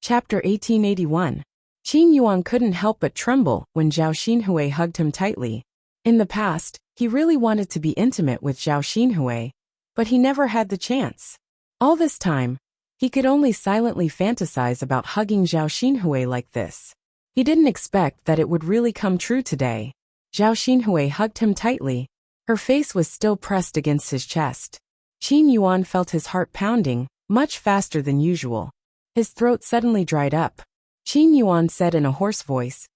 Chapter 1881. Qin Yuan couldn't help but tremble when Zhao Xinhui hugged him tightly. In the past, he really wanted to be intimate with Zhao Xinhui, but he never had the chance. All this time, he could only silently fantasize about hugging Zhao Xinhui like this. He didn't expect that it would really come true today. Zhao Xinhui hugged him tightly. Her face was still pressed against his chest. Qin Yuan felt his heart pounding, much faster than usual. His throat suddenly dried up. Qin Yuan said in a hoarse voice,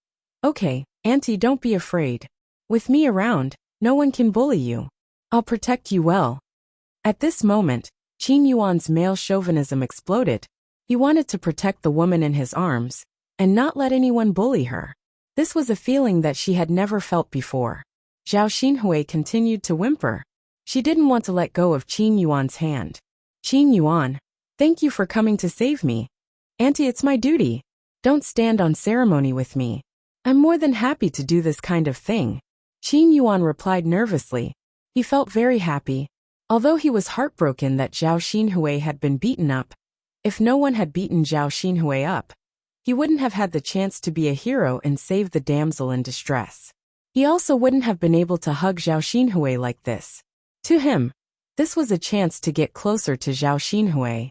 "Okay, Auntie, don't be afraid. With me around, no one can bully you. I'll protect you well." At this moment, Qin Yuan's male chauvinism exploded. He wanted to protect the woman in his arms, and not let anyone bully her. This was a feeling that she had never felt before. Zhao Xinhui continued to whimper. She didn't want to let go of Qin Yuan's hand. "Qin Yuan, thank you for coming to save me. Auntie, it's my duty. Don't stand on ceremony with me. I'm more than happy to do this kind of thing." Qin Yuan replied nervously. He felt very happy. Although he was heartbroken that Zhao Xinhui had been beaten up, if no one had beaten Zhao Xinhui up, he wouldn't have had the chance to be a hero and save the damsel in distress. He also wouldn't have been able to hug Zhao Xinhui like this. To him, this was a chance to get closer to Zhao Xinhui.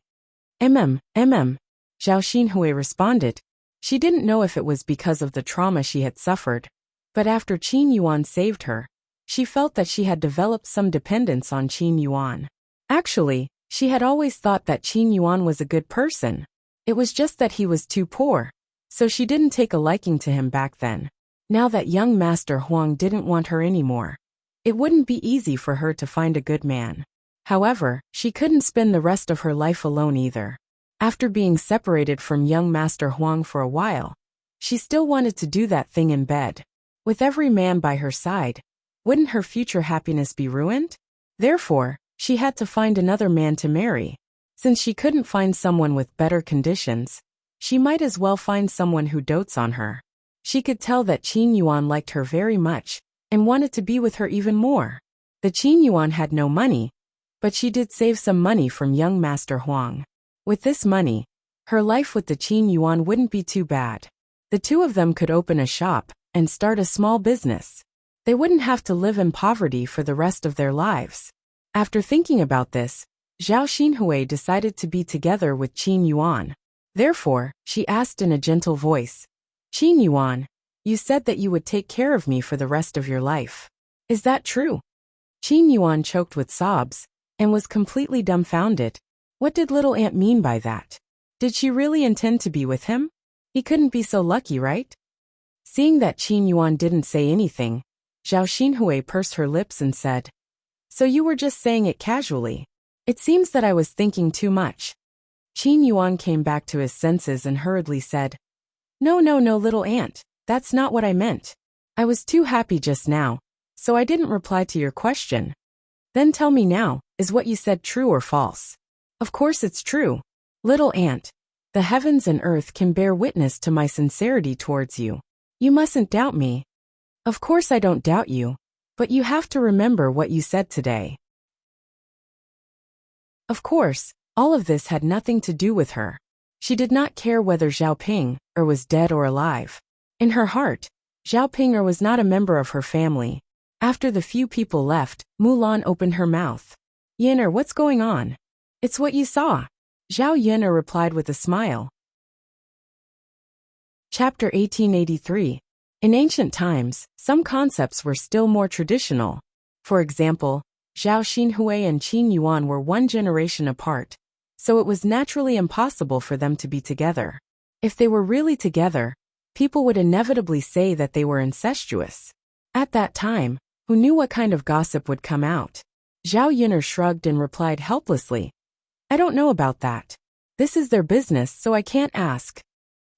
Zhao Xinhui responded. She didn't know if it was because of the trauma she had suffered, but after Qin Yuan saved her, she felt that she had developed some dependence on Qin Yuan. Actually, she had always thought that Qin Yuan was a good person. It was just that he was too poor, so she didn't take a liking to him back then. Now that young Master Huang didn't want her anymore, it wouldn't be easy for her to find a good man. However, she couldn't spend the rest of her life alone either. After being separated from young Master Huang for a while, she still wanted to do that thing in bed. With every man by her side, wouldn't her future happiness be ruined? Therefore, she had to find another man to marry. Since she couldn't find someone with better conditions, she might as well find someone who dotes on her. She could tell that Qin Yuan liked her very much, and wanted to be with her even more. The Qin Yuan had no money, but she did save some money from young Master Huang. With this money, her life with the Qin Yuan wouldn't be too bad. The two of them could open a shop and start a small business. They wouldn't have to live in poverty for the rest of their lives. After thinking about this, Zhao Xinhui decided to be together with Qin Yuan. Therefore, she asked in a gentle voice, "Qin Yuan, you said that you would take care of me for the rest of your life. Is that true?" Qin Yuan choked with sobs, and was completely dumbfounded. What did little aunt mean by that? Did she really intend to be with him? He couldn't be so lucky, right? Seeing that Qin Yuan didn't say anything, Zhao Xinhui pursed her lips and said, "So you were just saying it casually. It seems that I was thinking too much." Qin Yuan came back to his senses and hurriedly said, No, little aunt, that's not what I meant. I was too happy just now, so I didn't reply to your question." "Then tell me now, is what you said true or false?" "Of course it's true. Little aunt, the heavens and earth can bear witness to my sincerity towards you. You mustn't doubt me." "Of course I don't doubt you, but you have to remember what you said today." Of course, all of this had nothing to do with her. She did not care whether Zhao Ping-er was dead or alive. In her heart, Zhao Ping-er was not a member of her family. After the few people left, Mulan opened her mouth. "Yin-er, what's going on?" "It's what you saw," Zhao Yin-er replied with a smile. Chapter 1883. In ancient times, some concepts were still more traditional. For example, Zhao Xinhui and Qin Yuan were one generation apart, so it was naturally impossible for them to be together. If they were really together, people would inevitably say that they were incestuous. At that time, who knew what kind of gossip would come out? Zhao Yin'er shrugged and replied helplessly, "I don't know about that. This is their business, so I can't ask."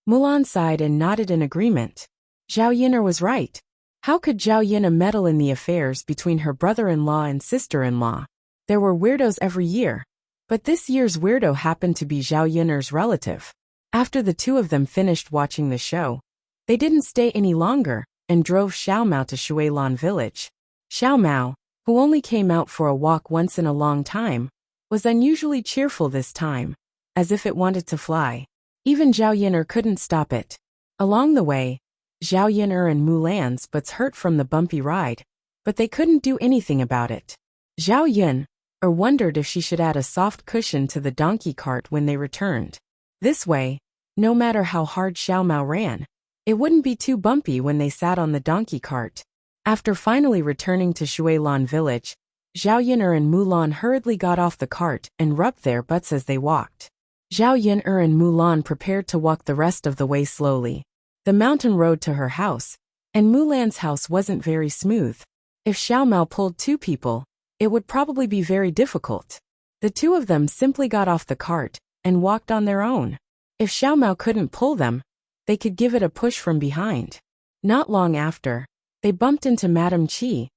Mulan sighed and nodded in agreement. Zhao Yin'er was right. How could Zhao Yin'er meddle in the affairs between her brother-in-law and sister-in-law? There were weirdos every year, but this year's weirdo happened to be Zhao Yin'er's relative. After the two of them finished watching the show, they didn't stay any longer and drove Xiao Mao to Shuilan village. Xiao Mao, who only came out for a walk once in a long time, was unusually cheerful this time, as if it wanted to fly. Even Zhao Yin'er couldn't stop it. Along the way, Zhao Yin'er and Mulan's butts hurt from the bumpy ride, but they couldn't do anything about it. Zhao Yin'er wondered if she should add a soft cushion to the donkey cart when they returned. This way, no matter how hard Xiao Mao ran, it wouldn't be too bumpy when they sat on the donkey cart. After finally returning to Shuilan village, Zhao Yin'er and Mulan hurriedly got off the cart and rubbed their butts as they walked. Zhao Yin'er and Mulan prepared to walk the rest of the way slowly. The mountain road to her house, and Mulan's house wasn't very smooth. If Xiao Mao pulled two people, it would probably be very difficult. The two of them simply got off the cart and walked on their own. If Xiao Mao couldn't pull them, they could give it a push from behind. Not long after, they bumped into Madame Qi,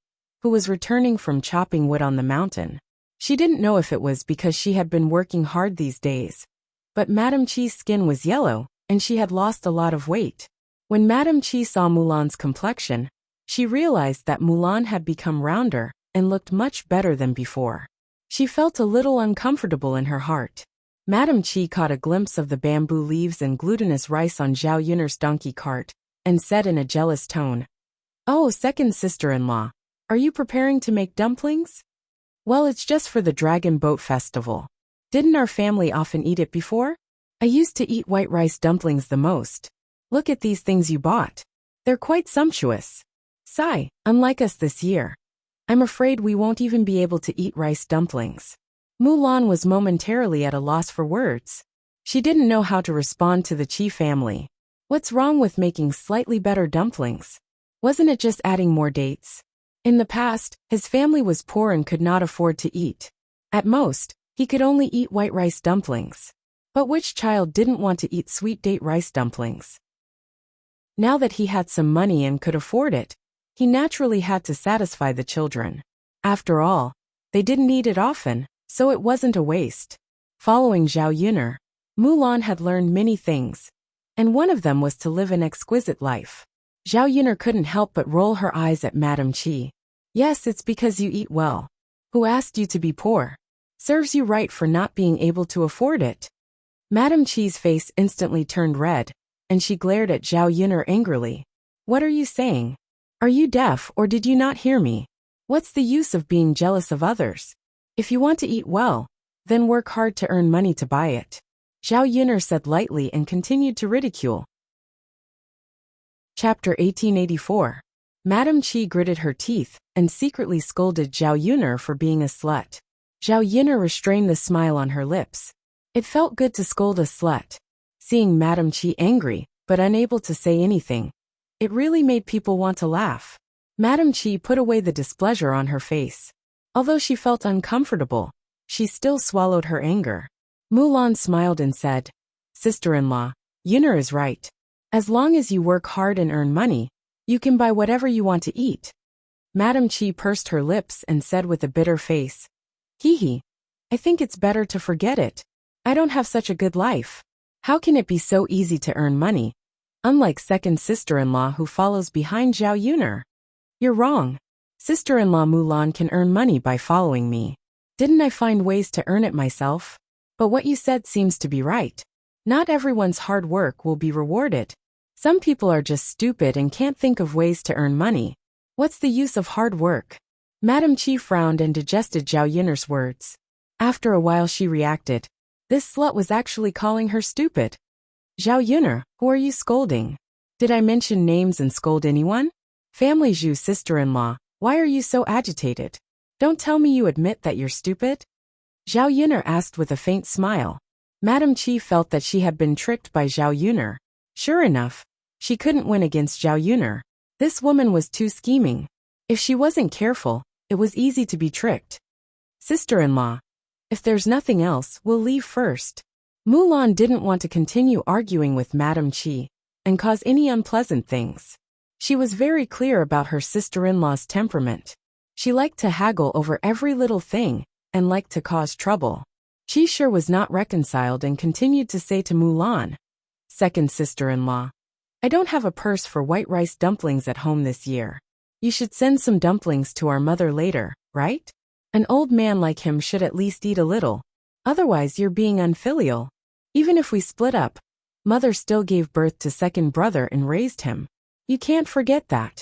who was returning from chopping wood on the mountain. She didn't know if it was because she had been working hard these days, but Madame Qi's skin was yellow, and she had lost a lot of weight. When Madame Qi saw Mulan's complexion, she realized that Mulan had become rounder and looked much better than before. She felt a little uncomfortable in her heart. Madame Qi caught a glimpse of the bamboo leaves and glutinous rice on Zhao Yin'er's donkey cart, and said in a jealous tone, "Oh, second sister-in-law, are you preparing to make dumplings?" "Well, it's just for the Dragon Boat Festival. Didn't our family often eat it before? I used to eat white rice dumplings the most. Look at these things you bought. They're quite sumptuous." Sigh, unlike us this year. I'm afraid we won't even be able to eat rice dumplings. Mulan was momentarily at a loss for words. She didn't know how to respond to the Qi family. What's wrong with making slightly better dumplings? Wasn't it just adding more dates? In the past, his family was poor and could not afford to eat. At most, he could only eat white rice dumplings. But which child didn't want to eat sweet date rice dumplings? Now that he had some money and could afford it, he naturally had to satisfy the children. After all, they didn't eat it often, so it wasn't a waste. Following Zhao Yin'er, Mulan had learned many things, and one of them was to live an exquisite life. Zhao Yin'er couldn't help but roll her eyes at Madame Qi. "Yes, it's because you eat well. Who asked you to be poor? Serves you right for not being able to afford it." Madame Qi's face instantly turned red, and she glared at Zhao Yin'er angrily. "What are you saying? Are you deaf or did you not hear me? What's the use of being jealous of others? If you want to eat well, then work hard to earn money to buy it." Zhao Yin'er said lightly and continued to ridicule. Chapter 1884. Madame Qi gritted her teeth and secretly scolded Zhao Yin'er for being a slut. Zhao Yin'er restrained the smile on her lips. It felt good to scold a slut. Seeing Madame Qi angry, but unable to say anything, it really made people want to laugh. Madame Qi put away the displeasure on her face. Although she felt uncomfortable, she still swallowed her anger. Mulan smiled and said, "Sister-in-law, Yin'er is right. As long as you work hard and earn money, you can buy whatever you want to eat." Madame Qi pursed her lips and said with a bitter face, "Hee, I think it's better to forget it. I don't have such a good life. How can it be so easy to earn money? Unlike second sister-in-law who follows behind Zhao Yin'er." "You're wrong. Sister-in-law Mulan can earn money by following me. Didn't I find ways to earn it myself? But what you said seems to be right. Not everyone's hard work will be rewarded. Some people are just stupid and can't think of ways to earn money. What's the use of hard work?" Madame Qi frowned and digested Zhao Yin'er's words. After a while she reacted. This slut was actually calling her stupid. "Zhao Yin'er, who are you scolding? Did I mention names and scold anyone? Family Zhu sister-in-law, why are you so agitated? Don't tell me you admit that you're stupid?" Zhao Yin'er asked with a faint smile. Madame Qi felt that she had been tricked by Zhao Yin'er. Sure enough, she couldn't win against Zhao Yin'er. This woman was too scheming. If she wasn't careful, it was easy to be tricked. "Sister-in-law, if there's nothing else, we'll leave first." Mulan didn't want to continue arguing with Madame Qi and cause any unpleasant things. She was very clear about her sister-in-law's temperament. She liked to haggle over every little thing and liked to cause trouble. Qi sure was not reconciled and continued to say to Mulan, "Second sister-in-law, I don't have a purse for white rice dumplings at home this year. You should send some dumplings to our mother later, right? An old man like him should at least eat a little. Otherwise you're being unfilial. Even if we split up, Mother still gave birth to second brother and raised him. You can't forget that.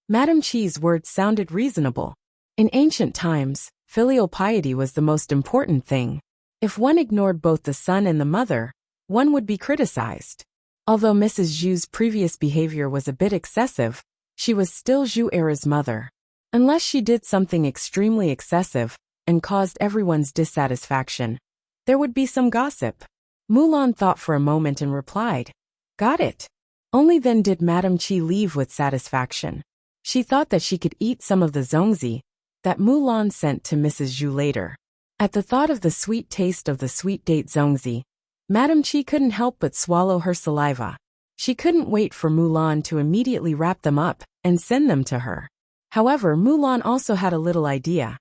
Madam Chi's words sounded reasonable. In ancient times, filial piety was the most important thing. If one ignored both the son and the mother, one would be criticized. Although Mrs. Zhu's previous behavior was a bit excessive, she was still Zhu Era's mother. Unless she did something extremely excessive and caused everyone's dissatisfaction, there would be some gossip. Mulan thought for a moment and replied, "Got it." Only then did Madam Chi leave with satisfaction. She thought that she could eat some of the zongzi that Mulan sent to Mrs. Zhu later. At the thought of the sweet taste of the sweet date zongzi, Madam Chi couldn't help but swallow her saliva. She couldn't wait for Mulan to immediately wrap them up and send them to her. However, Mulan also had a little idea.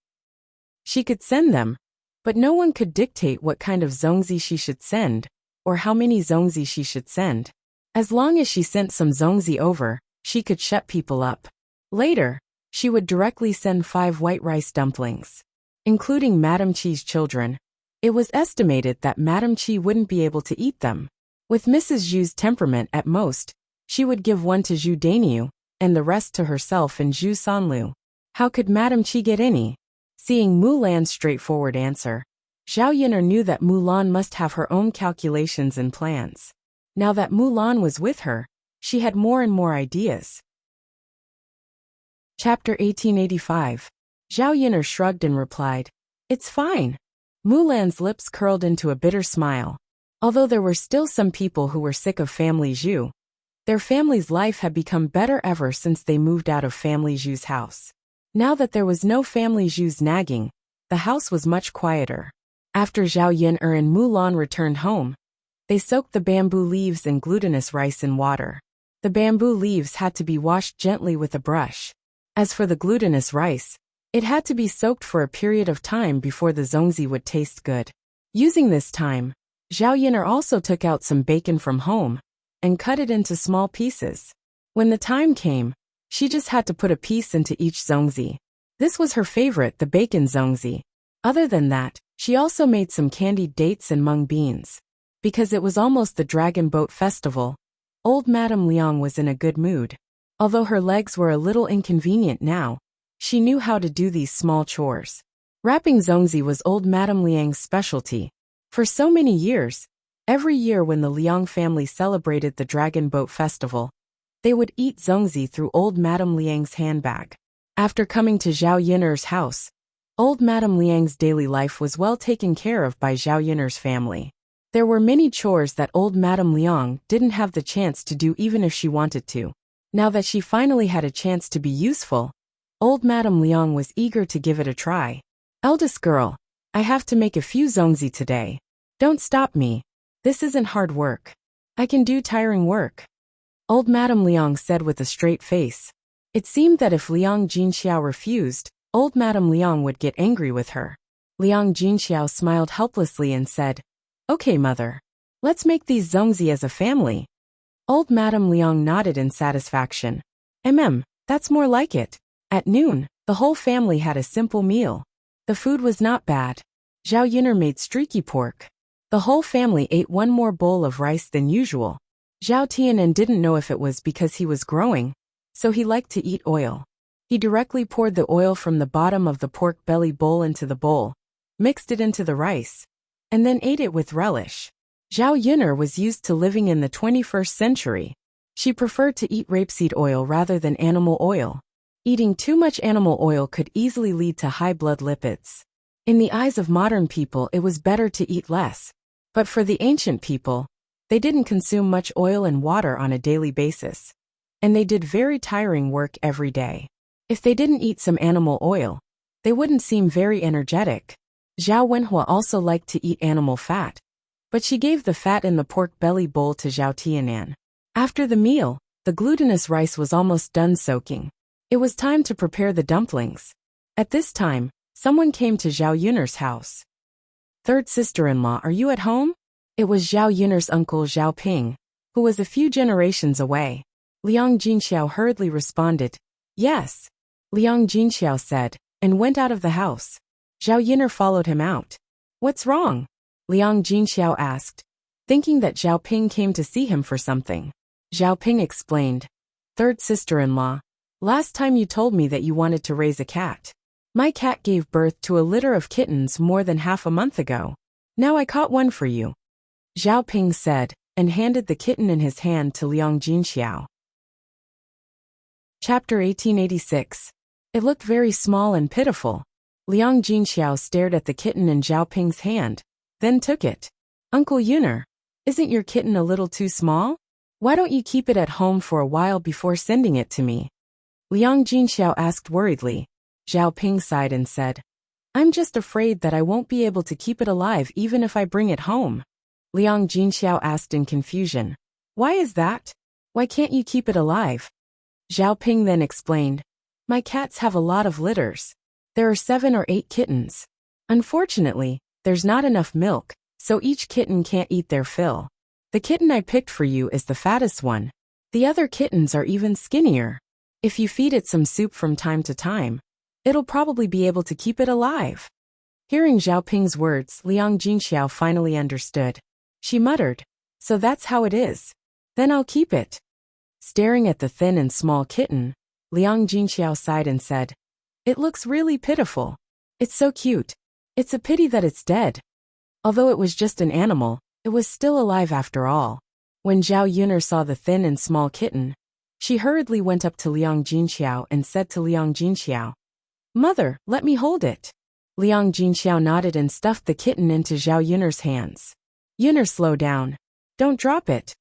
She could send them, but no one could dictate what kind of zongzi she should send, or how many zongzi she should send. As long as she sent some zongzi over, she could shut people up. Later, she would directly send 5 white rice dumplings. Including Madam Chi's children, it was estimated that Madam Chi wouldn't be able to eat them. With Mrs. Zhu's temperament at most, she would give one to Zhu Dainyu, and the rest to herself and Zhu Sanlu. How could Madam Chi get any? Seeing Mulan's straightforward answer, Zhao Yin'er knew that Mulan must have her own calculations and plans. Now that Mulan was with her, she had more and more ideas. Chapter 1885. Zhao Yin'er shrugged and replied, "It's fine." Mulan's lips curled into a bitter smile. Although there were still some people who were sick of Family Zhu, their family's life had become better ever since they moved out of Family Zhu's house. Now that there was no Family Zhu's nagging, the house was much quieter. After Zhao Yin'er and Mulan returned home, they soaked the bamboo leaves and glutinous rice in water. The bamboo leaves had to be washed gently with a brush. As for the glutinous rice, it had to be soaked for a period of time before the zongzi would taste good. Using this time, Zhao Yin'er also took out some bacon from home and cut it into small pieces. When the time came, she just had to put a piece into each zongzi. This was her favorite, the bacon zongzi. Other than that, she also made some candied dates and mung beans. Because it was almost the Dragon Boat Festival, old Madame Liang was in a good mood. Although her legs were a little inconvenient now, she knew how to do these small chores. Wrapping zongzi was old Madame Liang's specialty. For so many years, every year when the Liang family celebrated the Dragon Boat Festival, they would eat zongzi through old Madame Liang's handbag. After coming to Zhao Yin'er's house, old Madame Liang's daily life was well taken care of by Zhao Yin'er's family. There were many chores that old Madame Liang didn't have the chance to do even if she wanted to. Now that she finally had a chance to be useful, old Madame Liang was eager to give it a try. "Eldest girl, I have to make a few zongzi today. Don't stop me. This isn't hard work. I can do tiring work," old Madame Liang said with a straight face. It seemed that if Liang Jinxiao refused, old Madame Liang would get angry with her. Liang Jinxiao smiled helplessly and said, "Okay, mother. Let's make these zongzi as a family." Old Madame Liang nodded in satisfaction. That's more like it." At noon, the whole family had a simple meal. The food was not bad. Zhao Yin'er made streaky pork. The whole family ate one more bowl of rice than usual. Zhao Tianan didn't know if it was because he was growing, so he liked to eat oil. He directly poured the oil from the bottom of the pork belly bowl into the bowl, mixed it into the rice, and then ate it with relish. Zhao Yin'er was used to living in the 21st century. She preferred to eat rapeseed oil rather than animal oil. Eating too much animal oil could easily lead to high blood lipids. In the eyes of modern people, it was better to eat less. But for the ancient people, they didn't consume much oil and water on a daily basis. And they did very tiring work every day. If they didn't eat some animal oil, they wouldn't seem very energetic. Zhao Wenhua also liked to eat animal fat, but she gave the fat in the pork belly bowl to Zhao Tianan. After the meal, the glutinous rice was almost done soaking. It was time to prepare the dumplings. At this time, someone came to Zhao Yin'er's house. "Third sister-in-law, are you at home?" It was Zhao Yin'er's uncle Zhao Ping, who was a few generations away. Liang Jinxiao hurriedly responded, "Yes." Liang Jinxiao said, and went out of the house. Zhao Yin'er followed him out. "What's wrong?" Liang Jinxiao asked. thinking that Zhao Ping came to see him for something. Zhao Ping explained, "Third sister-in-law, last time you told me that you wanted to raise a cat. My cat gave birth to a litter of kittens more than half a month ago. Now I caught one for you," Zhao Ping said, and handed the kitten in his hand to Liang Jinxiao. Chapter 1886. It looked very small and pitiful. Liang Jinxiao stared at the kitten in Zhao Ping's hand, then took it. "Uncle Yuner, isn't your kitten a little too small? Why don't you keep it at home for a while before sending it to me?" Liang Jinxiao asked worriedly. Zhao Ping sighed and said, "I'm just afraid that I won't be able to keep it alive even if I bring it home." Liang Jinxiao asked in confusion, "Why is that? Why can't you keep it alive?" Zhao Ping then explained, "My cats have a lot of litters. There are 7 or 8 kittens. Unfortunately, there's not enough milk, so each kitten can't eat their fill. The kitten I picked for you is the fattest one. The other kittens are even skinnier. If you feed it some soup from time to time, it'll probably be able to keep it alive." Hearing Zhao Ping's words, Liang Jinxiao finally understood. She muttered, "So that's how it is. Then I'll keep it." Staring at the thin and small kitten, Liang Jinxiao sighed and said, "It looks really pitiful. It's so cute. It's a pity that it's dead." Although it was just an animal, it was still alive after all. When Zhao Yuner saw the thin and small kitten, she hurriedly went up to Liang Jinxiao and said to Liang Jinxiao, "Mother, let me hold it." Liang Jinxiao nodded and stuffed the kitten into Zhao Yuner's hands. "Yuner, slow down. Don't drop it."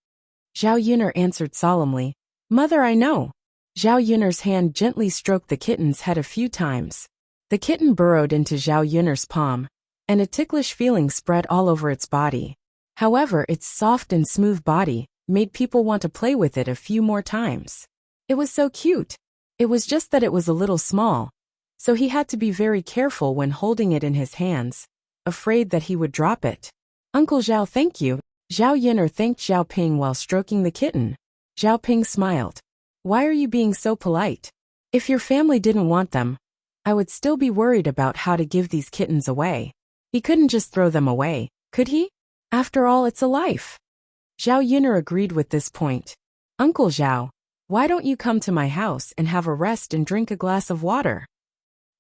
Zhao Yuner answered solemnly, "Mother, I know." Zhao Yuner's hand gently stroked the kitten's head a few times. The kitten burrowed into Zhao Yuner's palm, and a ticklish feeling spread all over its body. However, its soft and smooth body made people want to play with it a few more times. It was so cute. It was just that it was a little small, so he had to be very careful when holding it in his hands, afraid that he would drop it. "Uncle Zhao, thank you." Zhao Yuner thanked Zhao Ping while stroking the kitten. Zhao Ping smiled. "Why are you being so polite? If your family didn't want them, I would still be worried about how to give these kittens away." He couldn't just throw them away, could he? After all, it's a life. Zhao Yuner agreed with this point. "Uncle Zhao, why don't you come to my house and have a rest and drink a glass of water?"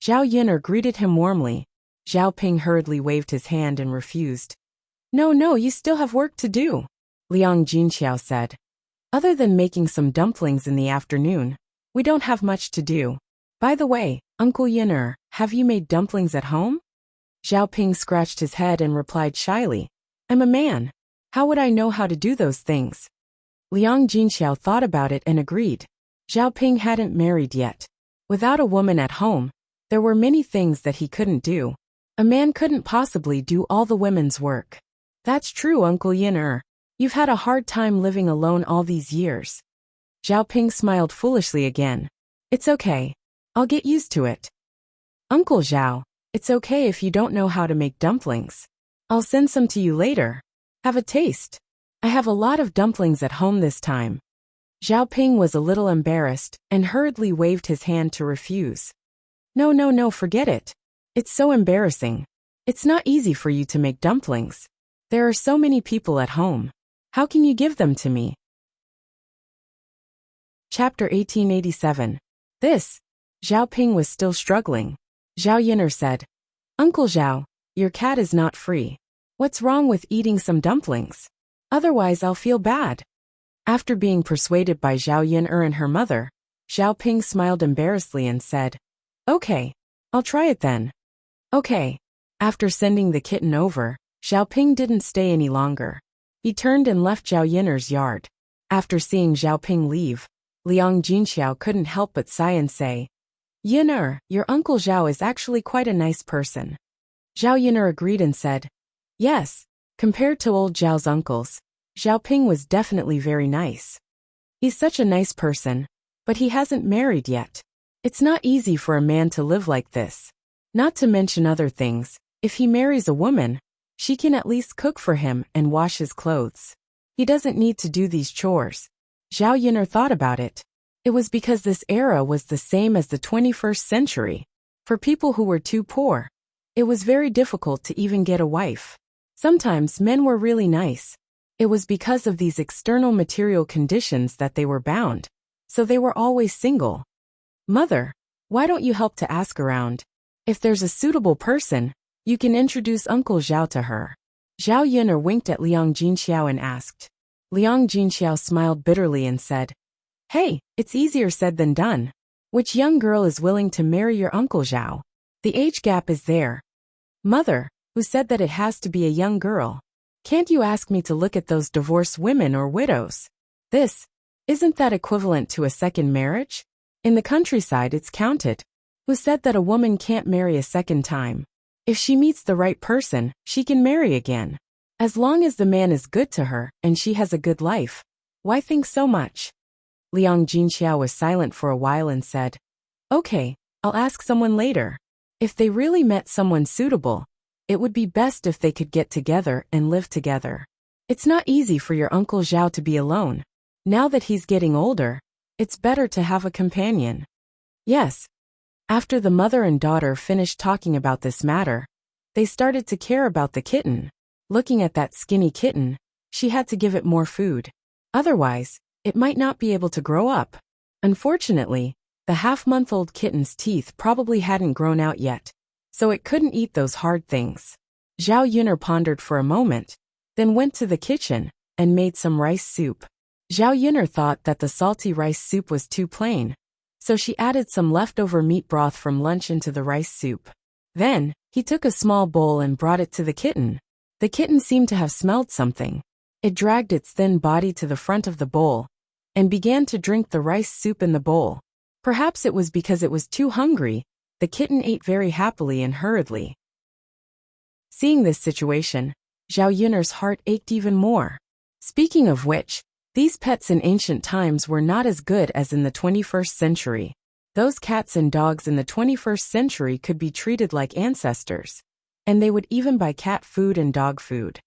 Zhao Yuner greeted him warmly. Zhao Ping hurriedly waved his hand and refused. No, you still have work to do," Liang Jinxiao said. "Other than making some dumplings in the afternoon, we don't have much to do. By the way, Uncle Yuner, have you made dumplings at home?" Zhao Ping scratched his head and replied shyly, "I'm a man. How would I know how to do those things?" Liang Jinxiao thought about it and agreed. Zhao Ping hadn't married yet. Without a woman at home, there were many things that he couldn't do. A man couldn't possibly do all the women's work. "That's true, Uncle Yuner. You've had a hard time living alone all these years." Zhao Ping smiled foolishly again. "It's okay. I'll get used to it." "Uncle Zhao, it's okay if you don't know how to make dumplings. I'll send some to you later. Have a taste. I have a lot of dumplings at home this time." Zhao Ping was a little embarrassed and hurriedly waved his hand to refuse. No, forget it. It's so embarrassing. It's not easy for you to make dumplings. There are so many people at home. How can you give them to me?" Chapter 1887. Zhao Ping was still struggling. Zhao Yuner said, "Uncle Zhao, your cat is not free. What's wrong with eating some dumplings? Otherwise I'll feel bad." After being persuaded by Zhao Yuner and her mother, Zhao Ping smiled embarrassedly and said, "Okay, I'll try it then." "Okay." After sending the kitten over, Zhao Ping didn't stay any longer. He turned and left Zhao Yuner's yard. After seeing Zhao Ping leave, Liang Jinxiao couldn't help but sigh and say, "Yuner, your Uncle Zhao is actually quite a nice person." Zhao Yuner agreed and said, "Yes, compared to old Zhao's uncles, Zhao Ping was definitely very nice. He's such a nice person, but he hasn't married yet. It's not easy for a man to live like this. Not to mention other things, if he marries a woman, she can at least cook for him and wash his clothes. He doesn't need to do these chores." Zhao Yuner thought about it. It was because this era was the same as the 21st century. For people who were too poor, it was very difficult to even get a wife. Sometimes men were really nice, It was because of these external material conditions that they were bound, so they were always single. Mother, why don't you help to ask around? If there's a suitable person, you can introduce Uncle Zhao to her. Zhao Yun'er winked at Liang Jinxiao and asked. Liang Jinxiao smiled bitterly and said, Hey, it's easier said than done. Which young girl is willing to marry your Uncle Zhao? The age gap is there. Mother, who said that it has to be a young girl? Can't you ask me to look at those divorced women or widows? Isn't that equivalent to a second marriage? In the countryside it's counted. Who said that a woman can't marry a second time? If she meets the right person, she can marry again. As long as the man is good to her and she has a good life. Why think so much? Liang Jinxiao was silent for a while and said, Okay, I'll ask someone later. If they really met someone suitable, it would be best if they could get together and live together. It's not easy for your Uncle Zhao to be alone. Now that he's getting older, it's better to have a companion. Yes. After the mother and daughter finished talking about this matter, they started to care about the kitten. Looking at that skinny kitten, she had to give it more food. Otherwise, it might not be able to grow up. Unfortunately, the half-month-old kitten's teeth probably hadn't grown out yet, so it couldn't eat those hard things. Zhao Yun'er pondered for a moment, then went to the kitchen and made some rice soup. Zhao Yun'er thought that the salty rice soup was too plain, so she added some leftover meat broth from lunch into the rice soup. Then, he took a small bowl and brought it to the kitten. The kitten seemed to have smelled something. It dragged its thin body to the front of the bowl and began to drink the rice soup in the bowl. Perhaps it was because it was too hungry. The kitten ate very happily and hurriedly. Seeing this situation, Zhao Yun'er's heart ached even more. Speaking of which, these pets in ancient times were not as good as in the 21st century. Those cats and dogs in the 21st century could be treated like ancestors, and they would even buy cat food and dog food.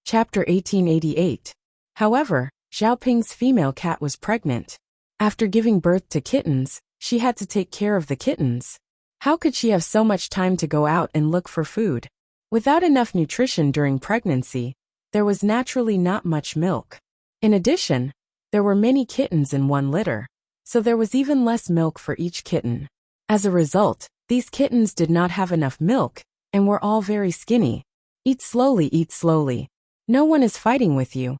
Chapter 1888. However, Zhao Ping's female cat was pregnant. After giving birth to kittens, she had to take care of the kittens. How could she have so much time to go out and look for food? Without enough nutrition during pregnancy, there was naturally not much milk. In addition, there were many kittens in one litter, so there was even less milk for each kitten. As a result, these kittens did not have enough milk, and were all very skinny. Eat slowly, eat slowly. No one is fighting with you.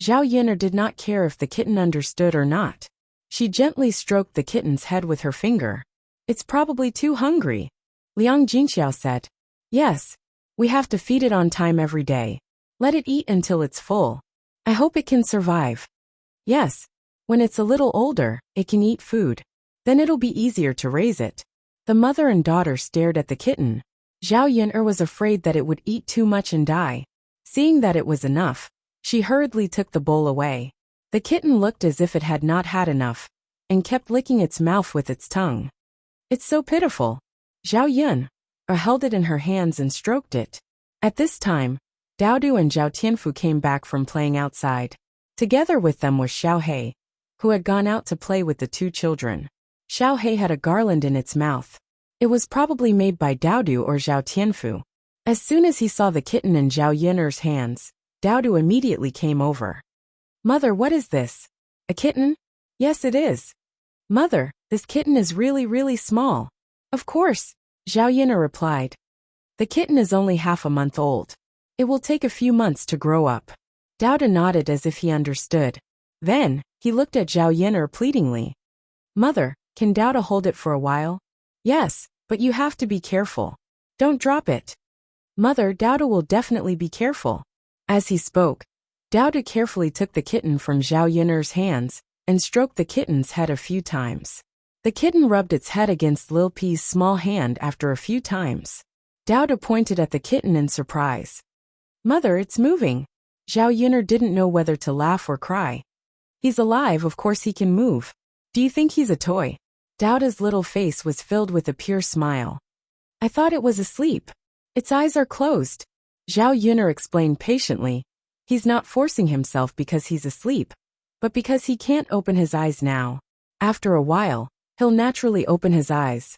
Zhao Yun'er did not care if the kitten understood or not. She gently stroked the kitten's head with her finger. It's probably too hungry. Liang Jinxiao said. Yes. We have to feed it on time every day. Let it eat until it's full. I hope it can survive. Yes. When it's a little older, it can eat food. Then it'll be easier to raise it. The mother and daughter stared at the kitten. Zhao Yun'er was afraid that it would eat too much and die. Seeing that it was enough, she hurriedly took the bowl away. The kitten looked as if it had not had enough, and kept licking its mouth with its tongue. It's so pitiful. Zhao Yun'er held it in her hands and stroked it. At this time, Daodu and Zhao Tianfu came back from playing outside. Together with them was Xiao Hei, who had gone out to play with the two children. Xiao Hei had a garland in its mouth. It was probably made by Daodu or Zhao Tianfu. As soon as he saw the kitten in Zhao Yun'er's hands, Daodu immediately came over. Mother, what is this? A kitten? Yes, it is. Mother, this kitten is really, really small. Of course, Zhao Yun'er replied. The kitten is only half a month old. It will take a few months to grow up. Daodu nodded as if he understood. Then, he looked at Zhao Yun'er pleadingly. Mother, can Daodu hold it for a while? Yes, but you have to be careful. Don't drop it. Mother, Daodu will definitely be careful. As he spoke, Daodu carefully took the kitten from Zhao Yun'er's hands and stroked the kitten's head a few times. The kitten rubbed its head against Lil P's small hand after a few times. Daodu pointed at the kitten in surprise. Mother, it's moving. Zhao Yun'er didn't know whether to laugh or cry. He's alive, of course he can move. Do you think he's a toy? Daodu's little face was filled with a pure smile. I thought it was asleep. Its eyes are closed. Zhao Yun'er explained patiently. He's not forcing himself because he's asleep, but because he can't open his eyes now. After a while, he'll naturally open his eyes.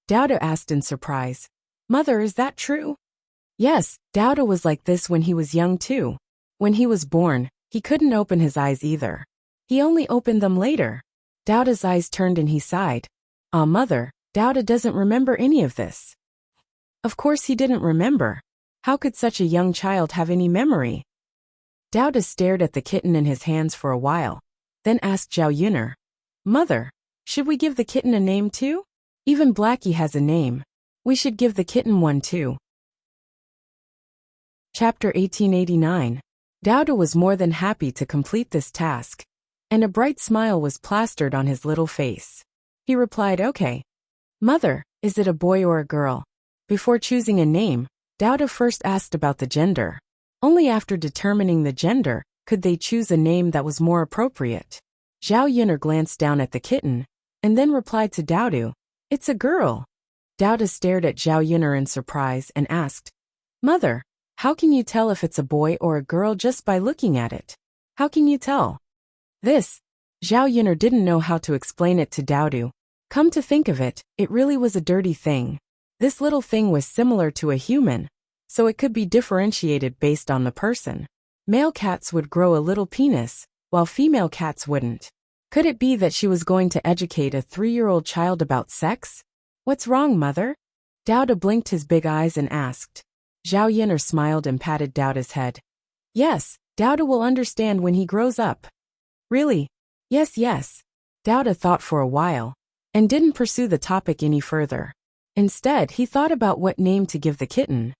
Daodu asked in surprise. Mother, is that true? Yes, Dowda was like this when he was young too. When he was born, he couldn't open his eyes either. He only opened them later. Dowda's eyes turned and he sighed. Ah, mother, Dowda doesn't remember any of this. Of course he didn't remember. How could such a young child have any memory? Dowda stared at the kitten in his hands for a while, then asked Zhao Yuner, Mother, should we give the kitten a name too? Even Blackie has a name. We should give the kitten one too. Chapter 1889. Dowda was more than happy to complete this task, and a bright smile was plastered on his little face. He replied, Okay. Mother, is it a boy or a girl? Before choosing a name, Dowda first asked about the gender. Only after determining the gender could they choose a name that was more appropriate. Zhao Yuner glanced down at the kitten, and then replied to Dowda, It's a girl. Dowda stared at Zhao Yuner in surprise and asked, Mother, how can you tell if it's a boy or a girl just by looking at it? How can you tell? This, Zhao Yuner didn't know how to explain it to Dowda. Come to think of it, it really was a dirty thing. This little thing was similar to a human, so it could be differentiated based on the person. Male cats would grow a little penis, while female cats wouldn't. Could it be that she was going to educate a 3-year-old child about sex? What's wrong, mother? Dowda blinked his big eyes and asked. Zhao Yuner smiled and patted Dowda's head. Yes, Dowda will understand when he grows up. Really? Yes. Dowda thought for a while, and didn't pursue the topic any further. Instead, he thought about what name to give the kitten.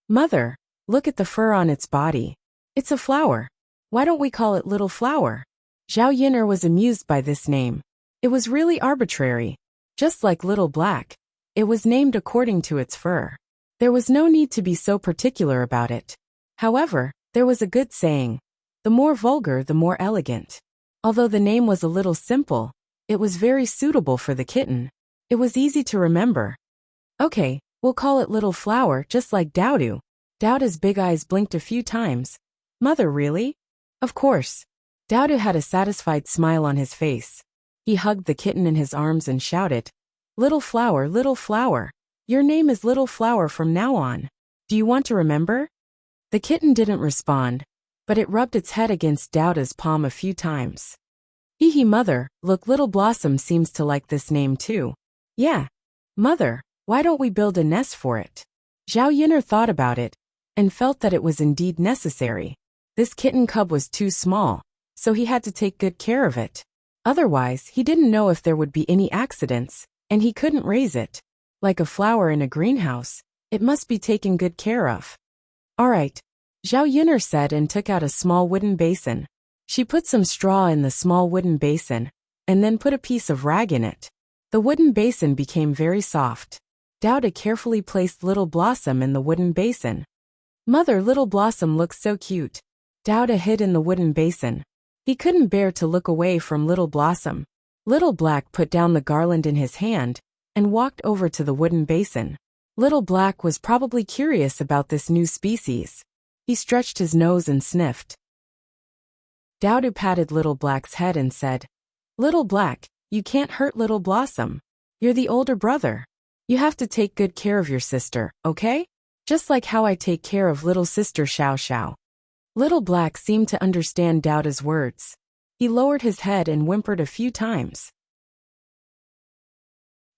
Mother, look at the fur on its body. It's a flower. Why don't we call it Little Flower? Zhao Yuner was amused by this name. It was really arbitrary. Just like Little Black, it was named according to its fur. There was no need to be so particular about it. However, there was a good saying, the more vulgar, the more elegant. Although the name was a little simple, it was very suitable for the kitten. It was easy to remember. Okay, we'll call it Little Flower, just like Dowda. Dowda's big eyes blinked a few times. Mother, really? Of course. Dowda had a satisfied smile on his face. He hugged the kitten in his arms and shouted, Little Flower, Little Flower. Your name is Little Flower from now on. Do you want to remember? The kitten didn't respond, but it rubbed its head against Dowda's palm a few times. Hee mother, look, Little Blossom seems to like this name too. Yeah. Mother, why don't we build a nest for it? Zhao Yuner thought about it, and felt that it was indeed necessary. This kitten cub was too small, so he had to take good care of it. Otherwise, he didn't know if there would be any accidents, and he couldn't raise it. Like a flower in a greenhouse, it must be taken good care of. All right, Zhao Yuner said and took out a small wooden basin. She put some straw in the small wooden basin, and then put a piece of rag in it. The wooden basin became very soft. Dowda carefully placed Little Blossom in the wooden basin. Mother, Little Blossom looks so cute. Dowda hid in the wooden basin. He couldn't bear to look away from Little Blossom. Little Black put down the garland in his hand, and walked over to the wooden basin. Little Black was probably curious about this new species. He stretched his nose and sniffed. Dowda patted Little Black's head and said, Little Black, you can't hurt Little Blossom. You're the older brother. You have to take good care of your sister, okay? Just like how I take care of little sister Xiao Xiao. Little Black seemed to understand Dowda's words. He lowered his head and whimpered a few times.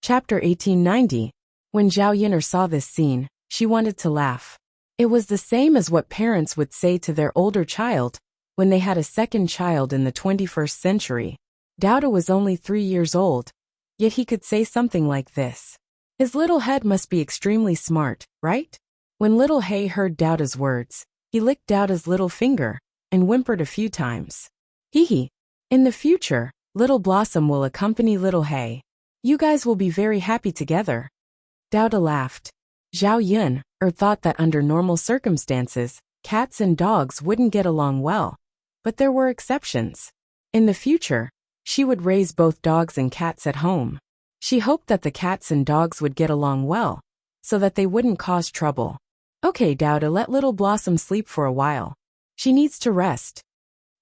Chapter 1890. When Zhao Yuner saw this scene, she wanted to laugh. It was the same as what parents would say to their older child when they had a second child in the 21st century. Dowda was only 3 years old, yet he could say something like this. His little head must be extremely smart, right? When Little Hay heard Dowda's words, he licked Dowda's little finger and whimpered a few times. Hee. In the future, Little Blossom will accompany Little Hay. You guys will be very happy together. Dowda laughed. Zhao Yuner thought that under normal circumstances, cats and dogs wouldn't get along well. But there were exceptions. In the future, she would raise both dogs and cats at home. She hoped that the cats and dogs would get along well, so that they wouldn't cause trouble. Okay, Dowda, let Little Blossom sleep for a while. She needs to rest.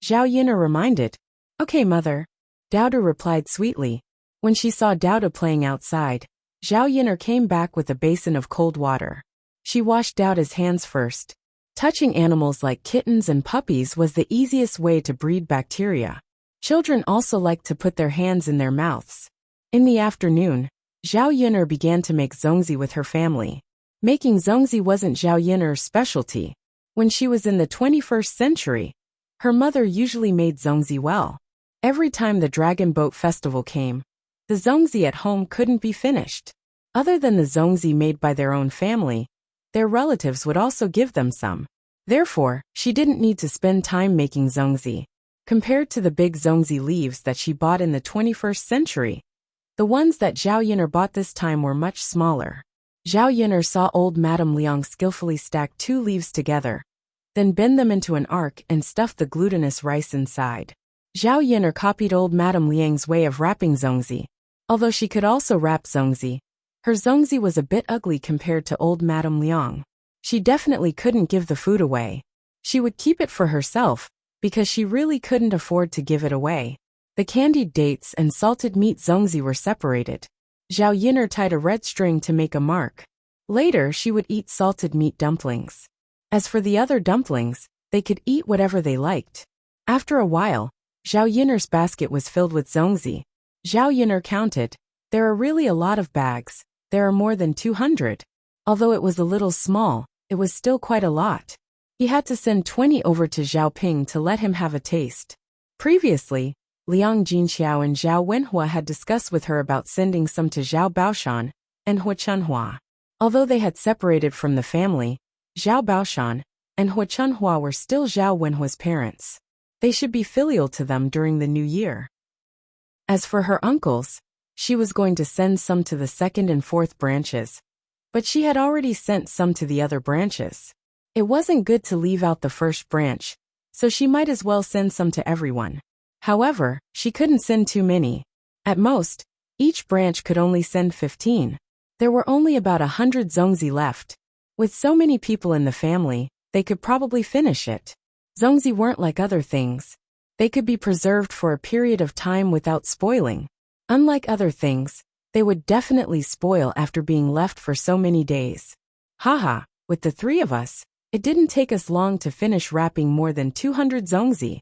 Zhao Yuner reminded. Okay, mother. Dowda replied sweetly. When she saw Dowda playing outside, Zhao Yuner came back with a basin of cold water. She washed Daoda's hands first. Touching animals like kittens and puppies was the easiest way to breed bacteria. Children also liked to put their hands in their mouths. In the afternoon, Zhao Yun'er began to make zongzi with her family. Making zongzi wasn't Zhao Yun'er's specialty. When she was in the 21st century, her mother usually made zongzi well. Every time the Dragon Boat Festival came, the zongzi at home couldn't be finished. Other than the zongzi made by their own family, their relatives would also give them some. Therefore, she didn't need to spend time making zongzi. Compared to the big zongzi leaves that she bought in the 21st century, the ones that Zhao Yun'er bought this time were much smaller. Zhao Yun'er saw old Madame Liang skillfully stack 2 leaves together, then bend them into an arc and stuff the glutinous rice inside. Zhao Yun'er copied old Madame Liang's way of wrapping zongzi. Although she could also wrap zongzi, her zongzi was a bit ugly compared to old Madame Liang. She definitely couldn't give the food away. She would keep it for herself, because she really couldn't afford to give it away. The candied dates and salted meat zongzi were separated. Zhao Yun'er tied a red string to make a mark. Later she would eat salted meat dumplings. As for the other dumplings, they could eat whatever they liked. After a while, Zhao Yun'er's basket was filled with zongzi. Zhao Yun'er counted. There are really a lot of bags. There are more than 200. Although it was a little small, it was still quite a lot. He had to send 20 over to Zhao Ping to let him have a taste. Previously, Liang Jinxiao and Zhao Wenhua had discussed with her about sending some to Zhao Baoshan and Hua Chunhua. Although they had separated from the family, Zhao Baoshan and Hua Chunhua were still Zhao Wenhua's parents. They should be filial to them during the new year. As for her uncles, she was going to send some to the 2nd and 4th branches, but she had already sent some to the other branches. It wasn't good to leave out the 1st branch, so she might as well send some to everyone. However, she couldn't send too many. At most, each branch could only send 15. There were only about 100 zongzi left. With so many people in the family, they could probably finish it. Zongzi weren't like other things. They could be preserved for a period of time without spoiling. Unlike other things, they would definitely spoil after being left for so many days. Haha, with the 3 of us, it didn't take us long to finish wrapping more than 200 zongzi.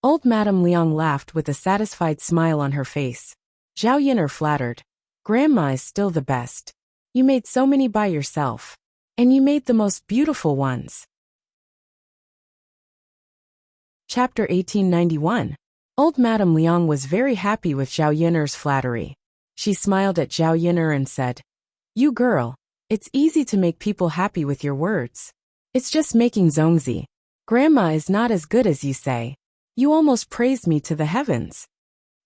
Old Madame Liang laughed with a satisfied smile on her face. Zhao Yun'er flattered. Grandma is still the best. You made so many by yourself. And you made the most beautiful ones. Chapter 1891. Old Madame Liang was very happy with Zhao Yun'er's flattery. She smiled at Zhao Yun'er and said, "You girl, it's easy to make people happy with your words. It's just making zongzi. Grandma is not as good as you say. You almost praised me to the heavens."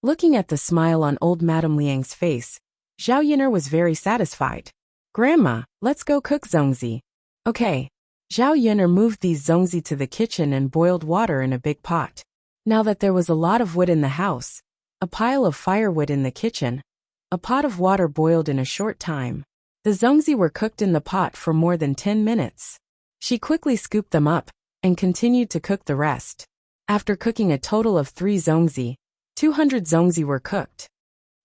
Looking at the smile on old Madame Liang's face, Zhao Yun'er was very satisfied. "Grandma, let's go cook zongzi." "Okay." Zhao Yun'er moved these zongzi to the kitchen and boiled water in a big pot. Now that there was a lot of wood in the house, a pile of firewood in the kitchen, a pot of water boiled in a short time. The zongzi were cooked in the pot for more than 10 minutes. She quickly scooped them up and continued to cook the rest. After cooking a total of 3 zongzi, 200 zongzi were cooked.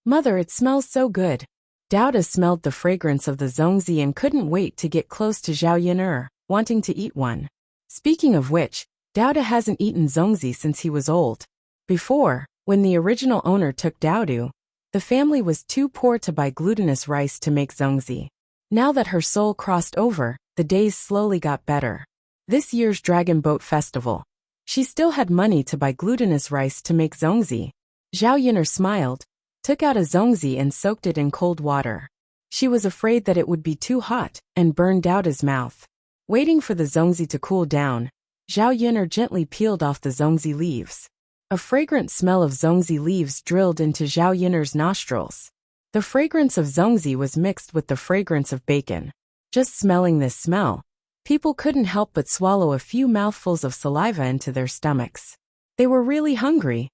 "Mother, it smells so good." Daoda smelled the fragrance of the zongzi and couldn't wait to get close to Zhao Yun'er, wanting to eat one. Speaking of which, Daoda hasn't eaten zongzi since he was old. Before, when the original owner took Daodu, the family was too poor to buy glutinous rice to make zongzi. Now that her soul crossed over, the days slowly got better. This year's Dragon Boat Festival, she still had money to buy glutinous rice to make zongzi. Zhao Yun'er smiled, took out a zongzi and soaked it in cold water. She was afraid that it would be too hot and burn Daoda's mouth. Waiting for the zongzi to cool down, Zhao Yun'er gently peeled off the zongzi leaves. A fragrant smell of zongzi leaves drilled into Zhao Yun'er's nostrils. The fragrance of zongzi was mixed with the fragrance of bacon. Just smelling this smell, people couldn't help but swallow a few mouthfuls of saliva into their stomachs. They were really hungry.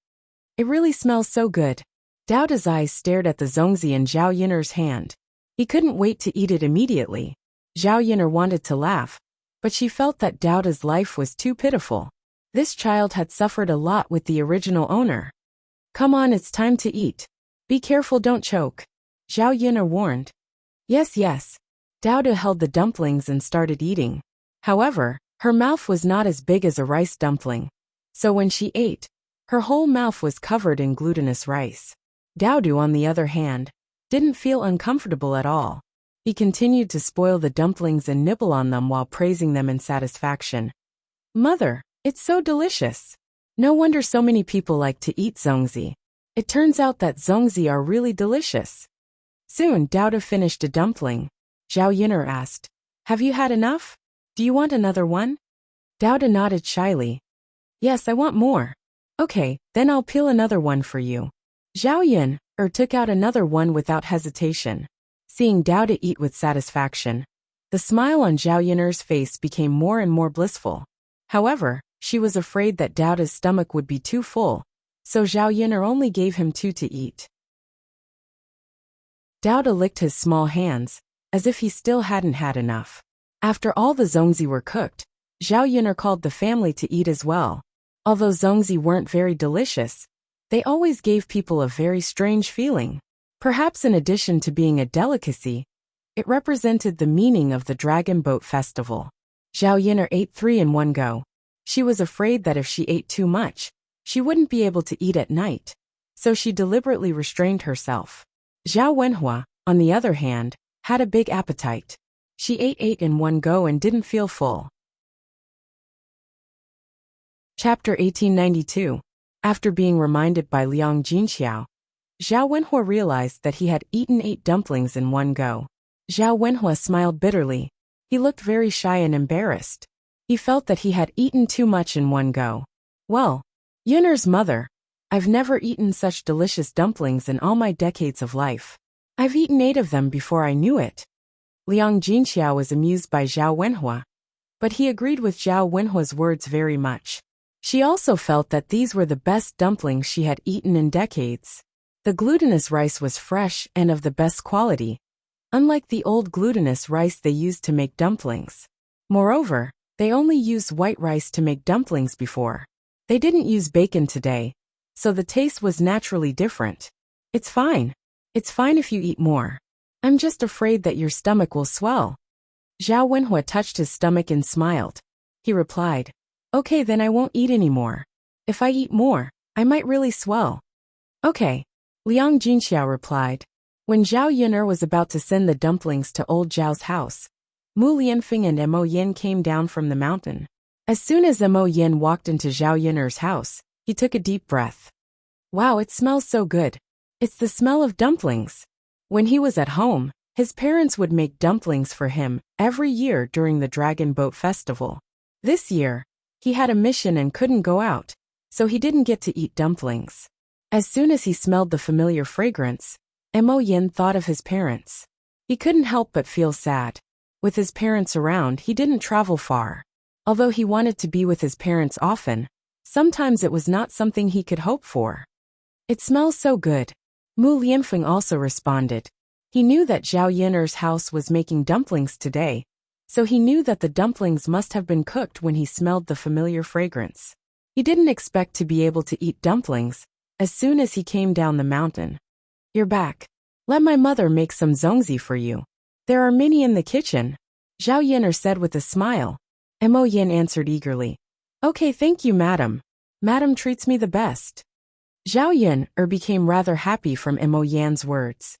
"It really smells so good." Daoda's eyes stared at the zongzi in Zhao Yun'er's hand. He couldn't wait to eat it immediately. Zhao Yun'er wanted to laugh, but she felt that Daoda's life was too pitiful. This child had suffered a lot with the original owner. "Come on, it's time to eat. Be careful, don't choke," Zhao Yun'er warned. Yes. Dowda held the dumplings and started eating. However, her mouth was not as big as a rice dumpling, so when she ate, her whole mouth was covered in glutinous rice. Dowdu, on the other hand, didn't feel uncomfortable at all. He continued to spoil the dumplings and nibble on them while praising them in satisfaction. "Mother, it's so delicious. No wonder so many people like to eat zongzi. It turns out that zongzi are really delicious." Soon, Dowda finished a dumpling. Zhao Yin'er asked, "Have you had enough? Do you want another one?" Dowda nodded shyly. "Yes, I want more." "Okay, then I'll peel another one for you." Zhao Yin'er took out another one without hesitation. Seeing Dowda eat with satisfaction, the smile on Zhao Yin'er's face became more and more blissful. However, she was afraid that Dowda's stomach would be too full, so Zhao Yin'er only gave him 2 to eat. Dowda licked his small hands, as if he still hadn't had enough. After all the zongzi were cooked, Zhao Yin'er called the family to eat as well. Although zongzi weren't very delicious, they always gave people a very strange feeling. Perhaps in addition to being a delicacy, it represented the meaning of the Dragon Boat Festival. Zhao Yin'er ate 3 in one go. She was afraid that if she ate too much, she wouldn't be able to eat at night, so she deliberately restrained herself. Zhao Wenhua, on the other hand, had a big appetite. She ate 8 in one go and didn't feel full. Chapter 1892. After being reminded by Liang Jinxiao, Zhao Wenhua realized that he had eaten 8 dumplings in one go. Zhao Wenhua smiled bitterly. He looked very shy and embarrassed. He felt that he had eaten too much in one go. "Well, Yin'er's mother, I've never eaten such delicious dumplings in all my decades of life. I've eaten 8 of them before I knew it." Liang Jinxiao was amused by Zhao Wenhua, but he agreed with Zhao Wenhua's words very much. She also felt that these were the best dumplings she had eaten in decades. The glutinous rice was fresh and of the best quality, unlike the old glutinous rice they used to make dumplings. Moreover, they only used white rice to make dumplings before. They didn't use bacon today, so the taste was naturally different. It's fine if you eat more. I'm just afraid that your stomach will swell." Zhao Wenhua touched his stomach and smiled. He replied, "Okay, then I won't eat anymore. If I eat more, I might really swell." "Okay," Liang Jinxiao replied. When Zhao Yin'er was about to send the dumplings to old Zhao's house, Mu Lianfeng and Mo Yin came down from the mountain. As soon as Mo Yin walked into Zhao Yin'er's house, he took a deep breath. "Wow, it smells so good. It's the smell of dumplings." When he was at home, his parents would make dumplings for him every year during the Dragon Boat Festival. This year, he had a mission and couldn't go out, so he didn't get to eat dumplings. As soon as he smelled the familiar fragrance, Mo Yin thought of his parents. He couldn't help but feel sad. With his parents around, he didn't travel far. Although he wanted to be with his parents often, sometimes it was not something he could hope for. "It smells so good," Mu Lianfeng also responded. He knew that Zhao Yin'er's house was making dumplings today, so he knew that the dumplings must have been cooked when he smelled the familiar fragrance. He didn't expect to be able to eat dumplings as soon as he came down the mountain. "You're back. Let my mother make some zongzi for you. There are many in the kitchen," Zhao Yin'er said with a smile. Mo Yin answered eagerly, "Okay, thank you, madam. Madam treats me the best." Zhao Yin'er became rather happy from Mo Yan's words.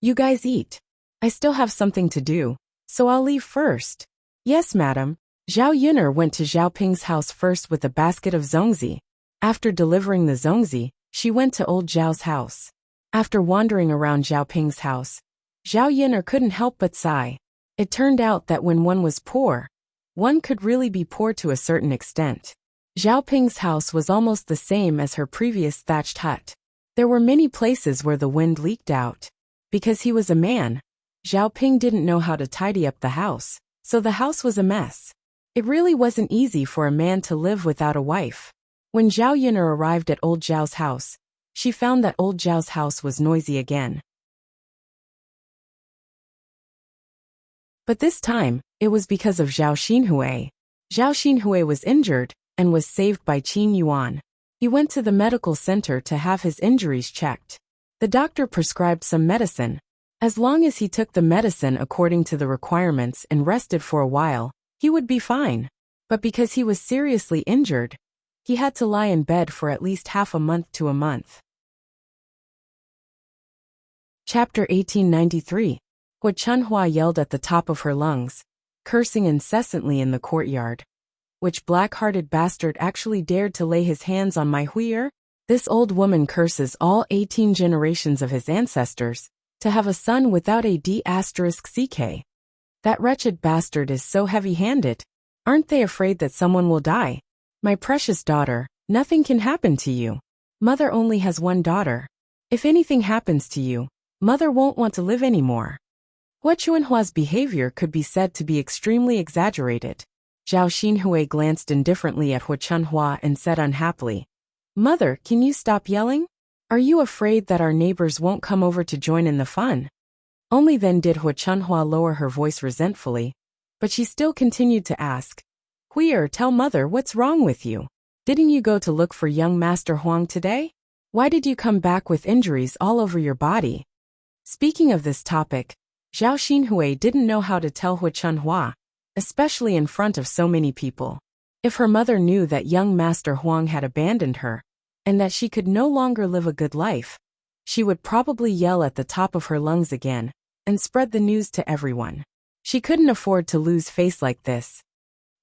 "You guys eat. I still have something to do, so I'll leave first." "Yes, madam." Zhao Yin'er went to Zhao Ping's house first with a basket of zongzi. After delivering the zongzi, she went to old Zhao's house. After wandering around Zhao Ping's house, Zhao Yin'er couldn't help but sigh. It turned out that when one was poor, one could really be poor to a certain extent. Zhao Ping's house was almost the same as her previous thatched hut. There were many places where the wind leaked out. Because he was a man, Zhao Ping didn't know how to tidy up the house, so the house was a mess. It really wasn't easy for a man to live without a wife. When Zhao Yin'er arrived at old Zhao's house, she found that old Zhao's house was noisy again. But this time, it was because of Zhao Xinhui. Zhao Xinhui was injured and was saved by Qin Yuan. He went to the medical center to have his injuries checked. The doctor prescribed some medicine, As long as he took the medicine according to the requirements and rested for a while, he would be fine. But because he was seriously injured, he had to lie in bed for at least half a month to a month. Chapter 1893. Hua Chunhua yelled at the top of her lungs, cursing incessantly in the courtyard. Which black-hearted bastard actually dared to lay his hands on my Huier? This old woman curses all 18 generations of his ancestors to have a son without a D*ck. That wretched bastard is so heavy-handed. Aren't they afraid that someone will die? My precious daughter, nothing can happen to you. Mother only has one daughter. If anything happens to you, Mother won't want to live anymore. Hua Chunhua's behavior could be said to be extremely exaggerated. Zhao Xinhui glanced indifferently at Hua Chunhua and said unhappily, "Mother, can you stop yelling? Are you afraid that our neighbors won't come over to join in the fun?" Only then did Hua Chunhua lower her voice resentfully, but she still continued to ask, "Huier, tell Mother what's wrong with you. Didn't you go to look for young Master Huang today? Why did you come back with injuries all over your body?" Speaking of this topic, Zhao Xinhui didn't know how to tell Hua Chunhua, especially in front of so many people. If her mother knew that young Master Huang had abandoned her, and that she could no longer live a good life, she would probably yell at the top of her lungs again, and spread the news to everyone. She couldn't afford to lose face like this.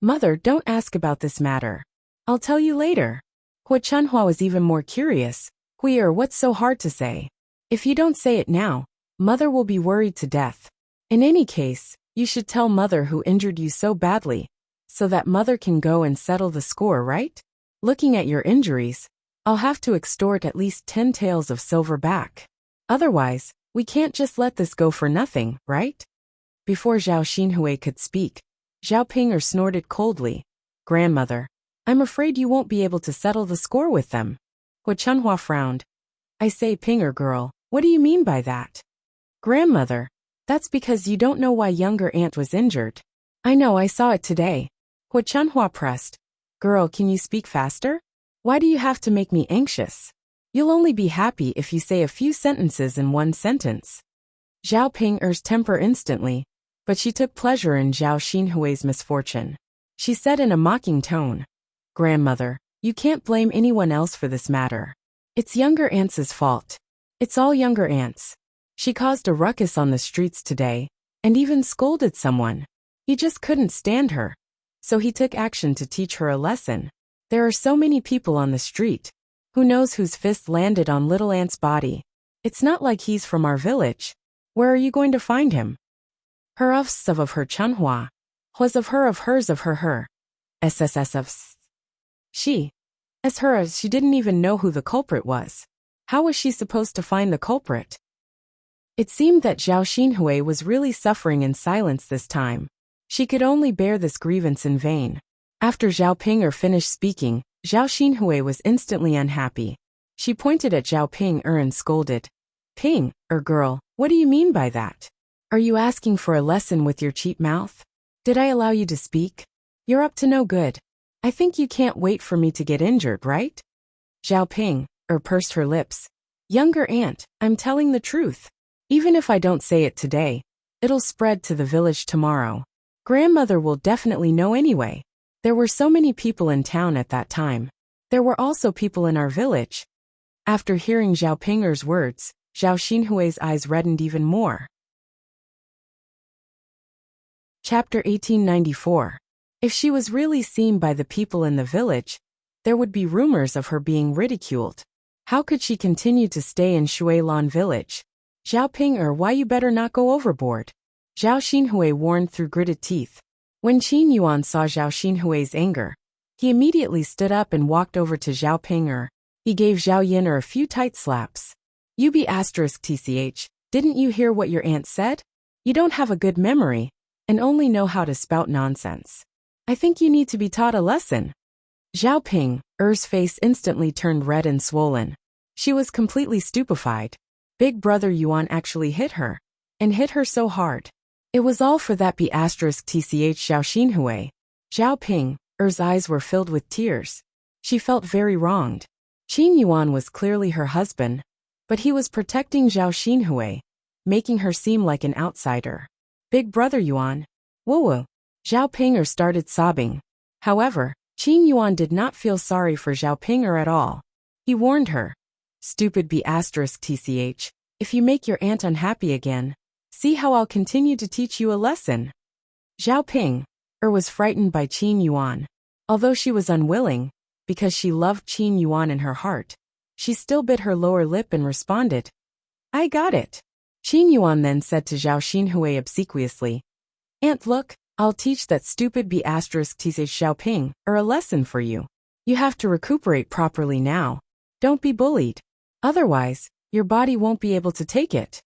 "Mother, don't ask about this matter. I'll tell you later." Hua Chunhua was even more curious. "Huier, what's so hard to say? If you don't say it now, Mother will be worried to death. In any case, you should tell Mother who injured you so badly, so that Mother can go and settle the score, right? Looking at your injuries, I'll have to extort at least 10 taels of silver back. Otherwise, we can't just let this go for nothing, right?" Before Zhao Xinhui could speak, Zhao Ping'er snorted coldly, "Grandmother, I'm afraid you won't be able to settle the score with them." Hua Chunhua frowned. "I say, Ping'er girl, what do you mean by that?" "Grandmother, that's because you don't know why younger aunt was injured." "I know, I saw it today." Hua Chunhua pressed. "Girl, can you speak faster? Why do you have to make me anxious? You'll only be happy if you say a few sentences in one sentence." Zhao Ping'er's temper instantly, but she took pleasure in Zhao Xinhui's misfortune. She said in a mocking tone, "Grandmother, you can't blame anyone else for this matter. It's younger aunt's fault. It's all younger aunt's. She caused a ruckus on the streets today, and even scolded someone. He just couldn't stand her, so he took action to teach her a lesson. There are so many people on the street. Who knows whose fist landed on little aunt's body? It's not like he's from our village. Where are you going to find him?" Her of her Chunhua, was of her of hers of her. SSS of she. As her as she didn't even know who the culprit was. How was she supposed to find the culprit? It seemed that Zhao Xinhui was really suffering in silence this time. She could only bear this grievance in vain. After Zhao Ping'er finished speaking, Zhao Xinhui was instantly unhappy. She pointed at Zhao Ping'er and scolded, "Ping'er girl, what do you mean by that? Are you asking for a lesson with your cheap mouth? Did I allow you to speak? You're up to no good. I think you can't wait for me to get injured, right?" Zhao Ping'er pursed her lips. "Younger aunt, I'm telling the truth. Even if I don't say it today, it'll spread to the village tomorrow. Grandmother will definitely know anyway. There were so many people in town at that time. There were also people in our village." After hearing Zhao Ping'er's words, Zhao Xinhui's eyes reddened even more. Chapter 1894. If she was really seen by the people in the village, there would be rumors of her being ridiculed. How could she continue to stay in Shuilan village? "Zhao Ping'er, why you better not go overboard?" Zhao Xinhui warned through gritted teeth. When Qin Yuan saw Zhao Xinhui's anger, he immediately stood up and walked over to Zhao Ping'er. He gave Zhao Yin'er a few tight slaps. "You be *tch, didn't you hear what your aunt said? You don't have a good memory, and only know how to spout nonsense. I think you need to be taught a lesson." Zhao Ping'er's face instantly turned red and swollen. She was completely stupefied. Big brother Yuan actually hit her, and hit her so hard. It was all for that *tch Zhao Xinhui. Zhao Ping'er's eyes were filled with tears. She felt very wronged. Qin Yuan was clearly her husband, but he was protecting Zhao Xinhui, making her seem like an outsider. Big brother Yuan. Woo-woo. Zhao Ping'er started sobbing. However, Qin Yuan did not feel sorry for Zhao Ping'er at all. He warned her. Stupid B***tch, if you make your aunt unhappy again, see how I'll continue to teach you a lesson. Zhao Ping'er was frightened by Qin Yuan. Although she was unwilling, because she loved Qin Yuan in her heart, she still bit her lower lip and responded, I got it. Qin Yuan then said to Zhao Xinhui obsequiously, Aunt, look, I'll teach that stupid B***tch Zhao Ping'er a lesson for you. You have to recuperate properly now. Don't be bullied. Otherwise, your body won't be able to take it.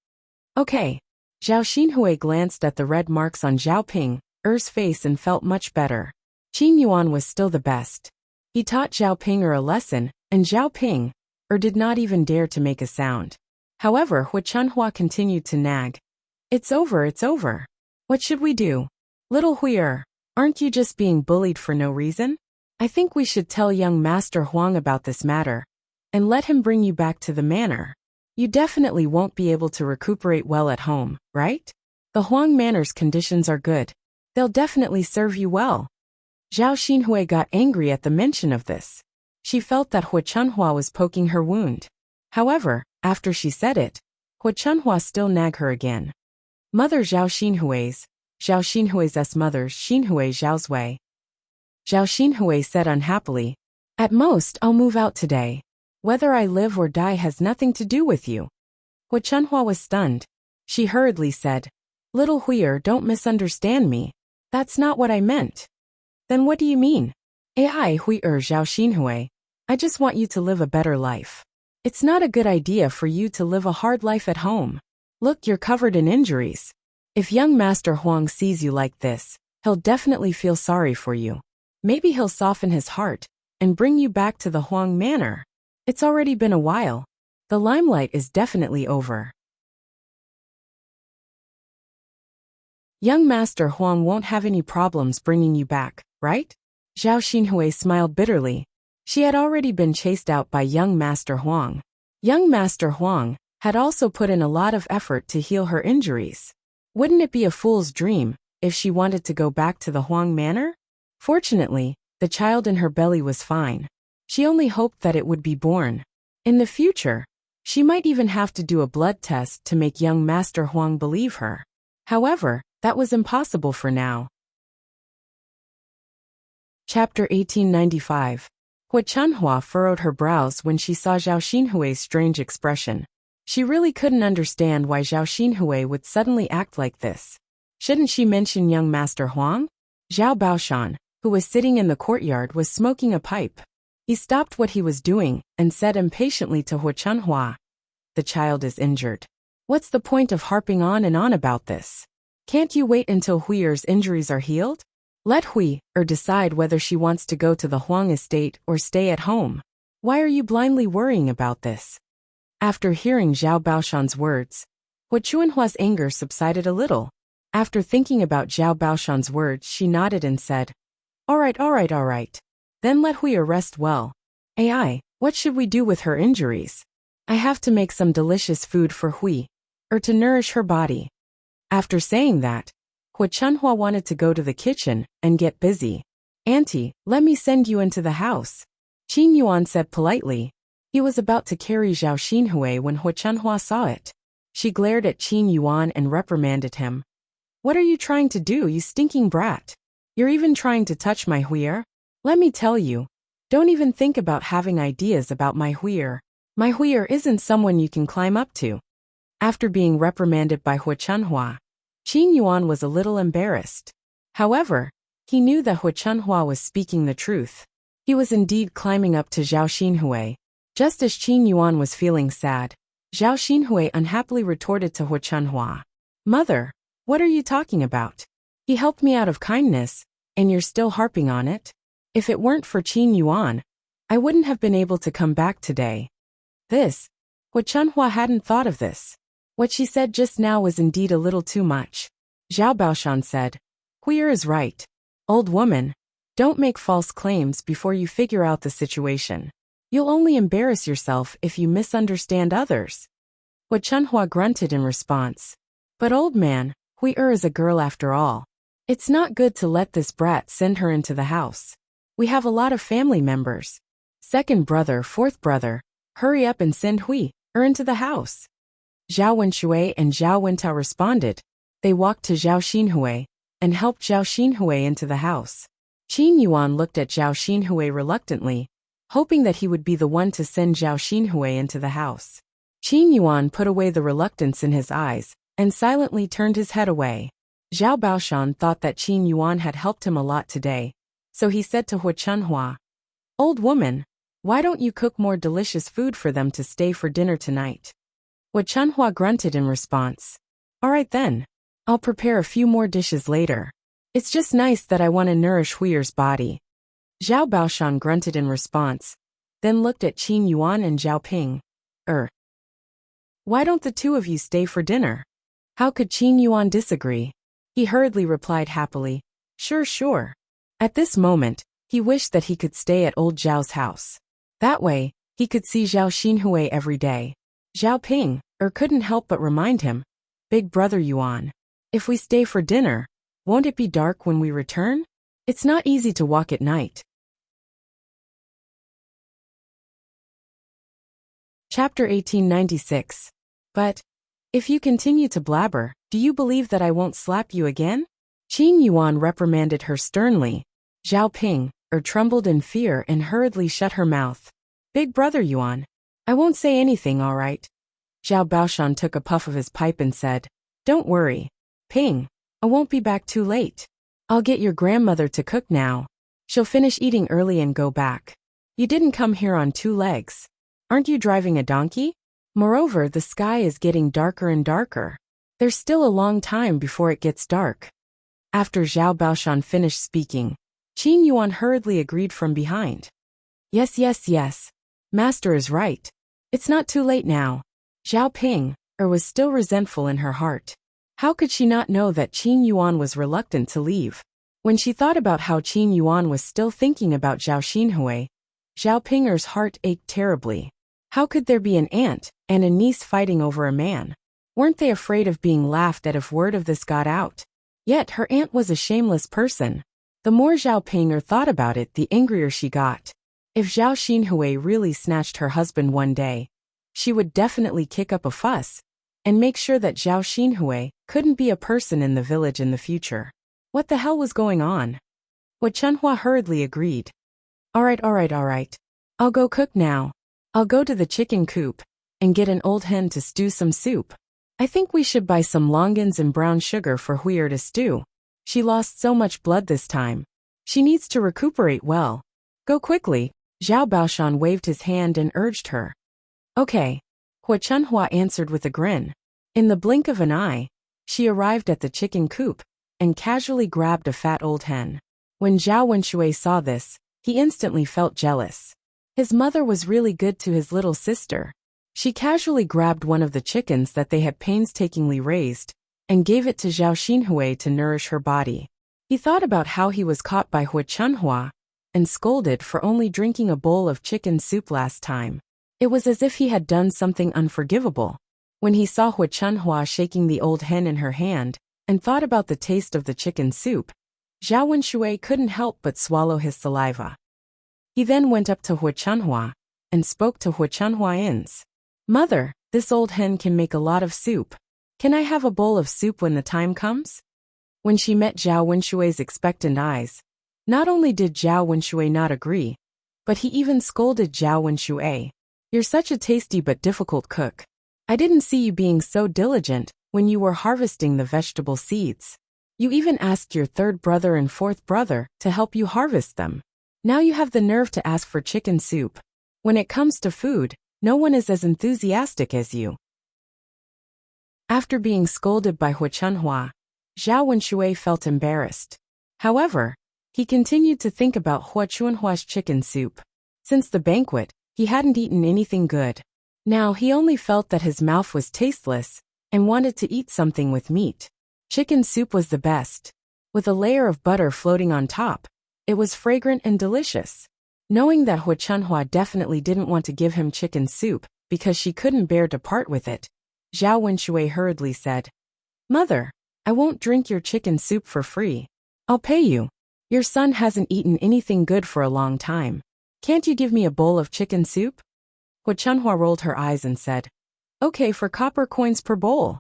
Okay. Zhao Xinhui glanced at the red marks on Zhao Ping'er's face and felt much better. Qin Yuan was still the best. He taught Zhao Ping'er a lesson, and Zhao Ping'er did not even dare to make a sound. However, Hu Chunhua continued to nag. It's over, it's over. What should we do? Little Hui'er, aren't you just being bullied for no reason? I think we should tell young Master Huang about this matter, and let him bring you back to the manor. You definitely won't be able to recuperate well at home, right? The Huang Manor's conditions are good. They'll definitely serve you well. Zhao Xinhui got angry at the mention of this. She felt that Hu Chunhua was poking her wound. However, after she said it, Hu Chunhua still nagged her again. Mother Zhao Xinhui's mother Xinhui Zhao's way. Zhao Xinhui said unhappily, At most, I'll move out today. Whether I live or die has nothing to do with you. Hu Chunhua was stunned. She hurriedly said, Little Hui'er, don't misunderstand me. That's not what I meant. Then what do you mean? Ai Hui'er Zhao Xinhui, I just want you to live a better life. It's not a good idea for you to live a hard life at home. Look, you're covered in injuries. If young Master Huang sees you like this, he'll definitely feel sorry for you. Maybe he'll soften his heart and bring you back to the Huang Manor. It's already been a while. The limelight is definitely over. Young Master Huang won't have any problems bringing you back, right? Zhao Xinhui smiled bitterly. She had already been chased out by young Master Huang. Young Master Huang had also put in a lot of effort to heal her injuries. Wouldn't it be a fool's dream if she wanted to go back to the Huang Manor? Fortunately, the child in her belly was fine. She only hoped that it would be born. In the future, she might even have to do a blood test to make young Master Huang believe her. However, that was impossible for now. Chapter 1895. Hu Chunhua furrowed her brows when she saw Zhao Xinhui's strange expression. She really couldn't understand why Zhao Xinhui would suddenly act like this. Shouldn't she mention young Master Huang? Zhao Baoshan, who was sitting in the courtyard, was smoking a pipe. He stopped what he was doing and said impatiently to Hu Chunhua, The child is injured. What's the point of harping on and on about this? Can't you wait until Hui'er's injuries are healed? Let Hui'er decide whether she wants to go to the Huang estate or stay at home. Why are you blindly worrying about this? After hearing Zhao Baoshan's words, Hu Chunhua's anger subsided a little. After thinking about Zhao Baoshan's words, she nodded and said, All right. Then let Hui'er rest well. Ai, what should we do with her injuries? I have to make some delicious food for Hui'er to nourish her body. After saying that, Hu Chunhua wanted to go to the kitchen and get busy. Auntie, let me send you into the house. Qin Yuan said politely. He was about to carry Zhao Xinhui when Hu Chunhua saw it. She glared at Qin Yuan and reprimanded him. What are you trying to do, you stinking brat? You're even trying to touch my Hui'er? Let me tell you, don't even think about having ideas about my Hui'er. My Hui'er isn't someone you can climb up to. After being reprimanded by Hu Chunhua, Qin Yuan was a little embarrassed. However, he knew that Hu Chunhua was speaking the truth. He was indeed climbing up to Zhao Xinhui. Just as Qin Yuan was feeling sad, Zhao Xinhui unhappily retorted to Hu Chunhua. Mother, what are you talking about? He helped me out of kindness, and you're still harping on it? If it weren't for Qin Yuan, I wouldn't have been able to come back today. This, Hu Chunhua hadn't thought of this. What she said just now was indeed a little too much. Zhao Baoshan said, Hui'er is right. Old woman, don't make false claims before you figure out the situation. You'll only embarrass yourself if you misunderstand others. Hua Chunhua grunted in response. But old man, Hui is a girl after all. It's not good to let this brat send her into the house. We have a lot of family members. Second brother, fourth brother, hurry up and send Hui into the house. Zhao Wenshui and Zhao Wentao responded. They walked to Zhao Xinhui and helped Zhao Xinhui into the house. Qin Yuan looked at Zhao Xinhui reluctantly, hoping that he would be the one to send Zhao Xinhui into the house. Qin Yuan put away the reluctance in his eyes and silently turned his head away. Zhao Baoshan thought that Qin Yuan had helped him a lot today, so he said to Hua Chunhua, "Old woman, why don't you cook more delicious food for them to stay for dinner tonight?" Hua Chunhua grunted in response. "All right then. I'll prepare a few more dishes later. It's just nice that I want to nourish Hui's body." Zhao Baoshan grunted in response, then looked at Qin Yuan and Zhao Ping. Why don't the two of you stay for dinner?" How could Qin Yuan disagree? He hurriedly replied happily, Sure. At this moment, he wished that he could stay at old Zhao's house. That way, he could see Zhao Xinhui every day. Zhao Ping couldn't help but remind him, "Big brother Yuan, if we stay for dinner, won't it be dark when we return? It's not easy to walk at night." Chapter 1896. But, if you continue to blabber, do you believe that I won't slap you again? Qin Yuan reprimanded her sternly. Zhao Ping trembled in fear and hurriedly shut her mouth. "Big brother Yuan, I won't say anything, all right?" Zhao Baoshan took a puff of his pipe and said, "Don't worry, Ping, I won't be back too late. I'll get your grandmother to cook now. She'll finish eating early and go back. You didn't come here on two legs. Aren't you driving a donkey? Moreover, the sky is getting darker and darker. There's still a long time before it gets dark." After Zhao Baoshan finished speaking, Qin Yuan hurriedly agreed from behind. Yes. Master is right. It's not too late now." Zhao Ping was still resentful in her heart. How could she not know that Qin Yuan was reluctant to leave? When she thought about how Qin Yuan was still thinking about Zhao Xinhui, Zhao Pinger's heart ached terribly. How could there be an aunt and a niece fighting over a man? Weren't they afraid of being laughed at if word of this got out? Yet her aunt was a shameless person. The more Zhao Pinger thought about it, the angrier she got. If Zhao Xinhui really snatched her husband one day, she would definitely kick up a fuss and make sure that Zhao Xinhui couldn't be a person in the village in the future. What the hell was going on? Hua Chunhua hurriedly agreed. All right. I'll go cook now. I'll go to the chicken coop and get an old hen to stew some soup. I think we should buy some longans and brown sugar for Huir to stew. She lost so much blood this time. She needs to recuperate well. Go quickly. Zhao Baoshan waved his hand and urged her. Okay. Hua Chunhua answered with a grin. In the blink of an eye, she arrived at the chicken coop and casually grabbed a fat old hen. When Zhao Wenshui saw this, he instantly felt jealous. His mother was really good to his little sister. She casually grabbed one of the chickens that they had painstakingly raised and gave it to Zhao Xinhui to nourish her body. He thought about how he was caught by Hua Chunhua and scolded for only drinking a bowl of chicken soup last time. It was as if he had done something unforgivable. When he saw Hua Chunhua shaking the old hen in her hand and thought about the taste of the chicken soup, Zhao Wenshui couldn't help but swallow his saliva. He then went up to Hua Chunhua and spoke to Hua Chunhua's. Mother, this old hen can make a lot of soup. Can I have a bowl of soup when the time comes? When she met Zhao Wenshui's expectant eyes, not only did Zhao Wenshui not agree, but he even scolded Zhao Wenshui. You're such a tasty but difficult cook. I didn't see you being so diligent when you were harvesting the vegetable seeds. You even asked your third brother and fourth brother to help you harvest them. Now you have the nerve to ask for chicken soup. When it comes to food, no one is as enthusiastic as you. After being scolded by Hua Chunhua, Zhao Wenshui felt embarrassed. However, he continued to think about Hua Chunhua's chicken soup. Since the banquet, he hadn't eaten anything good. Now he only felt that his mouth was tasteless and wanted to eat something with meat. Chicken soup was the best. With a layer of butter floating on top, it was fragrant and delicious. Knowing that Hua Chunhua definitely didn't want to give him chicken soup because she couldn't bear to part with it, Zhao Wenshui hurriedly said, "Mother, I won't drink your chicken soup for free. I'll pay you. Your son hasn't eaten anything good for a long time. Can't you give me a bowl of chicken soup?" Hu Chunhua rolled her eyes and said, "Okay, for copper coins per bowl."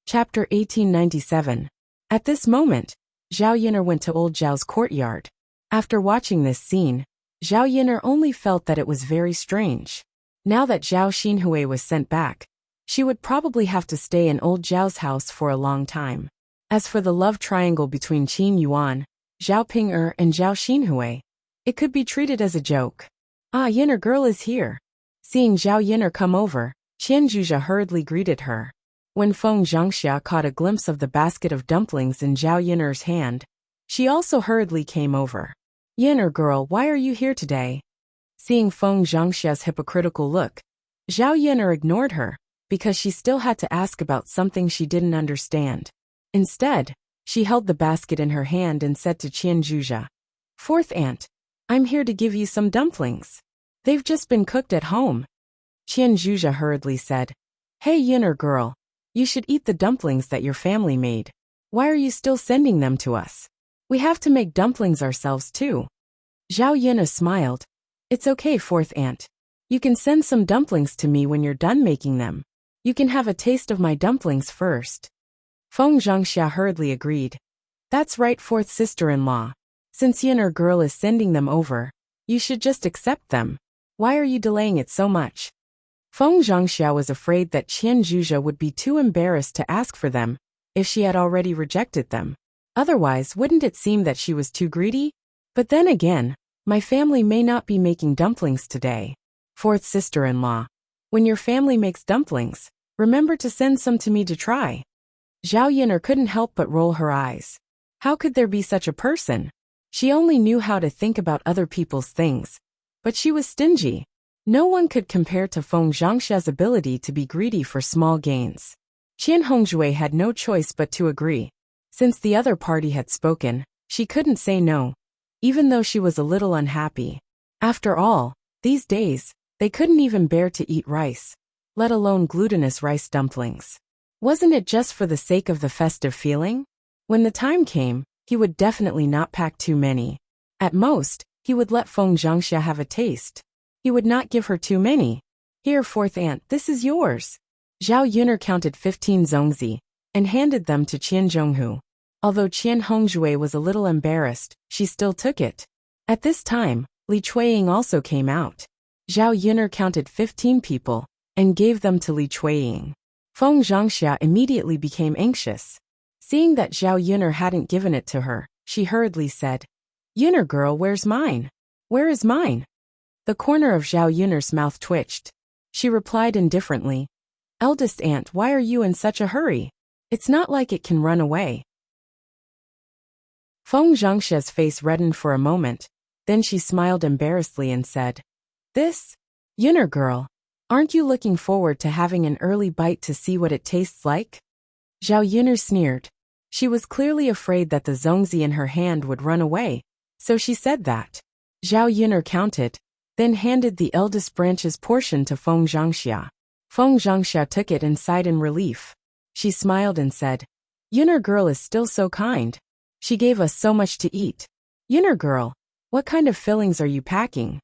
Chapter 1897. At this moment, Zhao Yin'er went to old Zhao's courtyard. After watching this scene, Zhao Yin'er only felt that it was very strange. Now that Zhao Xinhui was sent back, she would probably have to stay in old Zhao's house for a long time. As for the love triangle between Qin Yuan, Zhao Ping'er and Zhao Xinhui, it could be treated as a joke. "Ah, Yin'er girl is here." Seeing Zhao Yin'er come over, Qian Zhuzha hurriedly greeted her. When Feng Zhangxia caught a glimpse of the basket of dumplings in Zhao Yin'er's hand, she also hurriedly came over. "Yin'er girl, why are you here today?" Seeing Feng Zhangxia's hypocritical look, Zhao Yin'er ignored her, because she still had to ask about something she didn't understand. Instead, she held the basket in her hand and said to Qian Zhuzha, "Fourth aunt, I'm here to give you some dumplings. They've just been cooked at home." Qian Zhuzha hurriedly said, "Hey Yin'er girl, you should eat the dumplings that your family made. Why are you still sending them to us? We have to make dumplings ourselves too." Zhao Yin'er smiled. "It's okay, fourth aunt. You can send some dumplings to me when you're done making them. You can have a taste of my dumplings first." Feng Zhangxia hurriedly agreed. "That's right, fourth sister-in-law. Since Yin'er girl is sending them over, you should just accept them. Why are you delaying it so much?" Feng Zhangxia was afraid that Qian Zhuzha would be too embarrassed to ask for them if she had already rejected them. Otherwise, wouldn't it seem that she was too greedy? But then again, my family may not be making dumplings today. Fourth sister-in-law, when your family makes dumplings, remember to send some to me to try. Zhao Yin'er couldn't help but roll her eyes. How could there be such a person? She only knew how to think about other people's things. But she was stingy. No one could compare to Feng Zhangxia's ability to be greedy for small gains. Qian Hongzhui had no choice but to agree. Since the other party had spoken, she couldn't say no, even though she was a little unhappy. After all, these days, they couldn't even bear to eat rice, let alone glutinous rice dumplings. Wasn't it just for the sake of the festive feeling? When the time came, he would definitely not pack too many. At most, he would let Feng Zhangxia have a taste. He would not give her too many. "Here, fourth aunt, this is yours." Zhao Yin'er counted 15 zongzi and handed them to Qian Zhonghu. Although Qian Hongzhui was a little embarrassed, she still took it. At this time, Li Chuiying also came out. Zhao Yin'er counted 15 people and gave them to Li Chuiying. Feng Zhangxia immediately became anxious. Seeing that Zhao Yin'er hadn't given it to her, she hurriedly said, "Yin'er girl, where's mine? Where is mine?" The corner of Zhao Yin'er's mouth twitched. She replied indifferently, "Eldest aunt, why are you in such a hurry? It's not like it can run away." Feng Zhangxia's face reddened for a moment, then she smiled embarrassedly and said, "This? Yin'er girl, aren't you looking forward to having an early bite to see what it tastes like?" Zhao Yin'er sneered. She was clearly afraid that the zongzi in her hand would run away, so she said that. Zhao Yin'er counted, then handed the eldest branch's portion to Feng Zhangxia. Feng Zhangxia took it and sighed in relief. She smiled and said, "Yin'er girl is still so kind. She gave us so much to eat. Yin'er girl, what kind of fillings are you packing?"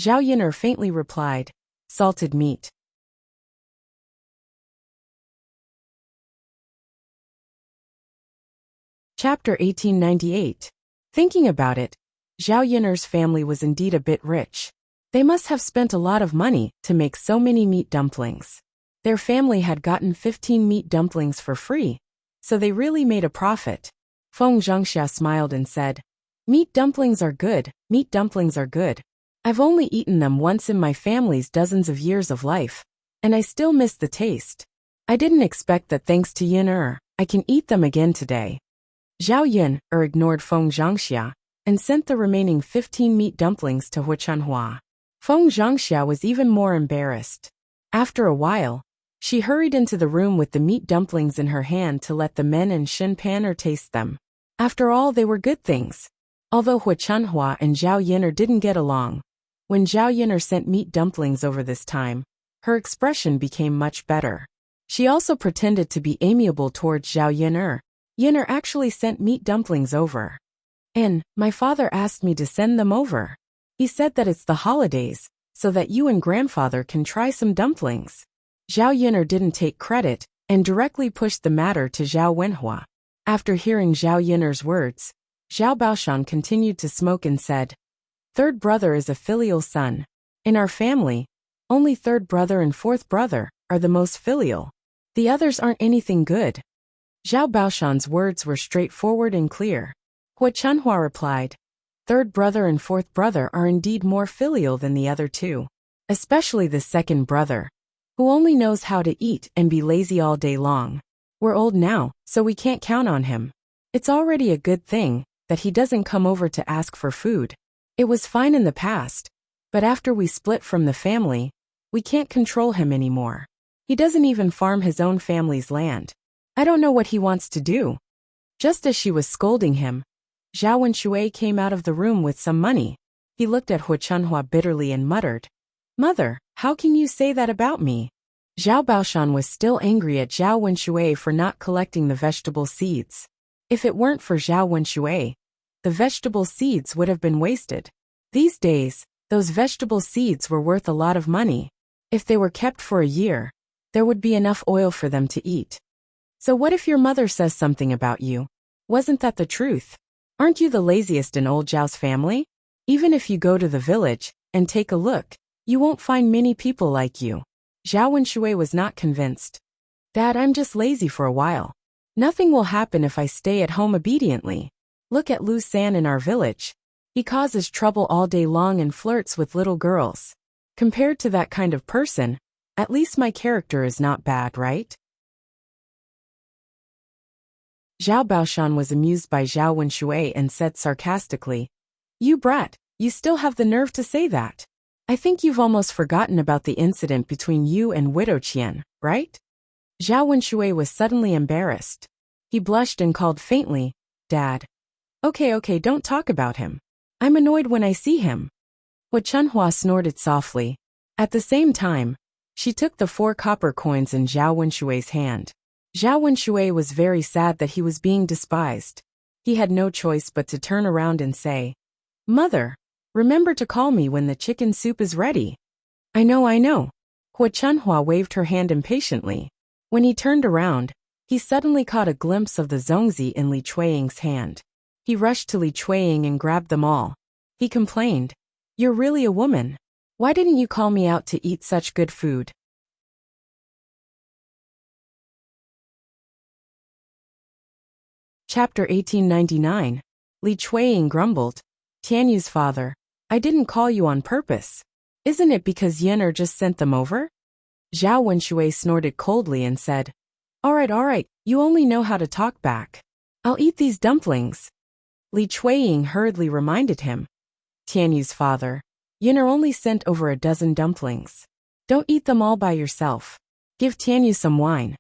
Zhao Yin'er faintly replied, "Salted meat." Chapter 1898. Thinking about it, Zhao Yin'er's family was indeed a bit rich. They must have spent a lot of money to make so many meat dumplings. Their family had gotten 15 meat dumplings for free, so they really made a profit. Feng Zhangxia smiled and said, "Meat dumplings are good, meat dumplings are good. I've only eaten them once in my family's dozens of years of life, and I still miss the taste. I didn't expect that thanks to Yin I can eat them again today." Zhao Yin'er ignored Feng Zhangxia and sent the remaining 15 meat dumplings to Hu Chunhua. Feng Zhangxia was even more embarrassed. After a while, she hurried into the room with the meat dumplings in her hand to let the men and Shin Pan'er taste them. After all, they were good things. Although Hu Chunhua and Zhao Yin'er didn't get along, when Zhao Yin'er sent meat dumplings over this time, Her expression became much better. She also pretended to be amiable towards Zhao Yin'er. Yin'er actually sent meat dumplings over. And my father asked me to send them over. He said that it's the holidays, so that you and grandfather can try some dumplings. Zhao Yin'er didn't take credit and directly pushed the matter to Zhao Wenhua. After hearing Zhao Yin'er's words, Zhao Baoshan continued to smoke and said, "Third brother is a filial son. In our family, only third brother and fourth brother are the most filial. The others aren't anything good." Zhao Baoshan's words were straightforward and clear. Hua Chunhua replied, "Third brother and fourth brother are indeed more filial than the other two, especially the second brother, who only knows how to eat and be lazy all day long. We're old now, so we can't count on him. It's already a good thing that he doesn't come over to ask for food. It was fine in the past, but after we split from the family, we can't control him anymore. He doesn't even farm his own family's land. I don't know what he wants to do." Just as she was scolding him, Zhao Wenshui came out of the room with some money. He looked at Hua Chunhua bitterly and muttered, "Mother, how can you say that about me?" Zhao Baoshan was still angry at Zhao Wenshui for not collecting the vegetable seeds. If it weren't for Zhao Wenshui, the vegetable seeds would have been wasted. These days, those vegetable seeds were worth a lot of money. If they were kept for a year, there would be enough oil for them to eat. So what if your mother says something about you? Wasn't that the truth? Aren't you the laziest in old Zhao's family? Even if you go to the village and take a look, you won't find many people like you." Zhao Wenshui was not convinced. "Dad, I'm just lazy for a while. Nothing will happen if I stay at home obediently. Look at Lu San in our village. He causes trouble all day long and flirts with little girls. Compared to that kind of person, at least my character is not bad, right?" Zhao Baoshan was amused by Zhao Wenshui and said sarcastically, "You brat, you still have the nerve to say that. I think you've almost forgotten about the incident between you and Widow Qian, right?" Zhao Wenshui was suddenly embarrassed. He blushed and called faintly, "Dad." Okay, don't talk about him. I'm annoyed when I see him." Hua Chunhua snorted softly. At the same time, she took the 4 copper coins in Zhao Wenshui's hand. Zhao Wenshui was very sad that he was being despised. He had no choice but to turn around and say, "Mother, remember to call me when the chicken soup is ready." I know. Hua Chunhua waved her hand impatiently. When he turned around, he suddenly caught a glimpse of the zongzi in Li Chuiying's hand. He rushed to Li Chuiying and grabbed them all. He complained, "You're really a woman. Why didn't you call me out to eat such good food?" Chapter 1899. Li Chuiying grumbled, "Tianyu's father, I didn't call you on purpose. Isn't it because Yin'er just sent them over?" Zhao Wenshui snorted coldly and said, All right, you only know how to talk back. I'll eat these dumplings." Li Chuiying hurriedly reminded him, "Tianyu's father, Yin'er only sent over a dozen dumplings. Don't eat them all by yourself. Give Tianyu some wine."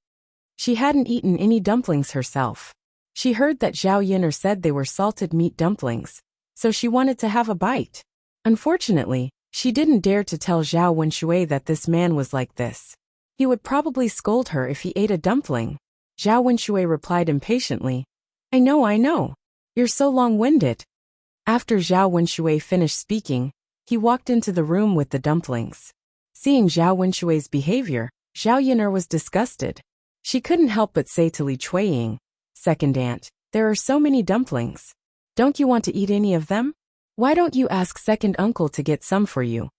She hadn't eaten any dumplings herself. She heard that Zhao Yin'er said they were salted meat dumplings, so she wanted to have a bite. Unfortunately, she didn't dare to tell Zhao Wenshui that this man was like this. He would probably scold her if he ate a dumpling. Zhao Wenshui replied impatiently, I know. You're so long-winded." After Zhao Wenshui finished speaking, he walked into the room with the dumplings. Seeing Zhao Wenshui's behavior, Zhao Yin'er was disgusted. She couldn't help but say to Li Chuiying, "Second aunt, there are so many dumplings. Don't you want to eat any of them? Why don't you ask second uncle to get some for you?"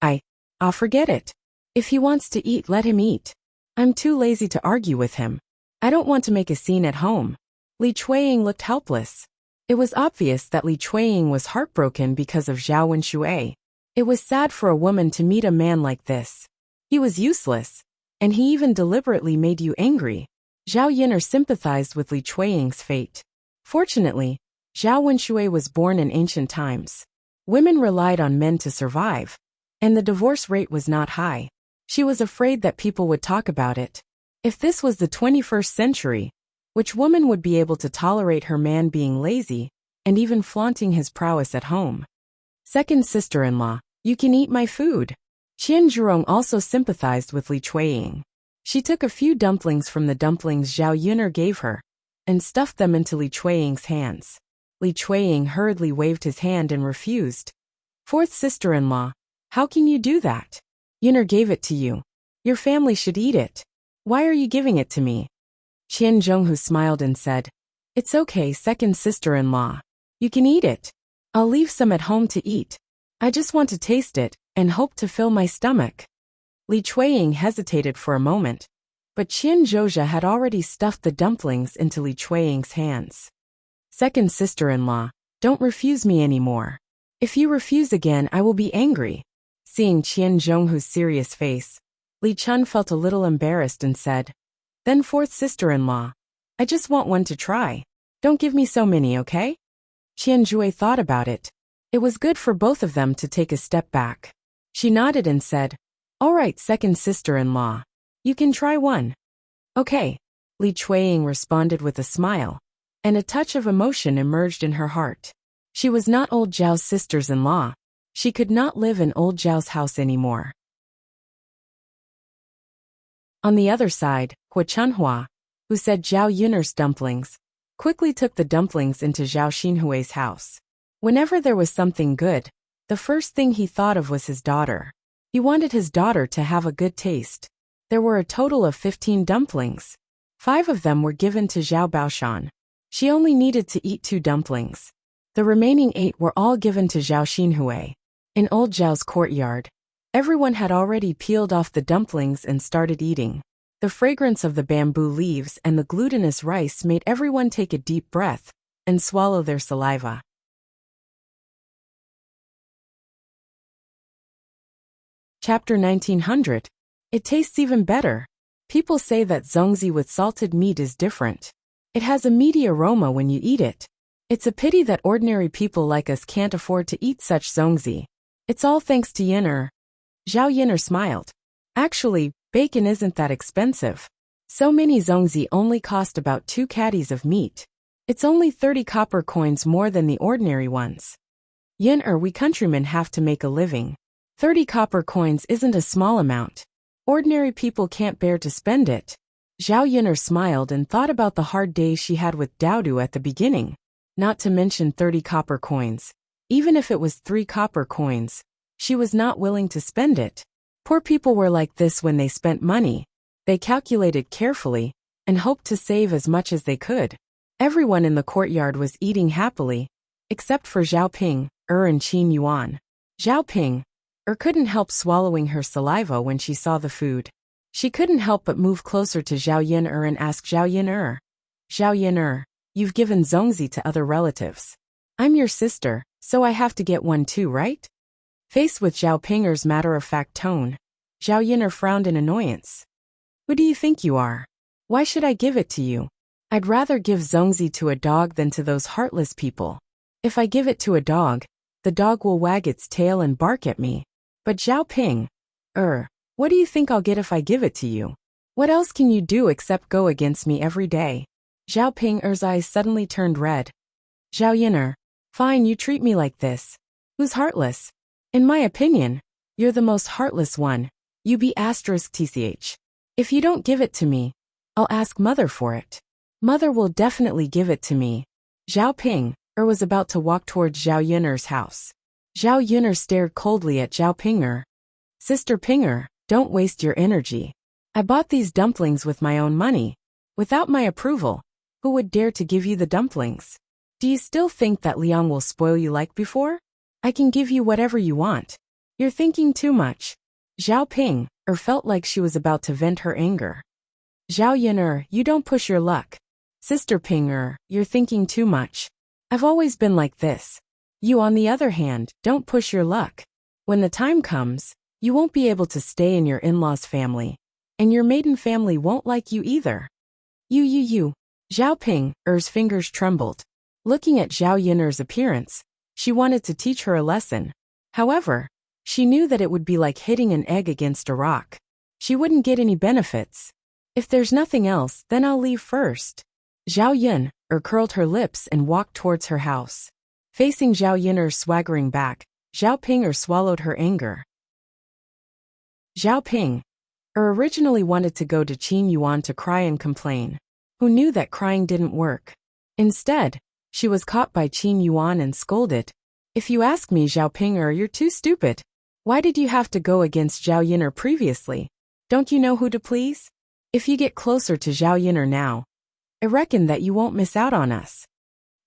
I'll forget it. If he wants to eat, let him eat. I'm too lazy to argue with him. I don't want to make a scene at home." Li Chuiying looked helpless. It was obvious that Li Chuiying was heartbroken because of Zhao Wenshui. It was sad for a woman to meet a man like this. He was useless, and he even deliberately made you angry. Zhao Yin'er sympathized with Li Chuiying's fate. Fortunately, Zhao Wenshui was born in ancient times. Women relied on men to survive, and the divorce rate was not high. She was afraid that people would talk about it. If this was the 21st century, which woman would be able to tolerate her man being lazy and even flaunting his prowess at home? "Second sister-in-law, you can eat my food." Qian Zhurong also sympathized with Li Chueying. She took a few dumplings from the dumplings Zhao Yuner gave her and stuffed them into Li Chueying's hands. Li Chueying hurriedly waved his hand and refused. Fourth sister-in-law, how can you do that? Yuner gave it to you. Your family should eat it. Why are you giving it to me? Qian Zhonghu smiled and said, It's okay, second sister-in-law. You can eat it. I'll leave some at home to eat. I just want to taste it and hope to fill my stomach. Li Chueying hesitated for a moment, but Qian Zhozha had already stuffed the dumplings into Li Chueying's hands. Second sister-in-law, don't refuse me anymore. If you refuse again, I will be angry. Seeing Qian Zhonghu's serious face, Li Chun felt a little embarrassed and said, Then fourth sister-in-law, I just want one to try. Don't give me so many, okay? Qian Zhui thought about it. It was good for both of them to take a step back. She nodded and said, All right, second sister-in-law. You can try one. Okay. Li Chueying responded with a smile, and a touch of emotion emerged in her heart. She was not old Zhao's sisters-in-law. She could not live in old Zhao's house anymore. On the other side, Hua Chunhua, who said Zhao Yuner's dumplings, quickly took the dumplings into Zhao Xinhui's house. Whenever there was something good, the first thing he thought of was his daughter. He wanted his daughter to have a good taste. There were a total of 15 dumplings. 5 of them were given to Zhao Baoshan. She only needed to eat 2 dumplings. The remaining 8 were all given to Zhao Xinhui. In old Zhao's courtyard, everyone had already peeled off the dumplings and started eating. The fragrance of the bamboo leaves and the glutinous rice made everyone take a deep breath and swallow their saliva. Chapter 1900. It tastes even better. People say that zongzi with salted meat is different. It has a meaty aroma when you eat it. It's a pity that ordinary people like us can't afford to eat such zongzi. It's all thanks to Yuner. Zhao Yuner smiled. Actually, bacon isn't that expensive. So many zongzi only cost about 2 caddies of meat. It's only 30 copper coins more than the ordinary ones. Yuner, we countrymen have to make a living. 30 copper coins isn't a small amount. Ordinary people can't bear to spend it. Zhao Yuner smiled and thought about the hard days she had with Daodu at the beginning. Not to mention 30 copper coins. Even if it was 3 copper coins, she was not willing to spend it. Poor people were like this when they spent money. They calculated carefully and hoped to save as much as they could. Everyone in the courtyard was eating happily, except for Zhao Ping, and Qin Yuan. Zhao Ping, couldn't help swallowing her saliva when she saw the food. She couldn't help but move closer to Zhao Yuner and ask Zhao Yuner, you've given zongzi to other relatives. I'm your sister, so I have to get one too, right? Faced with Zhao Pinger's matter-of-fact tone, Zhao Yuner frowned in annoyance. Who do you think you are? Why should I give it to you? I'd rather give zongzi to a dog than to those heartless people. If I give it to a dog, the dog will wag its tail and bark at me. But Zhao Ping, what do you think I'll get if I give it to you? What else can you do except go against me every day? Zhao Ping's eyes suddenly turned red. Zhao Yuner, fine, you treat me like this. Who's heartless? In my opinion, you're the most heartless one. You be *tch. If you don't give it to me, I'll ask Mother for it. Mother will definitely give it to me. Zhao Ping, was about to walk towards Zhao Yuner's house. Zhao Yuner stared coldly at Zhao Pinger. Sister Pinger, don't waste your energy. I bought these dumplings with my own money. Without my approval, who would dare to give you the dumplings? Do you still think that Liang will spoil you like before? I can give you whatever you want. You're thinking too much. Zhao Ping, felt like she was about to vent her anger. Zhao Yuner, you don't push your luck. Sister Pinger, you're thinking too much. I've always been like this. You, on the other hand, don't push your luck. When the time comes, you won't be able to stay in your in-laws' family, and your maiden family won't like you either. You. Zhao Ping's fingers trembled. Looking at Zhao Yuner's appearance, she wanted to teach her a lesson. However, she knew that it would be like hitting an egg against a rock. She wouldn't get any benefits. If there's nothing else, then I'll leave first. Zhao Yun, curled her lips and walked towards her house. Facing Zhao Yuner swaggering back, Zhao Pinger swallowed her anger. Zhao Ping originally wanted to go to Qin Yuan to cry and complain. Who knew that crying didn't work? Instead, she was caught by Qin Yuan and scolded. If you ask me, Zhao Ping, you're too stupid. Why did you have to go against Zhao Yin'er previously? Don't you know who to please? If you get closer to Zhao Yin'er now, I reckon that you won't miss out on us.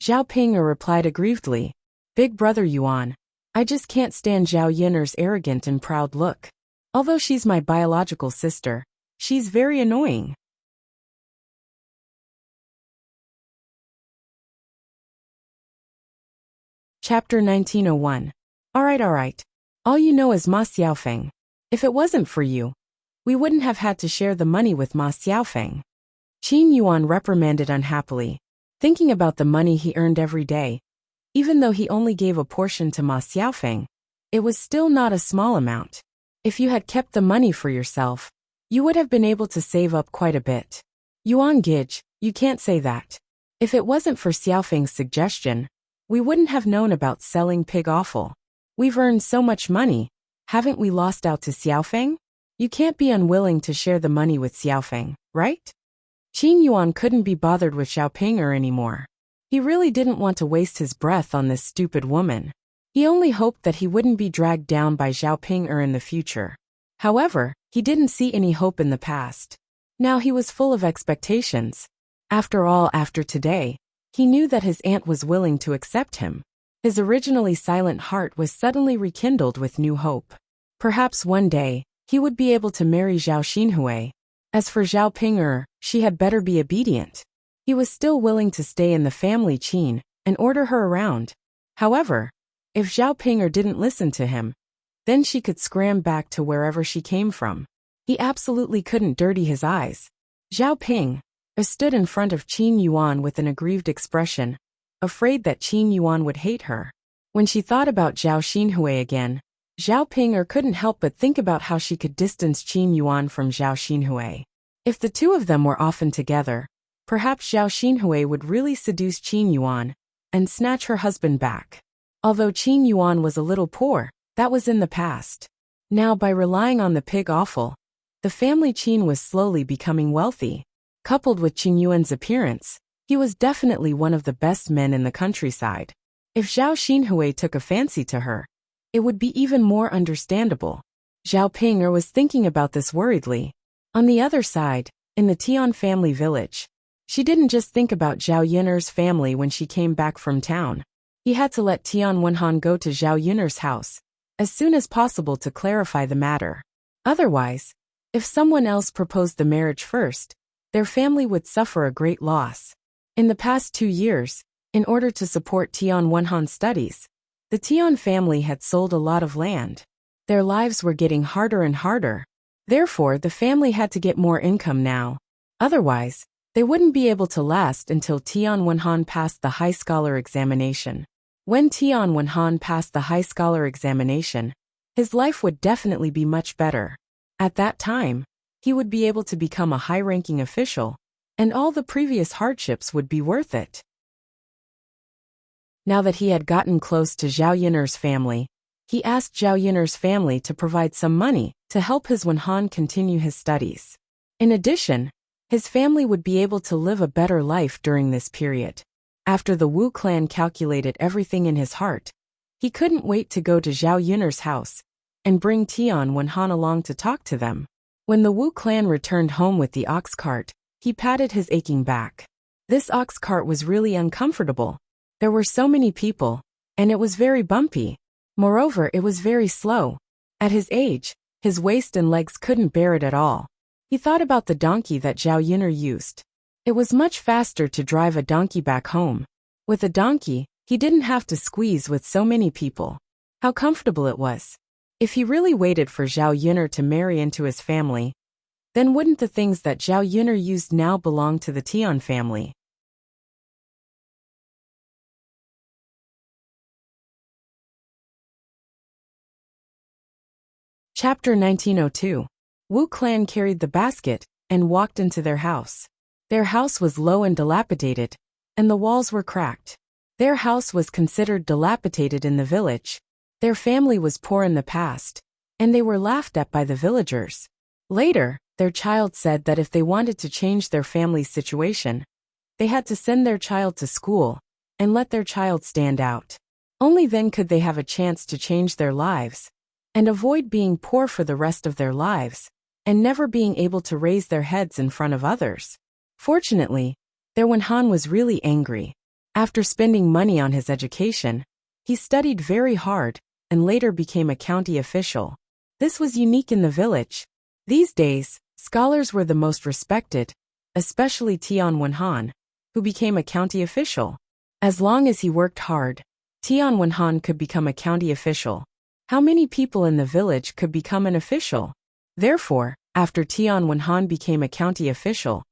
Zhao Ping replied aggrievedly. Big brother Yuan, I just can't stand Zhao Yin'er's arrogant and proud look. Although she's my biological sister, she's very annoying. Chapter 1901. Alright. All you know is Ma Xiaofeng. If it wasn't for you, we wouldn't have had to share the money with Ma Xiaofeng. Qin Yuan reprimanded unhappily, thinking about the money he earned every day. Even though he only gave a portion to Ma Xiaofeng, it was still not a small amount. If you had kept the money for yourself, you would have been able to save up quite a bit. Yuan Gij, you can't say that. If it wasn't for Xiaofeng's suggestion, we wouldn't have known about selling pig offal. We've earned so much money, haven't we lost out to Xiaofeng? You can't be unwilling to share the money with Xiaofeng, right? Qin Yuan couldn't be bothered with Zhao Ping anymore. He really didn't want to waste his breath on this stupid woman. He only hoped that he wouldn't be dragged down by Zhao Ping in the future. However, he didn't see any hope in the past. Now he was full of expectations. After all, after today, he knew that his aunt was willing to accept him. His originally silent heart was suddenly rekindled with new hope. Perhaps one day, he would be able to marry Zhao Xinhui. As for Zhao Ping, she had better be obedient. He was still willing to stay in the family Qin and order her around. However, if Zhao Ping didn't listen to him, then she could scram back to wherever she came from. He absolutely couldn't dirty his eyes. Zhao Ping stood in front of Qin Yuan with an aggrieved expression, afraid that Qin Yuan would hate her. When she thought about Zhao Xinhui again, Zhao Ping couldn't help but think about how she could distance Qin Yuan from Zhao Xinhui. If the two of them were often together, perhaps Zhao Xinhui would really seduce Qin Yuan and snatch her husband back. Although Qin Yuan was a little poor, that was in the past. Now, by relying on the pig offal, the family Qin was slowly becoming wealthy. Coupled with Qin Yuan's appearance, he was definitely one of the best men in the countryside. If Zhao Xinhui took a fancy to her, it would be even more understandable. Zhao Ping was thinking about this worriedly. On the other side, in the Tian family village, she didn't just think about Zhao Yin'er's family when she came back from town. He had to let Tian Wenhan go to Zhao Yin'er's house as soon as possible to clarify the matter. Otherwise, if someone else proposed the marriage first, their family would suffer a great loss. In the past 2 years, in order to support Tian Wenhan's studies, the Tian family had sold a lot of land. Their lives were getting harder and harder. Therefore, the family had to get more income now. Otherwise, they wouldn't be able to last until Tian Wenhan passed the high scholar examination. When Tian Wenhan passed the high scholar examination, his life would definitely be much better. At that time, he would be able to become a high-ranking official, and all the previous hardships would be worth it. Now that he had gotten close to Zhao Yin'er's family, he asked Zhao Yin'er's family to provide some money to help his Wenhan continue his studies. In addition, his family would be able to live a better life during this period. After the Wu clan calculated everything in his heart, he couldn't wait to go to Zhao Yin'er's house and bring Tian Wenhan along to talk to them. When the Wu clan returned home with the ox cart, he patted his aching back. This ox cart was really uncomfortable. There were so many people, and it was very bumpy. Moreover, it was very slow. At his age, his waist and legs couldn't bear it at all. He thought about the donkey that Zhao Yin'er used. It was much faster to drive a donkey back home. With a donkey, he didn't have to squeeze with so many people. How comfortable it was. If he really waited for Zhao Yin'er to marry into his family, then wouldn't the things that Zhao Yin'er used now belong to the Tian family? Chapter 1902. Wu clan carried the basket and walked into their house. Their house was low and dilapidated, and the walls were cracked. Their house was considered dilapidated in the village. Their family was poor in the past, and they were laughed at by the villagers. Later, their child said that if they wanted to change their family's situation, they had to send their child to school and let their child stand out. Only then could they have a chance to change their lives and avoid being poor for the rest of their lives and never being able to raise their heads in front of others. Fortunately, their Wenhan was really angry. After spending money on his education, he studied very hard and later became a county official. This was unique in the village. These days, scholars were the most respected, especially Tian Wenhan, who became a county official. As long as he worked hard, Tian Wenhan could become a county official. How many people in the village could become an official? Therefore, after Tian Wenhan became a county official,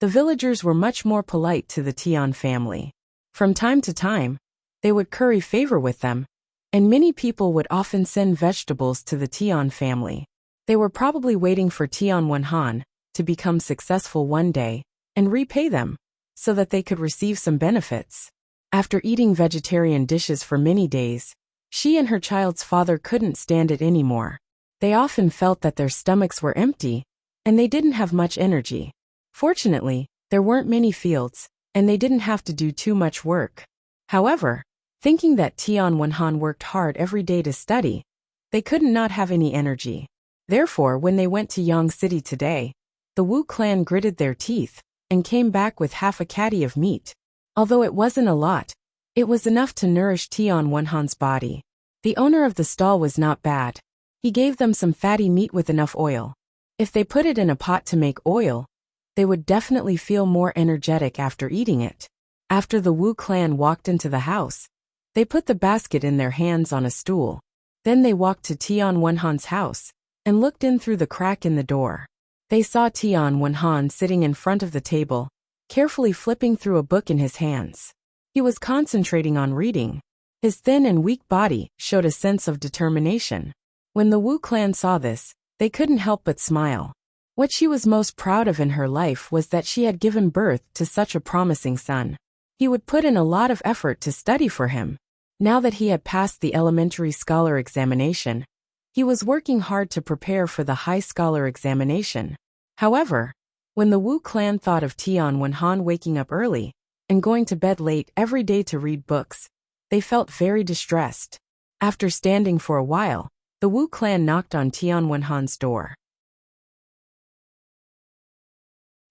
the villagers were much more polite to the Tian family. From time to time, they would curry favor with them, and many people would often send vegetables to the Tian family. They were probably waiting for Tian Wenhan to become successful one day and repay them, so that they could receive some benefits. After eating vegetarian dishes for many days, she and her child's father couldn't stand it anymore. They often felt that their stomachs were empty, and they didn't have much energy. Fortunately, there weren't many fields, and they didn't have to do too much work. However, thinking that Tian Wenhan worked hard every day to study, they couldn't not have any energy. Therefore, when they went to Yang City today, the Wu clan gritted their teeth and came back with half a caddy of meat. Although it wasn't a lot, it was enough to nourish Tian Wenhan's body. The owner of the stall was not bad. He gave them some fatty meat with enough oil. If they put it in a pot to make oil, they would definitely feel more energetic after eating it. After the Wu clan walked into the house, they put the basket in their hands on a stool. Then they walked to Tian Wenhan's house and looked in through the crack in the door. They saw Tian Wenhan sitting in front of the table, carefully flipping through a book in his hands. He was concentrating on reading. His thin and weak body showed a sense of determination. When the Wu clan saw this, they couldn't help but smile. What she was most proud of in her life was that she had given birth to such a promising son. He would put in a lot of effort to study for him. Now that he had passed the elementary scholar examination, he was working hard to prepare for the high scholar examination. However, when the Wu clan thought of Tian Wenhan waking up early and going to bed late every day to read books, they felt very distressed. After standing for a while, the Wu clan knocked on Tian Wenhan's door.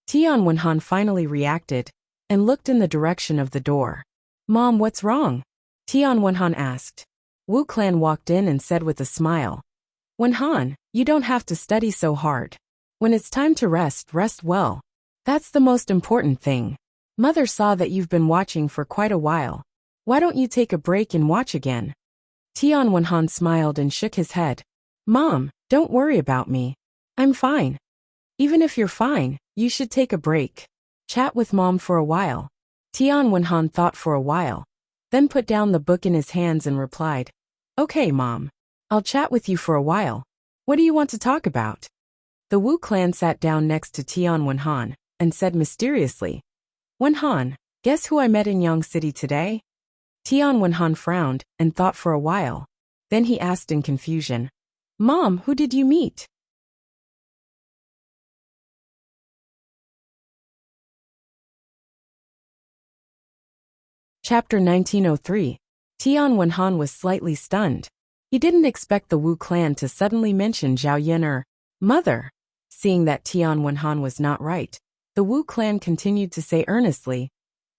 Tian Wenhan finally reacted and looked in the direction of the door. "Mom, what's wrong?" Tian Wenhan asked. Wu clan walked in and said with a smile, "Wenhan, you don't have to study so hard. When it's time to rest, rest well. That's the most important thing. Mother saw that you've been watching for quite a while. Why don't you take a break and watch again?" Tian Wenhan smiled and shook his head. "Mom, don't worry about me. I'm fine. Even if you're fine, you should take a break. Chat with Mom for a while." Tian Wenhan thought for a while, then put down the book in his hands and replied, "Okay, Mom. I'll chat with you for a while. What do you want to talk about?" The Wu clan sat down next to Tian Wenhan and said mysteriously, "Wenhan, guess who I met in Yang City today?" Tian Wenhan frowned and thought for a while. Then he asked in confusion, "Mom, who did you meet?" Chapter 1903. Tian Wenhan was slightly stunned. He didn't expect the Wu clan to suddenly mention Zhao Yin mother. Seeing that Tian Wenhan was not right, the Wu clan continued to say earnestly,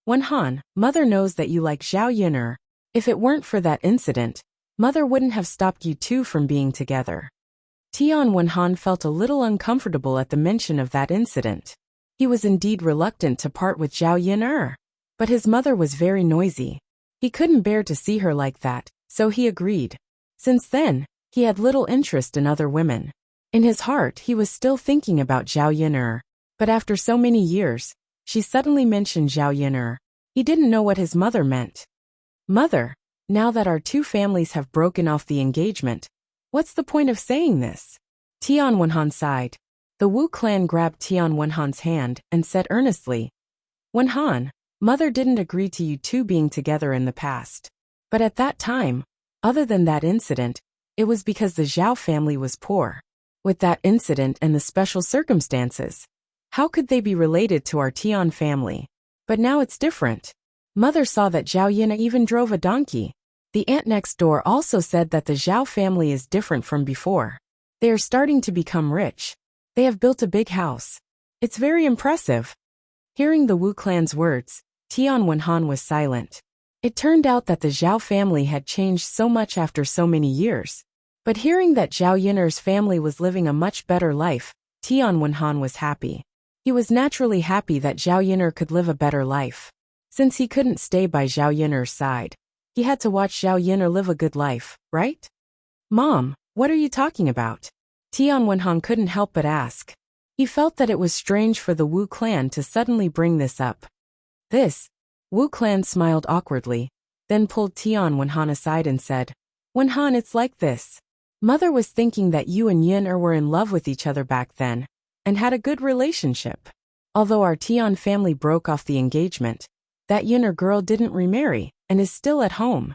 "Wenhan, mother knows that you like Zhao Yin. If it weren't for that incident, mother wouldn't have stopped you two from being together." Tian Wenhan felt a little uncomfortable at the mention of that incident. He was indeed reluctant to part with Zhao Yin, but his mother was very noisy. He couldn't bear to see her like that, so he agreed. Since then, he had little interest in other women. In his heart, he was still thinking about Zhao Yin, but after so many years, she suddenly mentioned Zhao Yin. He didn't know what his mother meant. "Mother, now that our two families have broken off the engagement, what's the point of saying this?" Tian Wenhan sighed. The Wu clan grabbed Tian Wenhan's hand and said earnestly, "Wenhan, mother didn't agree to you two being together in the past. But at that time, other than that incident, It was because the Zhao family was poor. With that incident and the special circumstances, how could they be related to our Tian family? But now it's different. Mother saw that Zhao Yina even drove a donkey. The aunt next door also said that the Zhao family is different from before. They are starting to become rich. They have built a big house. It's very impressive. Hearing the Wu clan's words, Tian Wenhan was silent. It turned out that the Zhao family had changed so much after so many years. But hearing that Zhao Yiner's family was living a much better life, Tian Wenhan was happy. He was naturally happy that Zhao Yiner could live a better life. Since he couldn't stay by Zhao Yiner's side, he had to watch Zhao Yiner live a good life, right? Mom, what are you talking about? Tian Wenhan couldn't help but ask. He felt that it was strange for the Wu clan to suddenly bring this up. Wu clan smiled awkwardly, then pulled Tian Wenhan aside and said, Wenhan, it's like this. Mother was thinking that you and Yin were in love with each other back then, and had a good relationship. Although our Tian family broke off the engagement, that Yin girl didn't remarry, and is still at home.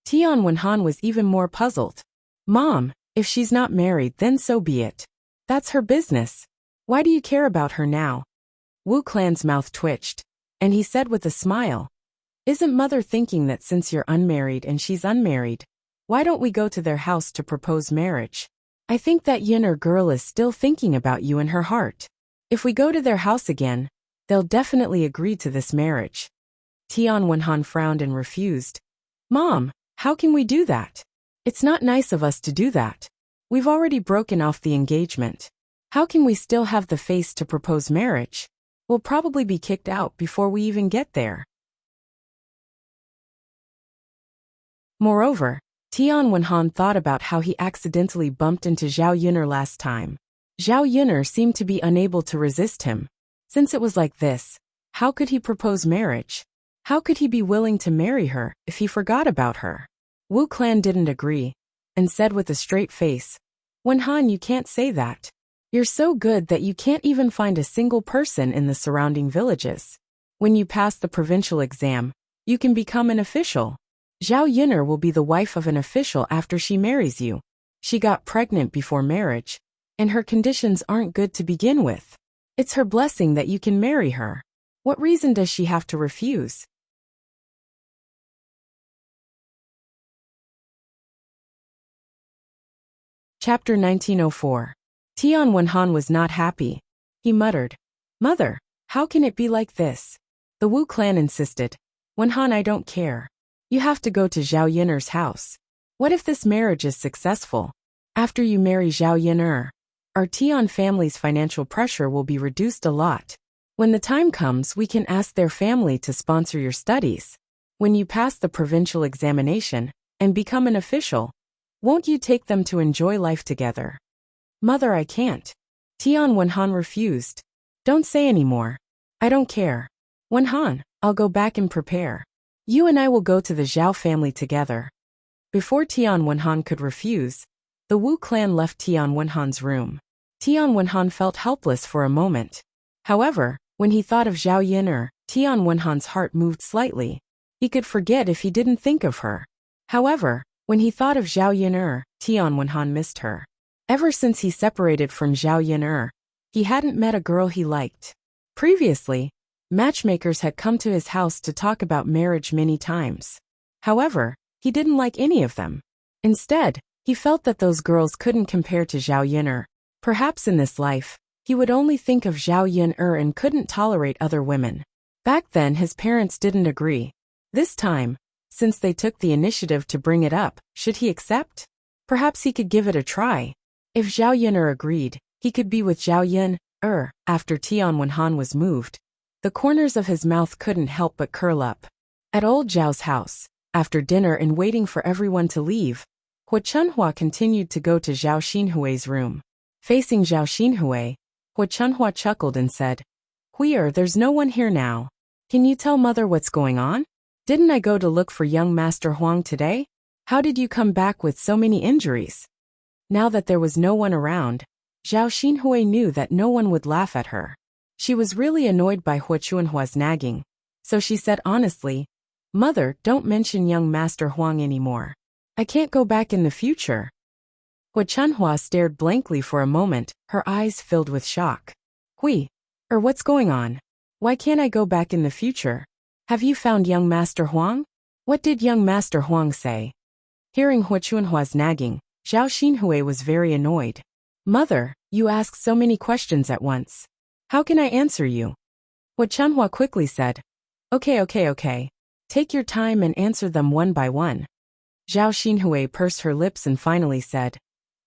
Tian Wenhan was even more puzzled. Mom, if she's not married then so be it. That's her business. Why do you care about her now? Wu clan's mouth twitched, and he said with a smile, Isn't mother thinking that since you're unmarried and she's unmarried, why don't we go to their house to propose marriage? I think that Yin girl is still thinking about you in her heart. If we go to their house again, they'll definitely agree to this marriage. Tian Wenhan frowned and refused. Mom, how can we do that? It's not nice of us to do that. We've already broken off the engagement. How can we still have the face to propose marriage? We'll probably be kicked out before we even get there. Moreover, Tian Wenhan thought about how he accidentally bumped into Zhao Yiner last time. Zhao Yiner seemed to be unable to resist him. Since it was like this, how could he propose marriage? How could he be willing to marry her if he forgot about her? Wu clan didn't agree, and said with a straight face, Wenhan, you can't say that. You're so good that you can't even find a single person in the surrounding villages. When you pass the provincial exam, you can become an official. Zhao Yiner will be the wife of an official after she marries you. She got pregnant before marriage, and her conditions aren't good to begin with. It's her blessing that you can marry her. What reason does she have to refuse? Chapter 1904. Tian Wenhan was not happy. He muttered, Mother, how can it be like this? The Wu clan insisted, Wenhan, I don't care. You have to go to Zhao Yiner's house. What if this marriage is successful? After you marry Zhao Yiner, our Tian family's financial pressure will be reduced a lot. When the time comes, we can ask their family to sponsor your studies. When you pass the provincial examination and become an official, won't you take them to enjoy life together? Mother, I can't. Tian Wenhan refused. Don't say any more. I don't care. Wenhan, I'll go back and prepare. You and I will go to the Zhao family together. Before Tian Wenhan could refuse, the Wu clan left Tian Wenhan's room. Tian Wenhan felt helpless for a moment. However, when he thought of Zhao Yiner, Tian Wenhan's heart moved slightly. He could forget if he didn't think of her. However, when he thought of Zhao Yiner, Tian Wenhan missed her. Ever since he separated from Zhao Yiner, he hadn't met a girl he liked. Previously, matchmakers had come to his house to talk about marriage many times. However, he didn't like any of them. Instead, he felt that those girls couldn't compare to Zhao Yiner. Perhaps in this life, he would only think of Zhao Yiner and couldn't tolerate other women. Back then his parents didn't agree. This time, since they took the initiative to bring it up, should he accept? Perhaps he could give it a try. If Zhao Yiner agreed, he could be with Zhao Yiner. After Tian Wenhan was moved, the corners of his mouth couldn't help but curl up. At old Zhao's house, after dinner and waiting for everyone to leave, Hua Chunhua continued to go to Zhao Xinhui's room. Facing Zhao Xinhui, Hua Chunhua chuckled and said, Huier, there's no one here now. Can you tell mother what's going on? Didn't I go to look for young Master Huang today? How did you come back with so many injuries? Now that there was no one around, Zhao Xinhui knew that no one would laugh at her. She was really annoyed by Hua Chunhua's nagging, so she said honestly, Mother, don't mention young Master Huang anymore. I can't go back in the future. Hua Chunhua stared blankly for a moment, her eyes filled with shock. Hui, what's going on? Why can't I go back in the future? Have you found young Master Huang? What did young Master Huang say? Hearing Hua Chunhua's nagging, Zhao Xinhui was very annoyed. Mother, you ask so many questions at once. How can I answer you? Hua Chunhua quickly said. Okay. Take your time and answer them one by one. Zhao Xinhui pursed her lips and finally said.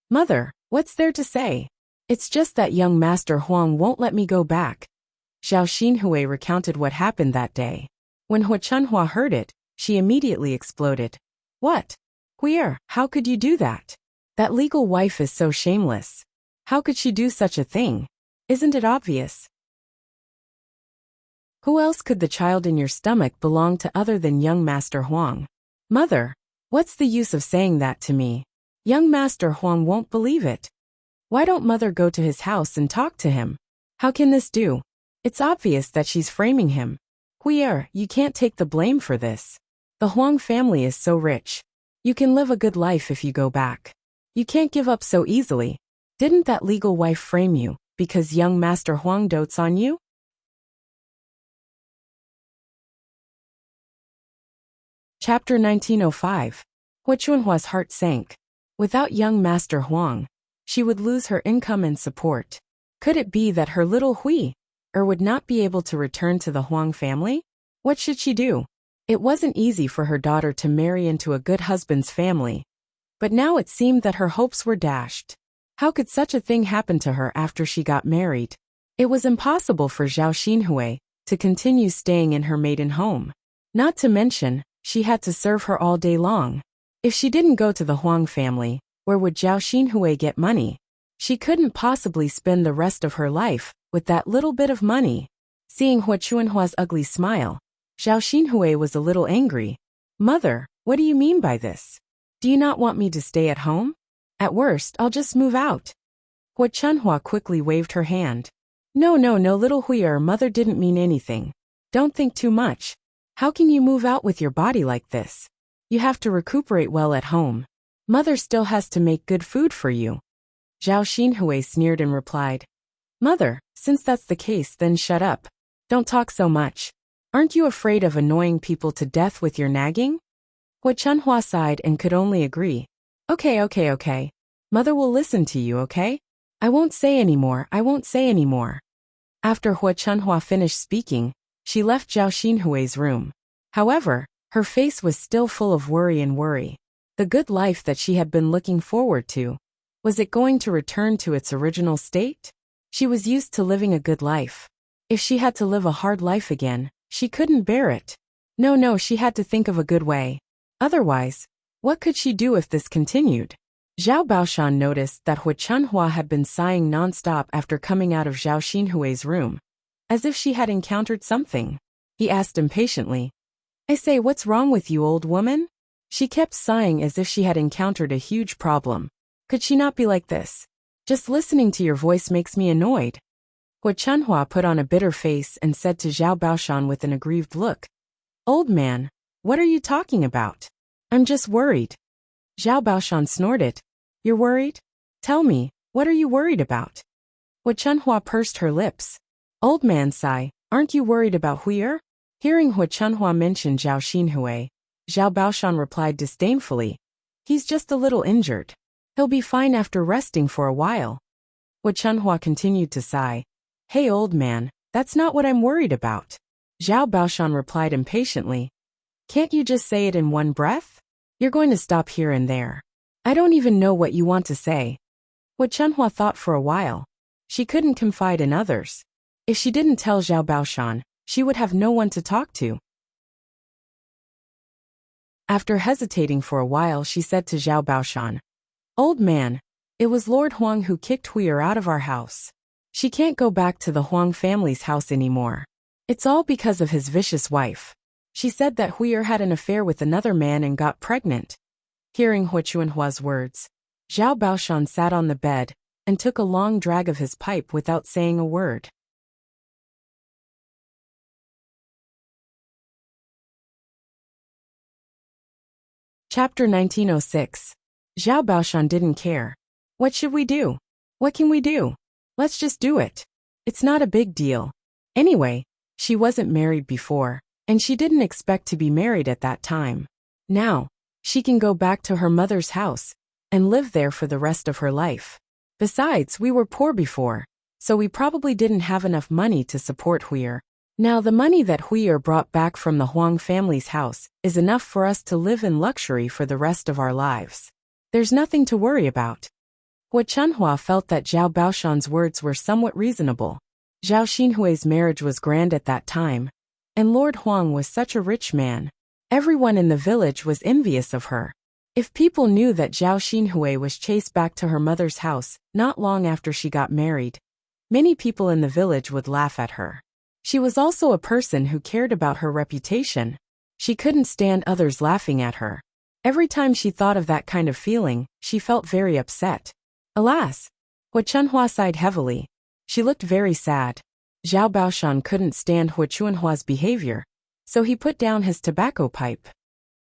Mother, what's there to say? It's just that young Master Huang won't let me go back. Zhao Xinhui recounted what happened that day. When Hua Chunhua heard it, she immediately exploded. What? Huir, how could you do that? That legal wife is so shameless. How could she do such a thing? Isn't it obvious? Who else could the child in your stomach belong to other than young Master Huang? Mother, what's the use of saying that to me? Young Master Huang won't believe it. Why don't Mother go to his house and talk to him? How can this do? It's obvious that she's framing him. Huir, you can't take the blame for this. The Huang family is so rich. You can live a good life if you go back. You can't give up so easily. Didn't that legal wife frame you because young Master Huang dotes on you? Chapter 1905. Hua Chunhua's heart sank. Without young Master Huang, she would lose her income and support. Could it be that her little Hui would not be able to return to the Huang family? What should she do? It wasn't easy for her daughter to marry into a good husband's family. But now it seemed that her hopes were dashed. How could such a thing happen to her after she got married? It was impossible for Zhao Xinhui to continue staying in her maiden home. Not to mention, she had to serve her all day long. If she didn't go to the Huang family, where would Zhao Xinhui get money? She couldn't possibly spend the rest of her life with that little bit of money. Seeing Hua Chunhua's ugly smile, Zhao Xinhui was a little angry. Mother, what do you mean by this? Do you not want me to stay at home? At worst, I'll just move out. Hua Chunhua quickly waved her hand. No, little Huir, Mother didn't mean anything. Don't think too much. How can you move out with your body like this? You have to recuperate well at home. Mother still has to make good food for you. Zhao Xinhui sneered and replied. Mother, since that's the case, then shut up. Don't talk so much. Aren't you afraid of annoying people to death with your nagging? Hua Chunhua sighed and could only agree. Okay. Mother will listen to you, okay? I won't say any more. After Hua Chunhua finished speaking, she left Zhao Xinhui's room. However, her face was still full of worry. The good life that she had been looking forward to. Was it going to return to its original state? She was used to living a good life. If she had to live a hard life again, she couldn't bear it. No, she had to think of a good way. Otherwise, what could she do if this continued? Zhao Baoshan noticed that Hua Chunhua had been sighing non-stop after coming out of Zhao Xinhui's room, as if she had encountered something. He asked impatiently, I say, what's wrong with you, old woman? She kept sighing as if she had encountered a huge problem. Could she not be like this? Just listening to your voice makes me annoyed. Hua Chunhua put on a bitter face and said to Zhao Baoshan with an aggrieved look, Old man, what are you talking about? I'm just worried. Zhao Baoshan snorted. You're worried? Tell me, what are you worried about? Hua Chunhua pursed her lips. Old man sigh, aren't you worried about Huir? Hearing Hua Chunhua mention Zhao Xinhui, Zhao Baoshan replied disdainfully. He's just a little injured. He'll be fine after resting for a while. Hua Chunhua continued to sigh. Hey old man, that's not what I'm worried about. Zhao Baoshan replied impatiently. Can't you just say it in one breath? You're going to stop here and there. I don't even know what you want to say. Hua Chunhua thought for a while. She couldn't confide in others. If she didn't tell Zhao Baoshan, she would have no one to talk to. After hesitating for a while, she said to Zhao Baoshan, Old man, it was Lord Huang who kicked Huir out of our house. She can't go back to the Huang family's house anymore. It's all because of his vicious wife. She said that Huir had an affair with another man and got pregnant. Hearing Hua Chunhua's words, Zhao Baoshan sat on the bed and took a long drag of his pipe without saying a word. Chapter 1906. Zhao Baoshan didn't care. What should we do? What can we do? Let's just do it. It's not a big deal. Anyway, she wasn't married before, and she didn't expect to be married at that time. Now, she can go back to her mother's house and live there for the rest of her life. Besides, we were poor before, so we probably didn't have enough money to support Huir. Now the money that Huir brought back from the Huang family's house is enough for us to live in luxury for the rest of our lives. There's nothing to worry about. Hua Chunhua felt that Zhao Baoshan's words were somewhat reasonable. Zhao Xinhui's marriage was grand at that time, and Lord Huang was such a rich man. Everyone in the village was envious of her. If people knew that Zhao Xinhui was chased back to her mother's house not long after she got married, many people in the village would laugh at her. She was also a person who cared about her reputation. She couldn't stand others laughing at her. Every time she thought of that kind of feeling, she felt very upset. Alas! Hua Chunhua sighed heavily. She looked very sad. Zhao Baoshan couldn't stand Hua Chunhua's behavior, so he put down his tobacco pipe.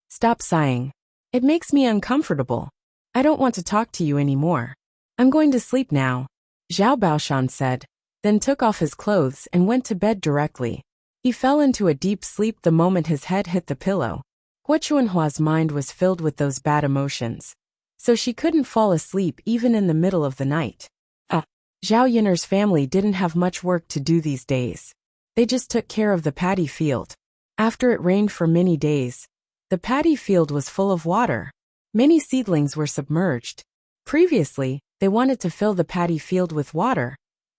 Stop sighing. It makes me uncomfortable. I don't want to talk to you anymore. I'm going to sleep now, Zhao Baoshan said, then took off his clothes and went to bed directly. He fell into a deep sleep the moment his head hit the pillow. Hua Chunhua's mind was filled with those bad emotions, so she couldn't fall asleep even in the middle of the night. Zhao Yiner's family didn't have much work to do these days. They just took care of the paddy field. After it rained for many days, the paddy field was full of water. Many seedlings were submerged. Previously, they wanted to fill the paddy field with water,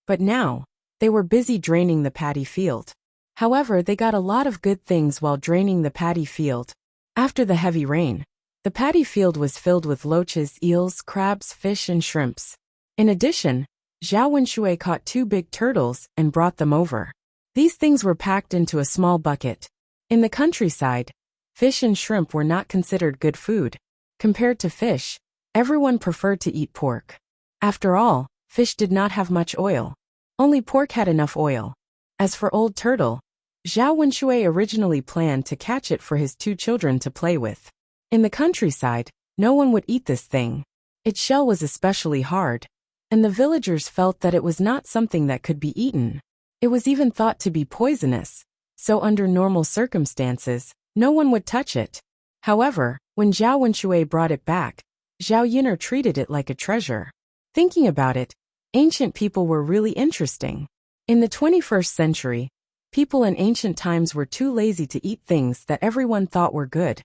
but now, they were busy draining the paddy field. However, they got a lot of good things while draining the paddy field. After the heavy rain, the paddy field was filled with loaches, eels, crabs, fish, and shrimps. In addition, Zhao Wenshui caught 2 big turtles and brought them over. These things were packed into a small bucket. In the countryside, fish and shrimp were not considered good food. Compared to fish, everyone preferred to eat pork. After all, fish did not have much oil. Only pork had enough oil. As for Old Turtle, Zhao Wenshui originally planned to catch it for his 2 children to play with. In the countryside, no one would eat this thing. Its shell was especially hard, and the villagers felt that it was not something that could be eaten. It was even thought to be poisonous, so under normal circumstances, no one would touch it. However, when Zhao Wenshui brought it back, Zhao Yiner treated it like a treasure. Thinking about it, ancient people were really interesting. In the 21st century, people in ancient times were too lazy to eat things that everyone thought were good.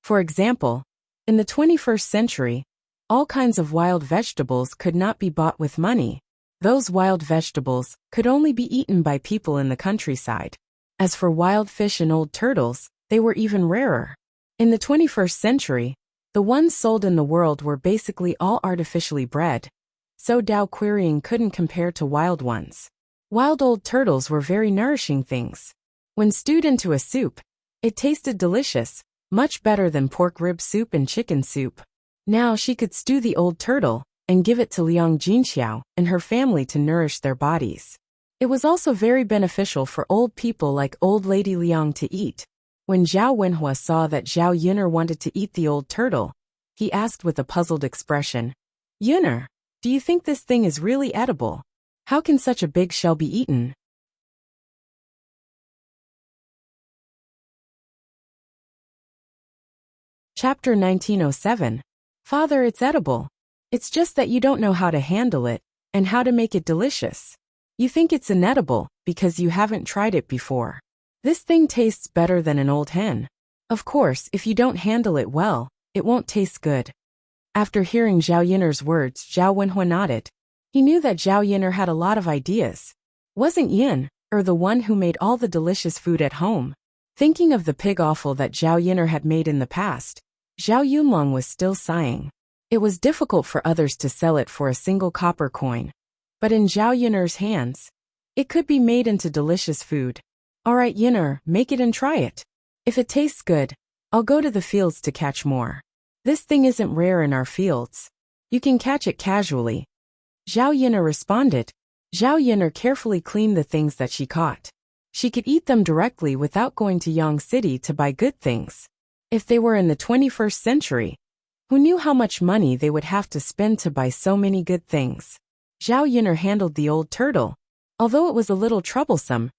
For example, in the 21st century, all kinds of wild vegetables could not be bought with money. Those wild vegetables could only be eaten by people in the countryside. As for wild fish and old turtles, they were even rarer. In the 21st century, the ones sold in the world were basically all artificially bred, so Dao querying couldn't compare to wild ones. Wild old turtles were very nourishing things. When stewed into a soup, it tasted delicious, much better than pork rib soup and chicken soup. Now she could stew the old turtle and give it to Liang Jinxiao and her family to nourish their bodies. It was also very beneficial for old people like old lady Liang to eat. When Zhao Wenhua saw that Zhao Yun'er wanted to eat the old turtle, he asked with a puzzled expression, "Yun'er, do you think this thing is really edible? How can such a big shell be eaten?" Chapter 1907. Father, it's edible. It's just that you don't know how to handle it and how to make it delicious. You think it's inedible because you haven't tried it before. This thing tastes better than an old hen. Of course, if you don't handle it well, it won't taste good. After hearing Zhao Yiner's words, Zhao Wenhua nodded. He knew that Zhao Yiner had a lot of ideas. Wasn't Yin, or the one who made all the delicious food at home? Thinking of the pig offal that Zhao Yiner had made in the past, Zhao Yunlong was still sighing. It was difficult for others to sell it for a single copper coin. But in Zhao Yiner's hands, it could be made into delicious food. Alright Yiner, make it and try it. If it tastes good, I'll go to the fields to catch more. This thing isn't rare in our fields. You can catch it casually. Zhao Yiner responded. Zhao Yiner carefully cleaned the things that she caught. She could eat them directly without going to Yang City to buy good things. If they were in the 21st century, Who knew how much money they would have to spend to buy so many good things? Zhao Yin'er handled the old turtle. Although it was a little troublesome,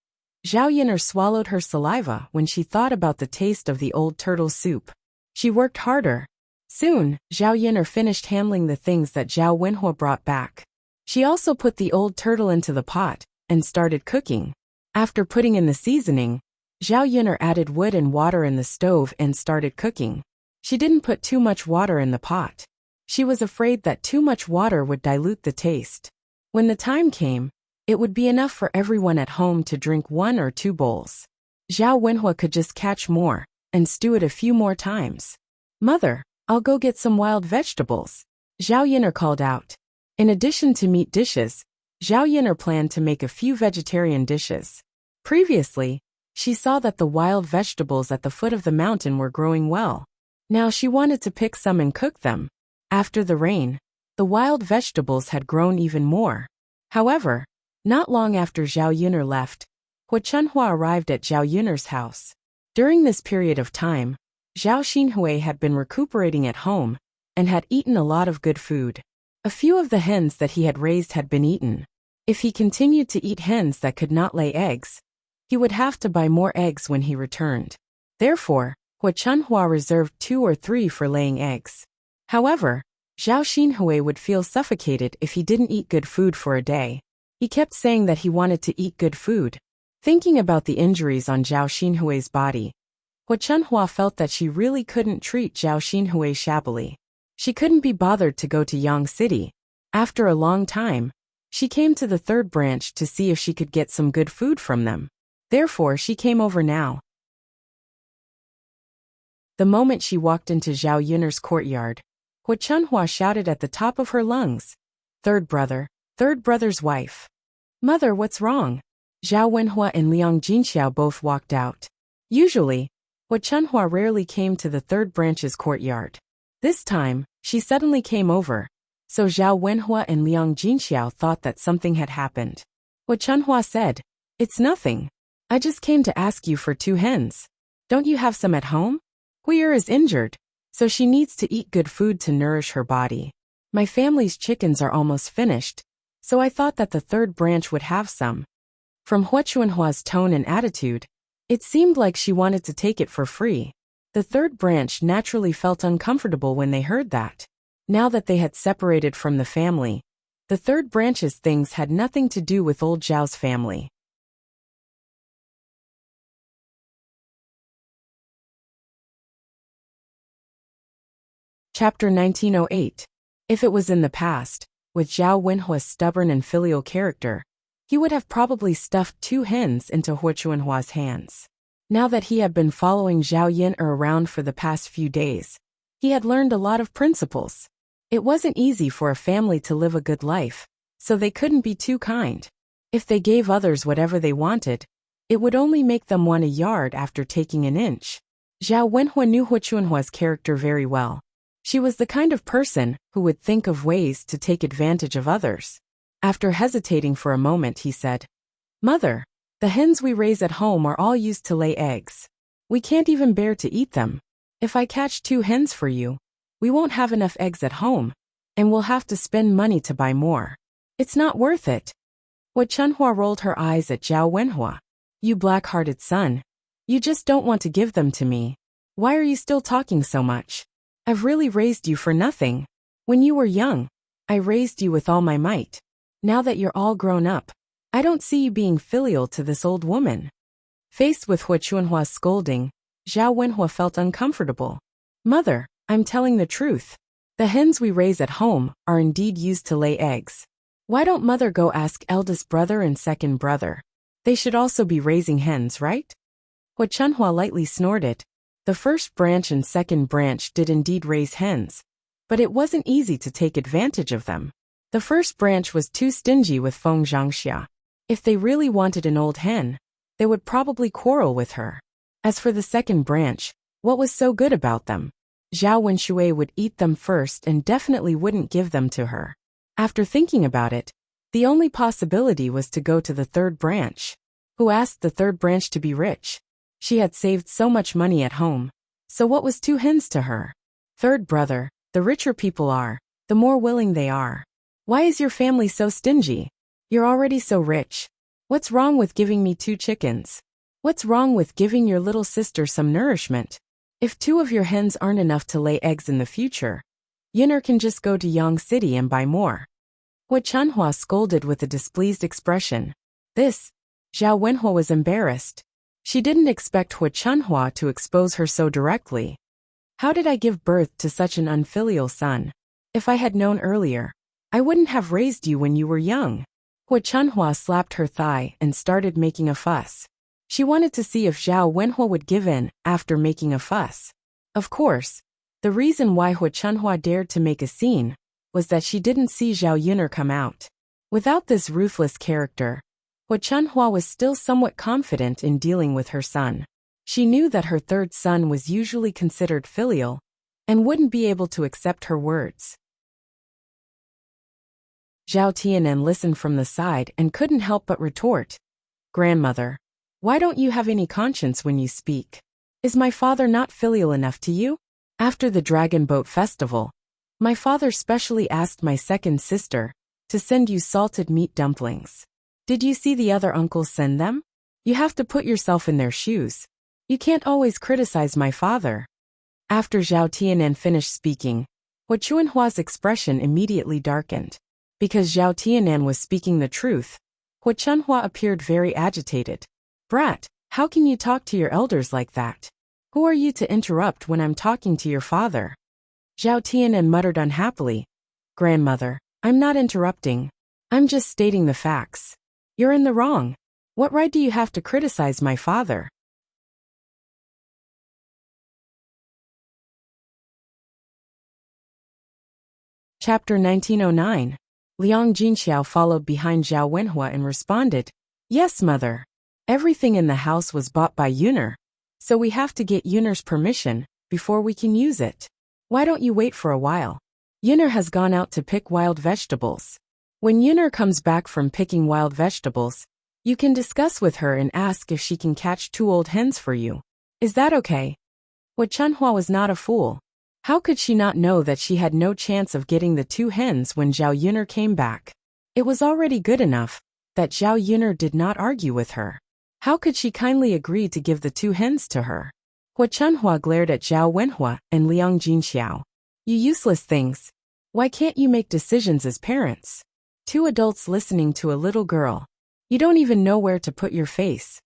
Zhao Yin'er swallowed her saliva when she thought about the taste of the old turtle soup. She worked harder. Soon, Zhao Yin'er finished handling the things that Zhao Wenhua brought back. She also put the old turtle into the pot and started cooking. After putting in the seasoning, Zhao Yin'er added wood and water in the stove and started cooking. She didn't put too much water in the pot. She was afraid that too much water would dilute the taste. When the time came, it would be enough for everyone at home to drink 1 or 2 bowls. Zhao Wenhua could just catch more and stew it a few more times. "Mother, I'll go get some wild vegetables," Zhao Yin'er called out. In addition to meat dishes, Zhao Yin'er planned to make a few vegetarian dishes. Previously, she saw that the wild vegetables at the foot of the mountain were growing well. Now she wanted to pick some and cook them. After the rain, the wild vegetables had grown even more. However, not long after Zhao Yin'er left, Hua Chunhua arrived at Zhao Yin'er's house. During this period of time, Zhao Xinhui had been recuperating at home and had eaten a lot of good food. A few of the hens that he had raised had been eaten. If he continued to eat hens that could not lay eggs, he would have to buy more eggs when he returned. Therefore, Hua Chunhua reserved 2 or 3 for laying eggs. However, Zhao Xinhui would feel suffocated if he didn't eat good food for a day. He kept saying that he wanted to eat good food. Thinking about the injuries on Zhao Xinhui's body, Hua Chunhua felt that she really couldn't treat Zhao Xinhui shabbily. She couldn't be bothered to go to Yang City. After a long time, she came to the 3rd branch to see if she could get some good food from them. Therefore, she came over now. The moment she walked into Zhao Yin'er's courtyard, Hua Chunhua shouted at the top of her lungs, "Third brother's wife." "Mother, what's wrong?" Zhao Wenhua and Liang Jinxiao both walked out. Usually, Hua Chunhua rarely came to the 3rd branch's courtyard. This time, she suddenly came over, so Zhao Wenhua and Liang Jinxiao thought that something had happened. Hua Chunhua said, "It's nothing. I just came to ask you for 2 hens. Don't you have some at home? Hui'er is injured, so she needs to eat good food to nourish her body. My family's chickens are almost finished, so I thought that the 3rd branch would have some." From Hua Chunhua's tone and attitude, it seemed like she wanted to take it for free. The 3rd branch naturally felt uncomfortable when they heard that. Now that they had separated from the family, the 3rd branch's things had nothing to do with old Zhao's family. Chapter 1908. If it was in the past, with Zhao Wenhua's stubborn and filial character, he would have probably stuffed 2 hens into Hua Chunhua's hands. Now that he had been following Zhao Yin'er around for the past few days, he had learned a lot of principles. It wasn't easy for a family to live a good life, so they couldn't be too kind. If they gave others whatever they wanted, it would only make them want a yard after taking an inch. Zhao Wenhua knew Hua Chunhua's character very well. She was the kind of person who would think of ways to take advantage of others. After hesitating for a moment, he said, "Mother, the hens we raise at home are all used to lay eggs. We can't even bear to eat them. If I catch 2 hens for you, we won't have enough eggs at home, and we'll have to spend money to buy more. It's not worth it." Hua Chunhua rolled her eyes at Zhao Wenhua. "You black-hearted son. You just don't want to give them to me. Why are you still talking so much? I've really raised you for nothing. When you were young, I raised you with all my might. Now that you're all grown up, I don't see you being filial to this old woman." Faced with Hua Chunhua's scolding, Zhao Wenhua felt uncomfortable. "Mother, I'm telling the truth. The hens we raise at home are indeed used to lay eggs. Why don't Mother go ask eldest brother and second brother? They should also be raising hens, right?" Hua Chunhua lightly snorted. The 1st branch and 2nd branch did indeed raise hens, but it wasn't easy to take advantage of them. The 1st branch was too stingy with Feng Zhangxia. If they really wanted an old hen, they would probably quarrel with her. As for the 2nd branch, what was so good about them? Zhao Wenshui would eat them first and definitely wouldn't give them to her. After thinking about it, the only possibility was to go to the 3rd branch. Who asked the 3rd branch to be rich? She had saved so much money at home, so what was 2 hens to her? 3rd brother, The richer people are, the more willing they are. Why is your family so stingy? You're already so rich. What's wrong with giving me 2 chickens? What's wrong with giving your little sister some nourishment? If 2 of your hens aren't enough to lay eggs in the future, Yunner can just go to Yang City and buy more. Hua Chunhua scolded with a displeased expression. This, Zhao Wenhua was embarrassed. She didn't expect Hua Chunhua to expose her so directly. How did I give birth to such an unfilial son? If I had known earlier, I wouldn't have raised you when you were young. Hua Chunhua slapped her thigh and started making a fuss. She wanted to see if Zhao Wenhua would give in after making a fuss. Of course, the reason why Hua Chunhua dared to make a scene was that she didn't see Zhao Yunner come out. Without this ruthless character, Hua Chunhua was still somewhat confident in dealing with her son. She knew that her 3rd son was usually considered filial and wouldn't be able to accept her words. Zhao Tianan listened from the side and couldn't help but retort. Grandmother, why don't you have any conscience when you speak? Is my father not filial enough to you? After the Dragon Boat Festival, my father specially asked my 2nd sister to send you salted meat dumplings. Did you see the other uncles send them? You have to put yourself in their shoes. You can't always criticize my father. After Zhao Tianan finished speaking, Hua Chunhua's expression immediately darkened. Because Zhao Tianan was speaking the truth, Hua Chunhua appeared very agitated. Brat, how can you talk to your elders like that? Who are you to interrupt when I'm talking to your father? Zhao Tianan muttered unhappily. Grandmother, I'm not interrupting. I'm just stating the facts. You're in the wrong. What right do you have to criticize my father? Chapter 1909. Liang Jinxiao followed behind Zhao Wenhua and responded, Yes, mother. Everything in the house was bought by Yunner, so we have to get Yunner's permission before we can use it. Why don't you wait for a while? Yunner has gone out to pick wild vegetables. When Yunner comes back from picking wild vegetables, you can discuss with her and ask if she can catch 2 old hens for you. Is that okay? Hua Chunhua was not a fool. How could she not know that she had no chance of getting the 2 hens when Zhao Yunner came back? It was already good enough that Zhao Yunner did not argue with her. How could she kindly agree to give the 2 hens to her? Hua Chunhua glared at Zhao Wenhua and Liang Jinxiao. You useless things. Why can't you make decisions as parents? 2 adults listening to a little girl. You don't even know where to put your face.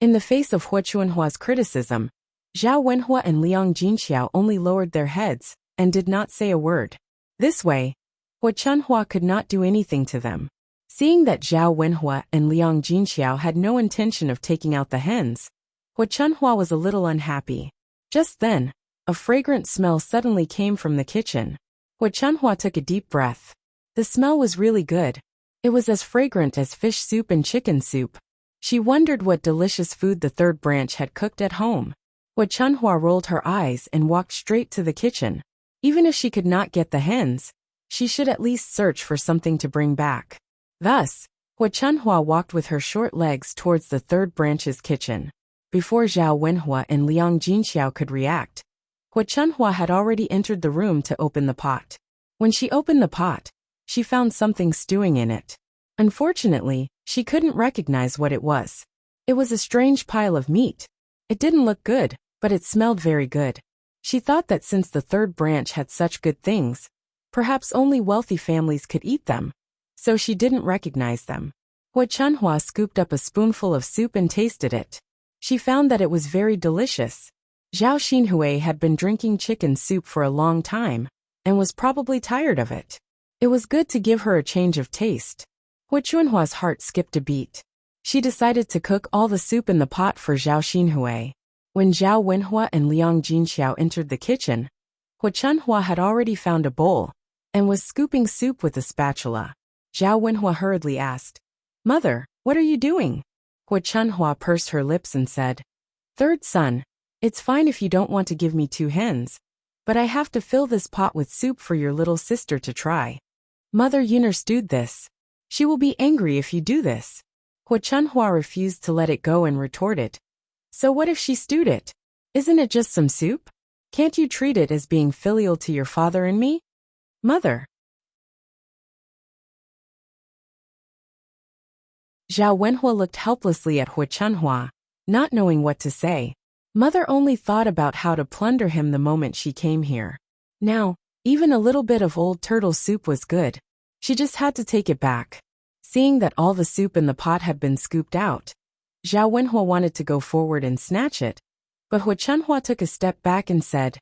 In the face of Hua Chunhua's criticism, Zhao Wenhua and Liang Jinxiao only lowered their heads and did not say a word. This way, Hua Chunhua could not do anything to them. Seeing that Zhao Wenhua and Liang Jinxiao had no intention of taking out the hens, Hua Chunhua was a little unhappy. Just then, a fragrant smell suddenly came from the kitchen. Hua Chunhua took a deep breath. The smell was really good. It was as fragrant as fish soup and chicken soup. She wondered what delicious food the 3rd branch had cooked at home. Hua Chunhua rolled her eyes and walked straight to the kitchen. Even if she could not get the hens, she should at least search for something to bring back. Thus, Hua Chunhua walked with her short legs towards the 3rd branch's kitchen. Before Zhao Wenhua and Liang Jinxiao could react, Hua Chunhua had already entered the room to open the pot. When she opened the pot, she found something stewing in it. Unfortunately, she couldn't recognize what it was. It was a strange pile of meat. It didn't look good, but it smelled very good. She thought that since the 3rd branch had such good things, perhaps only wealthy families could eat them. So she didn't recognize them. Hua Chunhua scooped up a spoonful of soup and tasted it. She found that it was very delicious. Zhao Xinhui had been drinking chicken soup for a long time, and was probably tired of it. It was good to give her a change of taste. Hua Chunhua's heart skipped a beat. She decided to cook all the soup in the pot for Zhao Xinhui. When Zhao Wenhua and Liang Jinxiao entered the kitchen, Hua Chunhua had already found a bowl, and was scooping soup with a spatula. Zhao Wenhua hurriedly asked, Mother, what are you doing? Hua Chunhua pursed her lips and said, 3rd son, it's fine if you don't want to give me 2 hens, but I have to fill this pot with soup for your little sister to try. Mother Yunner stewed this. She will be angry if you do this. Hua Chunhua refused to let it go and retorted, So what if she stewed it? Isn't it just some soup? Can't you treat it as being filial to your father and me? Mother. Zhao Wenhua looked helplessly at Hu Chunhua, not knowing what to say. Mother only thought about how to plunder him the moment she came here. Now, even a little bit of old turtle soup was good. She just had to take it back. Seeing that all the soup in the pot had been scooped out, Zhao Wenhua wanted to go forward and snatch it, but Hu Chunhua took a step back and said,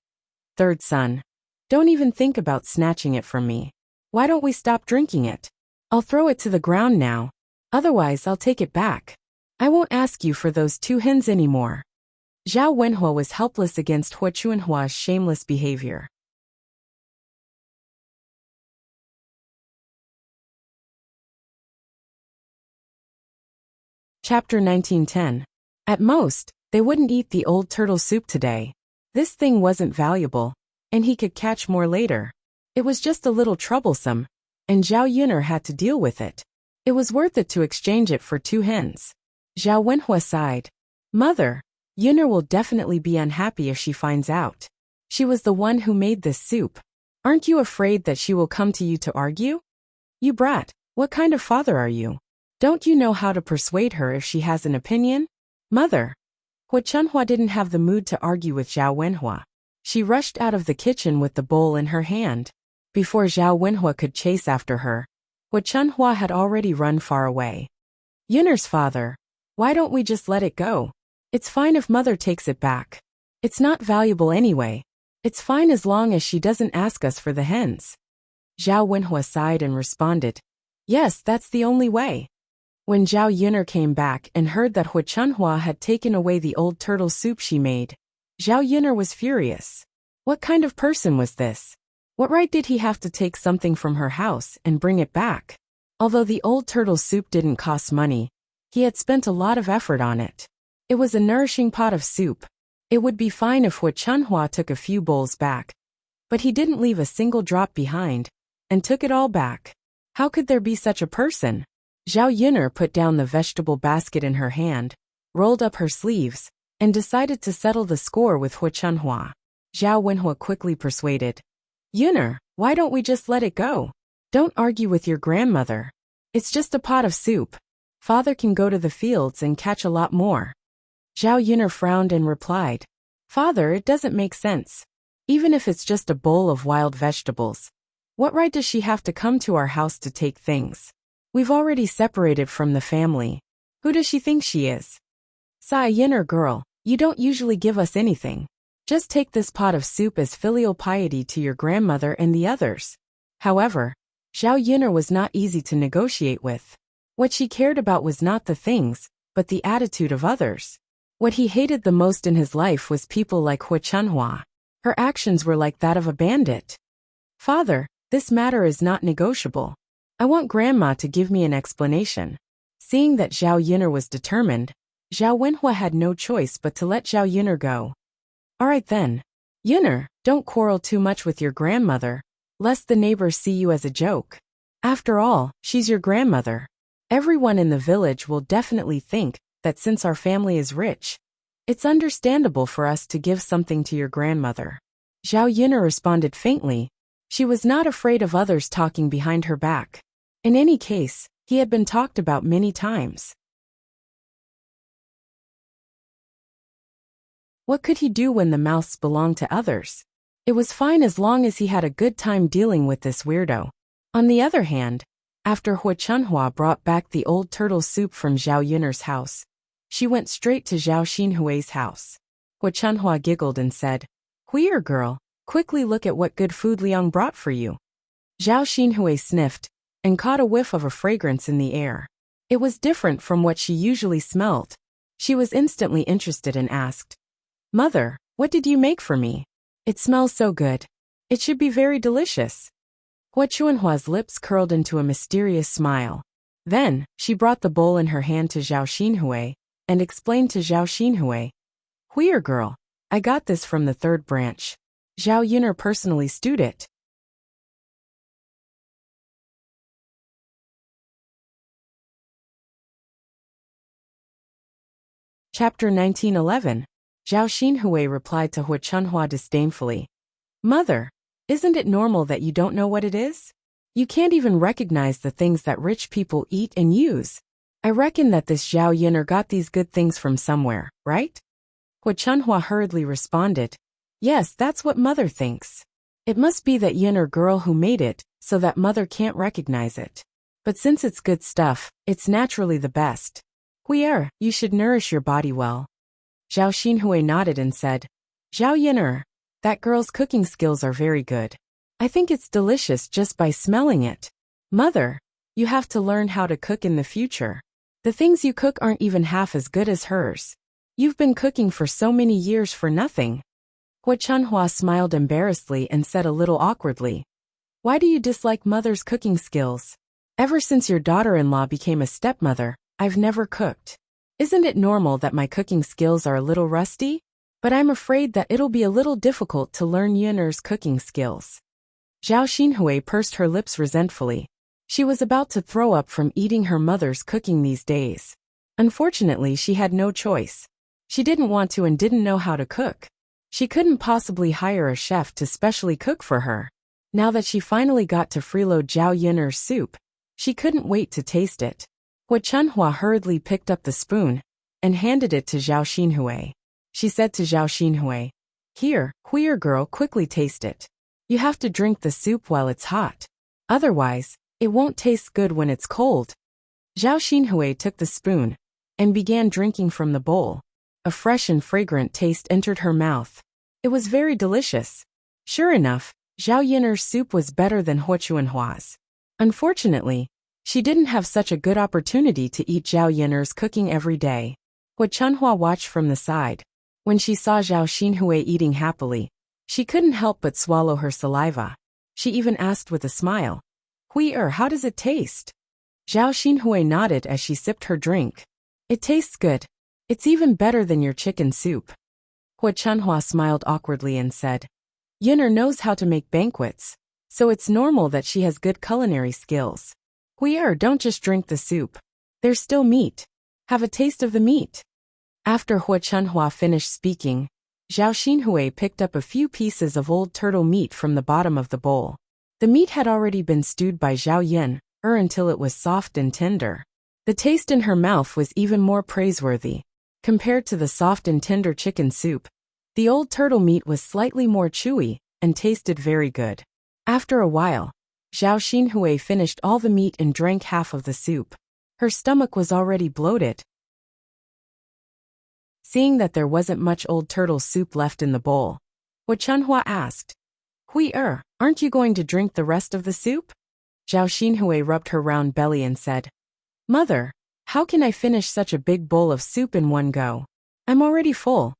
"Third son, don't even think about snatching it from me. Why don't we stop drinking it? I'll throw it to the ground now. Otherwise I'll take it back. I won't ask you for those 2 hens anymore." Zhao Wenhua was helpless against Hu Chunhua's shameless behavior. Chapter 1910. At most, they wouldn't eat the old turtle soup today. This thing wasn't valuable, and he could catch more later. It was just a little troublesome, and Zhao Yuner had to deal with it. It was worth it to exchange it for 2 hens. Zhao Wenhua sighed. Mother, Yuner will definitely be unhappy if she finds out. She was the one who made this soup. Aren't you afraid that she will come to you to argue? You brat, what kind of father are you? Don't you know how to persuade her if she has an opinion? Mother. Hu Chunhua didn't have the mood to argue with Zhao Wenhua. She rushed out of the kitchen with the bowl in her hand. Before Zhao Wenhua could chase after her, Hu Chunhua had already run far away. Yuner's father, why don't we just let it go? It's fine if mother takes it back. It's not valuable anyway. It's fine as long as she doesn't ask us for the hens. Zhao Wenhua sighed and responded, yes, that's the only way. When Zhao Yuner came back and heard that Hu Chunhua had taken away the old turtle soup she made, Zhao Yuner was furious. What kind of person was this? What right did he have to take something from her house and bring it back? Although the old turtle soup didn't cost money, he had spent a lot of effort on it. It was a nourishing pot of soup. It would be fine if Hu Chunhua took a few bowls back. But he didn't leave a single drop behind, and took it all back. How could there be such a person? Zhao Yuner put down the vegetable basket in her hand, rolled up her sleeves, and decided to settle the score with Hu Chunhua. Zhao Wenhua quickly persuaded, Yuner, why don't we just let it go? Don't argue with your grandmother. It's just a pot of soup. Father can go to the fields and catch a lot more. Zhao Yuner frowned and replied, Father, it doesn't make sense. Even if it's just a bowl of wild vegetables. What right does she have to come to our house to take things? We've already separated from the family. Who does she think she is? Sigh, Yuner girl, you don't usually give us anything. Just take this pot of soup as filial piety to your grandmother and the others. However, Zhao Yuner was not easy to negotiate with. What she cared about was not the things, but the attitude of others. What he hated the most in his life was people like Hu Chunhua. Her actions were like that of a bandit. Father, this matter is not negotiable. I want Grandma to give me an explanation. Seeing that Zhao Yuner was determined, Zhao Wenhua had no choice but to let Zhao Yuner go. All right then. Yuner, don't quarrel too much with your grandmother, lest the neighbors see you as a joke. After all, she's your grandmother. Everyone in the village will definitely think that since our family is rich, it's understandable for us to give something to your grandmother. Zhao Yuner responded faintly. She was not afraid of others talking behind her back. In any case, he had been talked about many times. What could he do when the mouths belonged to others? It was fine as long as he had a good time dealing with this weirdo. On the other hand, after Hu Chunhua brought back the old turtle soup from Zhao Yuner's house, she went straight to Zhao Xinhui's house. Hu Chunhua giggled and said, Huier girl, quickly look at what good food Liang brought for you. Zhao Xinhui sniffed, and caught a whiff of a fragrance in the air. It was different from what she usually smelled. She was instantly interested and asked, Mother, what did you make for me? It smells so good. It should be very delicious. Hu Chunhua's lips curled into a mysterious smile. Then, she brought the bowl in her hand to Zhao Xinhui, and explained to Zhao Xinhui, Huier girl, I got this from the third branch. Zhao Yuner personally stewed it. Chapter 1911. Zhao Xinhui replied to Hu Chunhua disdainfully. Mother, isn't it normal that you don't know what it is? You can't even recognize the things that rich people eat and use. I reckon that this Zhao Yin'er got these good things from somewhere, right? Hu Chunhua hurriedly responded. Yes, that's what mother thinks. It must be that Yin'er girl who made it, so that mother can't recognize it. But since it's good stuff, it's naturally the best. Hui'er, you should nourish your body well. Zhao Xinhui nodded and said, Zhao Yin'er, that girl's cooking skills are very good. I think it's delicious just by smelling it. Mother, you have to learn how to cook in the future. The things you cook aren't even half as good as hers. You've been cooking for so many years for nothing. Hu Chunhua smiled embarrassedly and said a little awkwardly, Why do you dislike mother's cooking skills? Ever since your daughter-in-law became a stepmother, I've never cooked. Isn't it normal that my cooking skills are a little rusty? But I'm afraid that it'll be a little difficult to learn Yin'er's cooking skills. Zhao Xinhui pursed her lips resentfully. She was about to throw up from eating her mother's cooking these days. Unfortunately, she had no choice. She didn't want to and didn't know how to cook. She couldn't possibly hire a chef to specially cook for her. Now that she finally got to freeload Zhao Yin'er's soup, she couldn't wait to taste it. Hu Chunhua hurriedly picked up the spoon and handed it to Zhao Xinhui. She said to Zhao Xinhui, Here, Hui'er girl, quickly taste it. You have to drink the soup while it's hot. Otherwise, it won't taste good when it's cold. Zhao Xinhui took the spoon and began drinking from the bowl. A fresh and fragrant taste entered her mouth. It was very delicious. Sure enough, Zhao Yin'er's soup was better than Hu Chunhua's. Unfortunately, she didn't have such a good opportunity to eat Zhao Yin'er's cooking every day. Hu Chunhua watched from the side. When she saw Zhao Xinhui eating happily, she couldn't help but swallow her saliva. She even asked with a smile, Hui'er, how does it taste? Zhao Xinhui nodded as she sipped her drink. It tastes good. It's even better than your chicken soup. Hu Chunhua smiled awkwardly and said, Yin'er knows how to make banquets, so it's normal that she has good culinary skills. Hui'er, don't just drink the soup. There's still meat. Have a taste of the meat. After Hu Chunhua finished speaking, Zhao Xinhui picked up a few pieces of old turtle meat from the bottom of the bowl. The meat had already been stewed by Zhao Yin'er until it was soft and tender. The taste in her mouth was even more praiseworthy. Compared to the soft and tender chicken soup, the old turtle meat was slightly more chewy and tasted very good. After a while, Zhao Xinhui finished all the meat and drank half of the soup. Her stomach was already bloated. Seeing that there wasn't much old turtle soup left in the bowl, Hu Chunhua asked, Hui'er, aren't you going to drink the rest of the soup? Zhao Xinhui rubbed her round belly and said, Mother, how can I finish such a big bowl of soup in one go? I'm already full.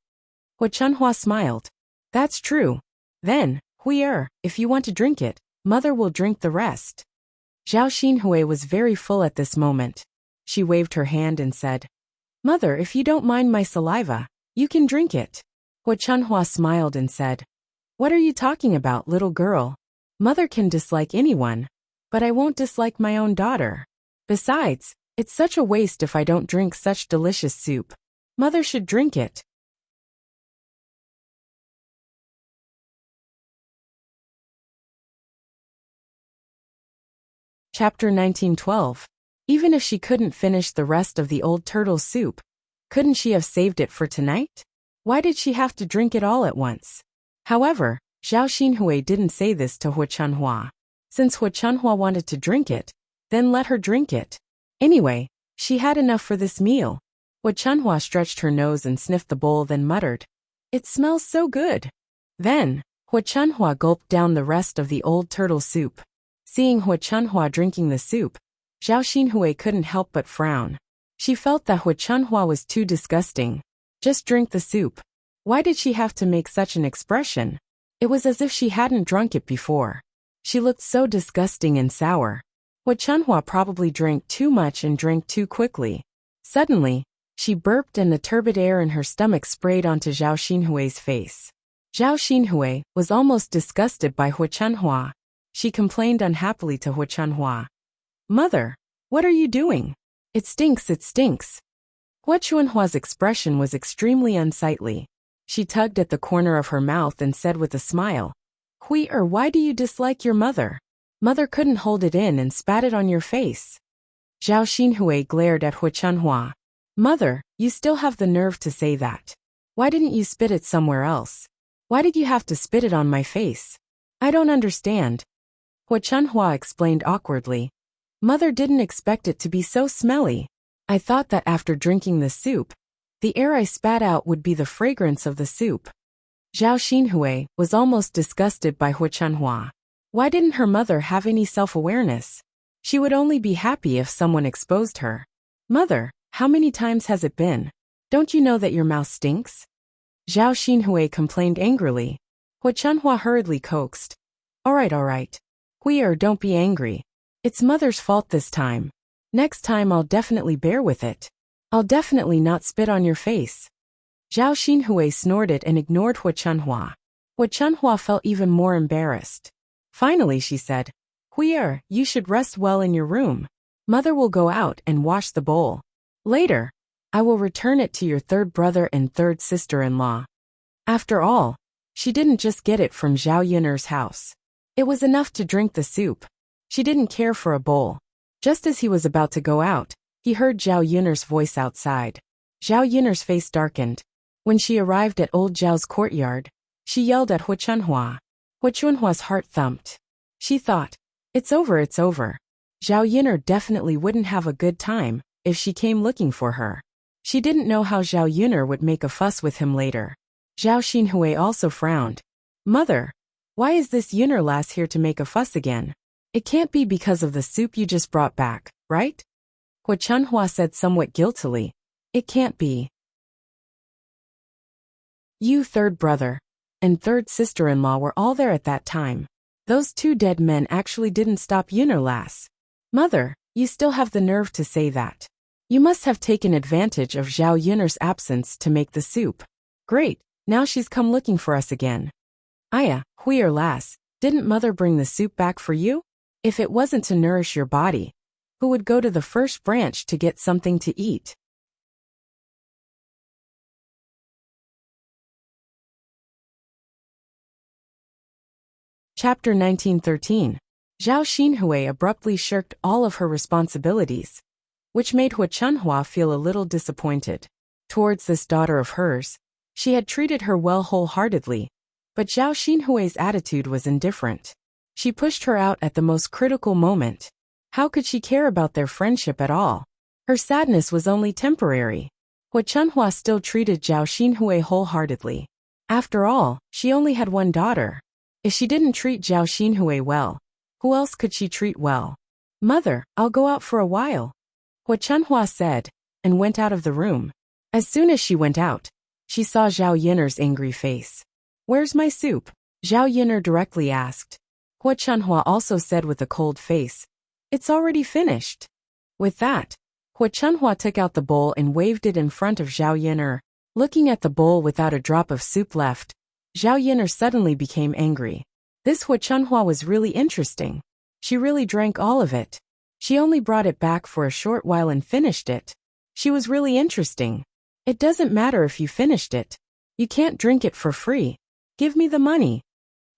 Hu Chunhua smiled. That's true. Then, Hui'er, if you want to drink it, Mother will drink the rest. Zhao Xinhui was very full at this moment. She waved her hand and said, Mother, if you don't mind my saliva, you can drink it. Hu Chunhua smiled and said, What are you talking about, little girl? Mother can dislike anyone, but I won't dislike my own daughter. Besides, it's such a waste if I don't drink such delicious soup. Mother should drink it. Chapter 1912. Even if she couldn't finish the rest of the old turtle soup, couldn't she have saved it for tonight? Why did she have to drink it all at once? However, Zhao Xinhui didn't say this to Hu Chunhua. Since Hu Chunhua wanted to drink it, then let her drink it. Anyway, she had enough for this meal. Hu Chunhua stretched her nose and sniffed the bowl, then muttered, It smells so good. Then, Hu Chunhua gulped down the rest of the old turtle soup. Seeing Hu Chunhua drinking the soup, Zhao Xinhui couldn't help but frown. She felt that Hu Chunhua was too disgusting. Just drink the soup. Why did she have to make such an expression? It was as if she hadn't drunk it before. She looked so disgusting and sour. Hu Chunhua probably drank too much and drank too quickly. Suddenly, she burped and the turbid air in her stomach sprayed onto Zhao Xinhui's face. Zhao Xinhui was almost disgusted by Hu Chunhua. She complained unhappily to Hu Chunhua. Mother, what are you doing? It stinks, it stinks. Hu Chunhua's expression was extremely unsightly. She tugged at the corner of her mouth and said with a smile, why do you dislike your mother? Mother couldn't hold it in and spat it on your face. Zhao Xinhui glared at Hu Chunhua. Mother, you still have the nerve to say that. Why didn't you spit it somewhere else? Why did you have to spit it on my face? I don't understand. Hu Chunhua explained awkwardly. Mother didn't expect it to be so smelly. I thought that after drinking the soup, the air I spat out would be the fragrance of the soup. Zhao Xinhui was almost disgusted by Hu Chunhua. Why didn't her mother have any self-awareness? She would only be happy if someone exposed her. Mother, how many times has it been? Don't you know that your mouth stinks? Zhao Xinhui complained angrily. Hu Chunhua hurriedly coaxed. All right. Don't be angry. It's mother's fault this time. Next time I'll definitely bear with it. I'll definitely not spit on your face. Zhao Xinhui snorted and ignored Hu Chunhua. Hu Chunhua felt even more embarrassed. Finally she said, you should rest well in your room. Mother will go out and wash the bowl. Later, I will return it to your third brother and third sister-in-law. After all, she didn't just get it from Zhao Yun'er's house. It was enough to drink the soup. She didn't care for a bowl. Just as he was about to go out, he heard Zhao Yun'er's voice outside. Zhao Yun'er's face darkened. When she arrived at old Zhao's courtyard, she yelled at Hu Chunhua. Hu Chunhua's heart thumped. She thought, it's over. Zhao Yun'er definitely wouldn't have a good time if she came looking for her. She didn't know how Zhao Yun'er would make a fuss with him later. Zhao Xinhui also frowned. Mother, why is this Yun'er lass here to make a fuss again? It can't be because of the soup you just brought back, right? Hu Chunhua said somewhat guiltily. It can't be. You third brother and third sister-in-law were all there at that time. Those two dead men actually didn't stop Yun'er lass. Mother, you still have the nerve to say that. You must have taken advantage of Zhao Yun'er's absence to make the soup. Great, now she's come looking for us again. Aya, lass, didn't mother bring the soup back for you? If it wasn't to nourish your body, who would go to the first branch to get something to eat? Chapter 1913. Zhao Xinhui abruptly shirked all of her responsibilities, which made Hu Chunhua feel a little disappointed. Towards this daughter of hers, she had treated her well wholeheartedly, but Zhao Xinhui's attitude was indifferent. She pushed her out at the most critical moment. How could she care about their friendship at all? Her sadness was only temporary. Hu Chunhua still treated Zhao Xinhui wholeheartedly. After all, she only had one daughter. If she didn't treat Zhao Xinhui well, who else could she treat well? Mother, I'll go out for a while, Hu Chunhua said, and went out of the room. As soon as she went out, she saw Zhao Yun'er's angry face. Where's my soup? Zhao Yun'er directly asked. Hu Chunhua also said with a cold face, it's already finished. With that, Hu Chunhua took out the bowl and waved it in front of Zhao Yun'er. Looking at the bowl without a drop of soup left, Zhao Yun'er suddenly became angry. This Hu Chunhua was really interesting. She really drank all of it. She only brought it back for a short while and finished it. She was really interesting. It doesn't matter if you finished it. You can't drink it for free. Give me the money.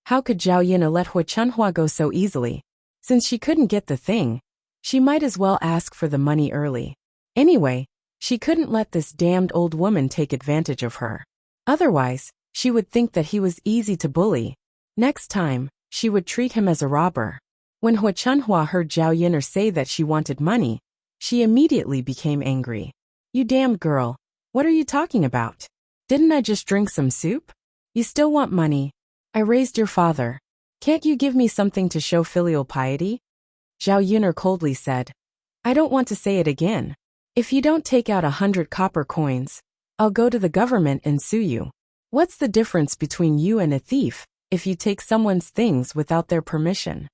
How could Zhao Yun'er let Hu Chunhua go so easily? Since she couldn't get the thing, she might as well ask for the money early. Anyway, she couldn't let this damned old woman take advantage of her. Otherwise, she would think that he was easy to bully. Next time, she would treat him as a robber. When Hu Chunhua heard Zhao Yun'er say that she wanted money, she immediately became angry. You damned girl, what are you talking about? Didn't I just drink some soup? You still want money? I raised your father. Can't you give me something to show filial piety? Zhao Yun'er coldly said. I don't want to say it again. If you don't take out 100 copper coins, I'll go to the government and sue you. What's the difference between you and a thief, if you take someone's things without their permission?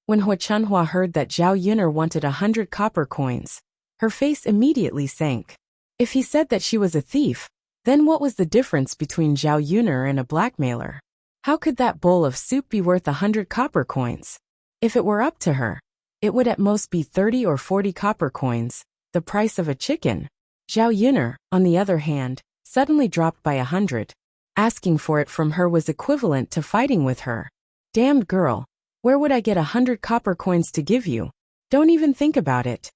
When Hu Chunhua heard that Zhao Yun'er wanted 100 copper coins, her face immediately sank. If he said that she was a thief, then what was the difference between Zhao Yun'er and a blackmailer? How could that bowl of soup be worth 100 copper coins? If it were up to her, it would at most be 30 or 40 copper coins, the price of a chicken. Zhao Yun'er, on the other hand, suddenly dropped by 100. Asking for it from her was equivalent to fighting with her. Damned girl. Where would I get 100 copper coins to give you? Don't even think about it.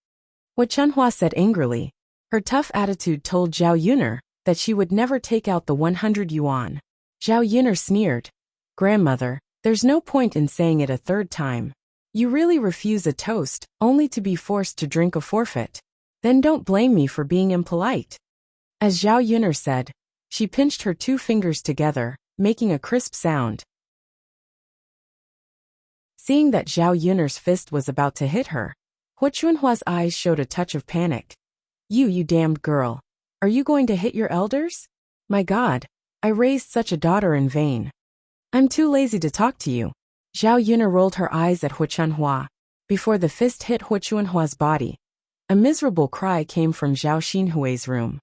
What Chunhua said angrily. Her tough attitude told Zhao Yuner that she would never take out the 100 yuan. Zhao Yuner sneered. Grandmother, there's no point in saying it a third time. You really refuse a toast, only to be forced to drink a forfeit. Then don't blame me for being impolite. As Zhao Yuner said, she pinched her 2 fingers together, making a crisp sound. Seeing that Zhao Yuner's fist was about to hit her, Hua Chunhua's eyes showed a touch of panic. You damned girl. Are you going to hit your elders? My God, I raised such a daughter in vain. I'm too lazy to talk to you. Zhao Yuner rolled her eyes at Hua Chunhua. Before the fist hit Hua Chunhua's body, a miserable cry came from Zhao Xinhui's room.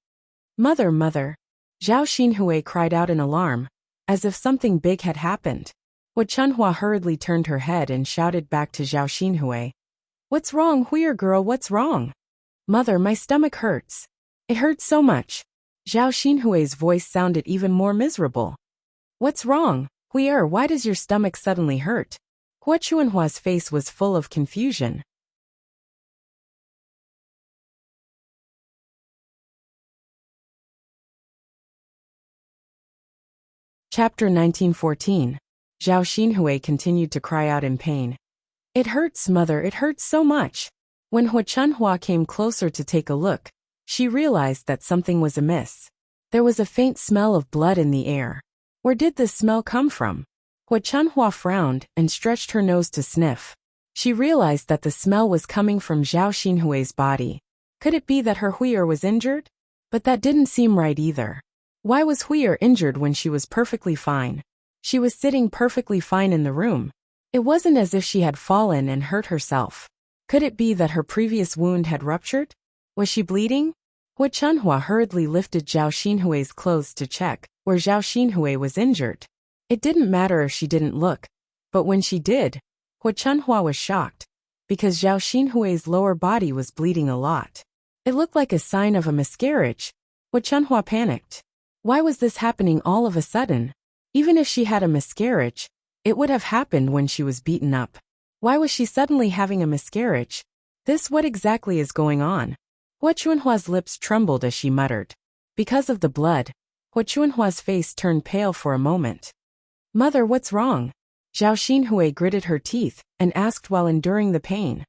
Mother, mother. Zhao Xinhui cried out in alarm, as if something big had happened. Hua Chunhua hurriedly turned her head and shouted back to Zhao Xinhui. What's wrong, Huier girl, what's wrong? Mother, my stomach hurts. It hurts so much. Zhao Xinhui's voice sounded even more miserable. What's wrong, Huier, why does your stomach suddenly hurt? Hua Chunhua's face was full of confusion. Chapter 1914. Zhao Xinhui continued to cry out in pain. It hurts, mother, it hurts so much. When Hua Chunhua came closer to take a look, she realized that something was amiss. There was a faint smell of blood in the air. Where did this smell come from? Hua Chunhua frowned and stretched her nose to sniff. She realized that the smell was coming from Zhao Xinhui's body. Could it be that her Huier was injured? But that didn't seem right either. Why was Huier injured when she was perfectly fine? She was sitting perfectly fine in the room. It wasn't as if she had fallen and hurt herself. Could it be that her previous wound had ruptured? Was she bleeding? Hua Chunhua hurriedly lifted Zhao Xinhui's clothes to check where Zhao Xinhui was injured. It didn't matter if she didn't look, but when she did, Hua Chunhua was shocked, because Zhao Xinhui's lower body was bleeding a lot. It looked like a sign of a miscarriage. Hua Chunhua panicked. Why was this happening all of a sudden? Even if she had a miscarriage, it would have happened when she was beaten up. Why was she suddenly having a miscarriage? What exactly is going on? Hua Chunhua's lips trembled as she muttered. Because of the blood, Hua Chunhua's face turned pale for a moment. Mother, what's wrong? Zhao Xinhui gritted her teeth and asked while enduring the pain.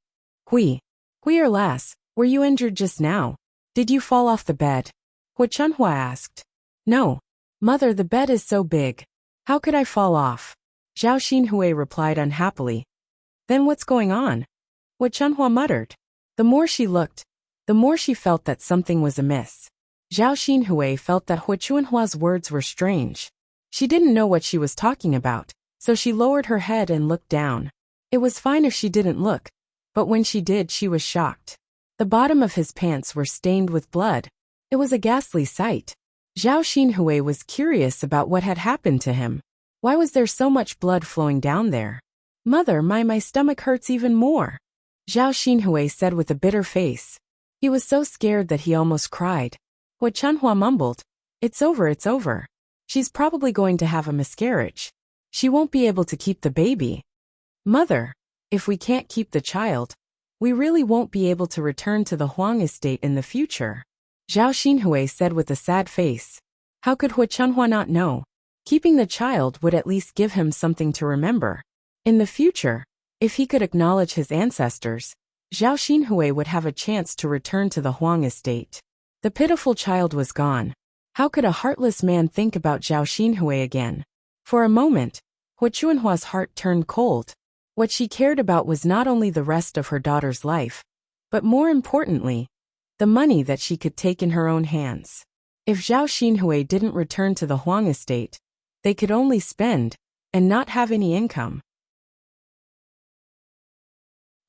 Huier lass, were you injured just now? Did you fall off the bed? Hua Chunhua asked. No. Mother, the bed is so big. How could I fall off? Zhao Xinhui replied unhappily. Then what's going on? Hua Chunhua muttered. The more she looked, the more she felt that something was amiss. Zhao Xinhui felt that Hua Chunhua's words were strange. She didn't know what she was talking about, so she lowered her head and looked down. It was fine if she didn't look, but when she did, she was shocked. The bottom of his pants were stained with blood. It was a ghastly sight. Zhao Xinhui was curious about what had happened to him. Why was there so much blood flowing down there? Mother, my stomach hurts even more. Zhao Xinhui said with a bitter face. He was so scared that he almost cried. Hua Chunhua mumbled. It's over, it's over. She's probably going to have a miscarriage. She won't be able to keep the baby. Mother, if we can't keep the child, we really won't be able to return to the Huang estate in the future. Zhao Xinhui said with a sad face. How could Hua Chunhua not know? Keeping the child would at least give him something to remember. In the future, if he could acknowledge his ancestors, Zhao Xinhui would have a chance to return to the Huang estate. The pitiful child was gone. How could a heartless man think about Zhao Xinhui again? For a moment, Hua Chunhua's heart turned cold. What she cared about was not only the rest of her daughter's life, but more importantly, the money that she could take in her own hands. If Zhao Xinhui didn't return to the Huang estate, they could only spend and not have any income.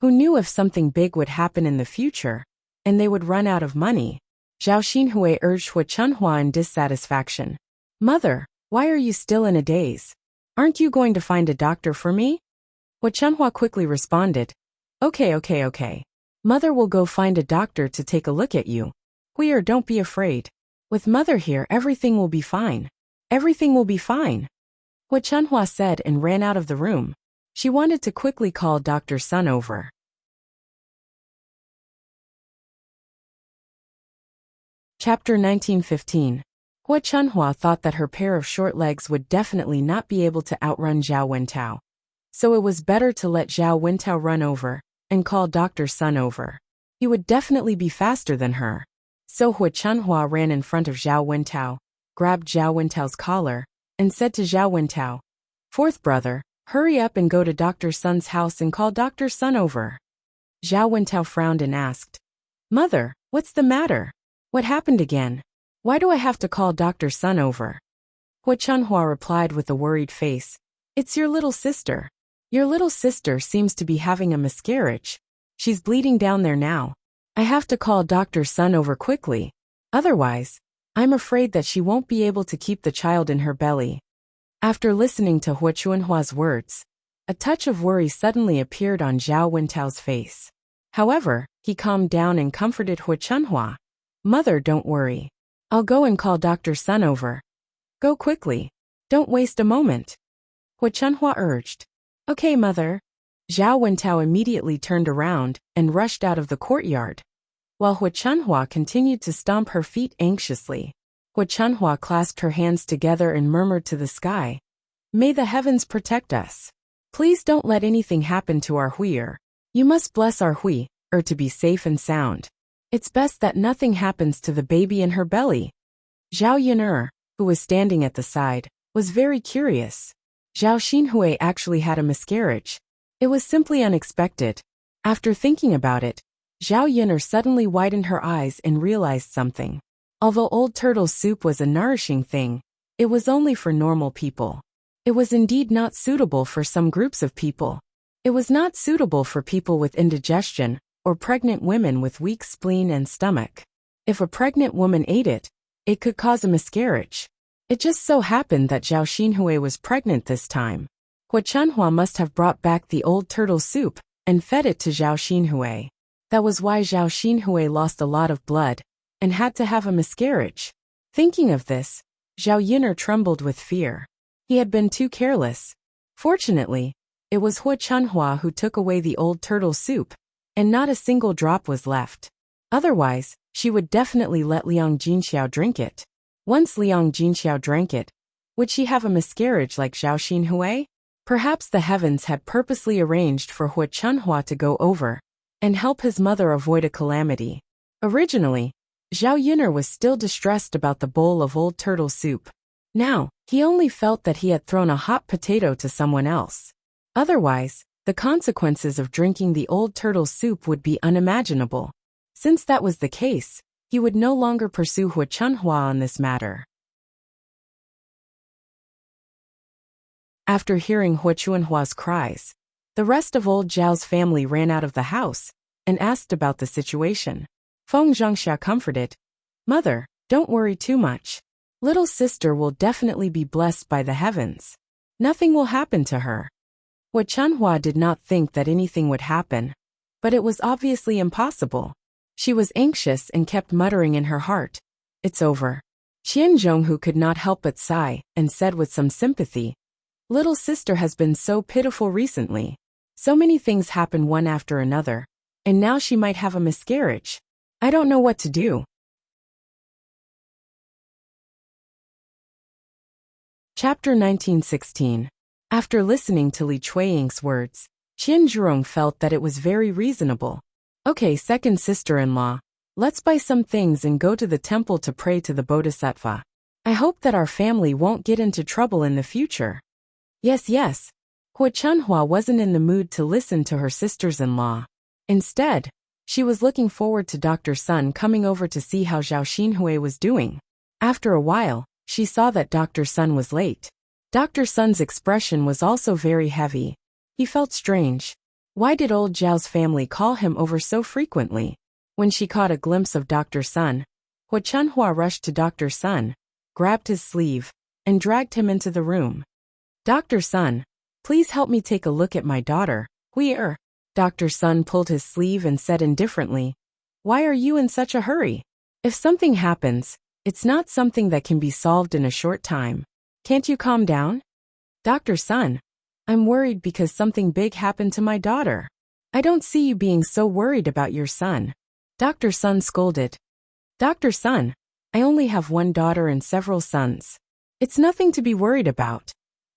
Who knew if something big would happen in the future, and they would run out of money? Zhao Xinhui urged Hua Chunhua in dissatisfaction. Mother, why are you still in a daze? Aren't you going to find a doctor for me? Hua Chunhua quickly responded. Okay. Mother will go find a doctor to take a look at you. Huier, don't be afraid. With Mother here, everything will be fine. Everything will be fine, Hu Chunhua said and ran out of the room. She wanted to quickly call Dr. Sun over. Chapter 1915. Hu Chunhua thought that her pair of short legs would definitely not be able to outrun Zhao Wentao. So it was better to let Zhao Wentao run over and call Dr. Sun over. He would definitely be faster than her. So Hu Chunhua ran in front of Zhao Wentao, grabbed Zhao Wentao's collar, and said to Zhao Wentao, "Fourth brother, hurry up and go to Dr. Sun's house and call Dr. Sun over." Zhao Wentao frowned and asked, "Mother, what's the matter? What happened again? Why do I have to call Dr. Sun over?" Hu Chunhua replied with a worried face, "It's your little sister. Your little sister seems to be having a miscarriage. She's bleeding down there now. I have to call Dr. Sun over quickly. Otherwise, I'm afraid that she won't be able to keep the child in her belly." After listening to Hu Chunhua's words, a touch of worry suddenly appeared on Zhao Wentao's face. However, he calmed down and comforted Hu Chunhua. "Mother, don't worry. I'll go and call Dr. Sun over. Go quickly. Don't waste a moment," Hu Chunhua urged. "Okay, mother." Zhao Wentao immediately turned around and rushed out of the courtyard, while Hu Chunhua continued to stomp her feet anxiously. Hu Chunhua clasped her hands together and murmured to the sky, "May the heavens protect us. Please don't let anything happen to our Huier. You must bless our Hui, to be safe and sound. It's best that nothing happens to the baby in her belly." Zhao Yun'er, who was standing at the side, was very curious. Zhao Xinhui actually had a miscarriage. It was simply unexpected. After thinking about it, Zhao Yun'er suddenly widened her eyes and realized something. Although old turtle soup was a nourishing thing, it was only for normal people. It was indeed not suitable for some groups of people. It was not suitable for people with indigestion or pregnant women with weak spleen and stomach. If a pregnant woman ate it, it could cause a miscarriage. It just so happened that Zhao Xinhui was pregnant this time. Hu Chunhua must have brought back the old turtle soup and fed it to Zhao Xinhui. That was why Zhao Xinhui lost a lot of blood and had to have a miscarriage. Thinking of this, Zhao Yun'er trembled with fear. He had been too careless. Fortunately, it was Hu Chunhua who took away the old turtle soup, and not a single drop was left. Otherwise, she would definitely let Liang Jinxiao drink it. Once Liang Jinxiao drank it, would she have a miscarriage like Zhao Xinhui? Perhaps the heavens had purposely arranged for Hu Chunhua to go over and help his mother avoid a calamity. Originally, Zhao Yun'er was still distressed about the bowl of old turtle soup. Now, he only felt that he had thrown a hot potato to someone else. Otherwise, the consequences of drinking the old turtle soup would be unimaginable. Since that was the case, he would no longer pursue Hu Chunhua on this matter. After hearing Hu Chunhua's cries, the rest of old Zhao's family ran out of the house and asked about the situation. Feng Zhangxia comforted, "Mother, don't worry too much. Little sister will definitely be blessed by the heavens. Nothing will happen to her." Hu Chunhua did not think that anything would happen, but it was obviously impossible. She was anxious and kept muttering in her heart, "It's over." Qian Zhonghu could not help but sigh and said with some sympathy, "Little sister has been so pitiful recently. So many things happen one after another, and now she might have a miscarriage. I don't know what to do." Chapter 1916. After listening to Li Chuiying's words, Qian Zhurong felt that it was very reasonable. "Okay, second sister-in-law, let's buy some things and go to the temple to pray to the Bodhisattva. I hope that our family won't get into trouble in the future." Yes. Hu Chunhua wasn't in the mood to listen to her sisters-in-law. Instead, she was looking forward to Dr. Sun coming over to see how Zhao Xinhui was doing. After a while, she saw that Dr. Sun was late. Dr. Sun's expression was also very heavy. He felt strange. Why did old Zhao's family call him over so frequently? When she caught a glimpse of Dr. Sun, Hu Chunhua rushed to Dr. Sun, grabbed his sleeve, and dragged him into the room. "Dr. Sun, please help me take a look at my daughter, Huier." Dr. Sun pulled his sleeve and said indifferently, "Why are you in such a hurry? If something happens, it's not something that can be solved in a short time. Can't you calm down? Dr. Sun, I'm worried because something big happened to my daughter. I don't see you being so worried about your son. Dr. Sun scolded. Dr. Sun, I only have one daughter and several sons. It's nothing to be worried about.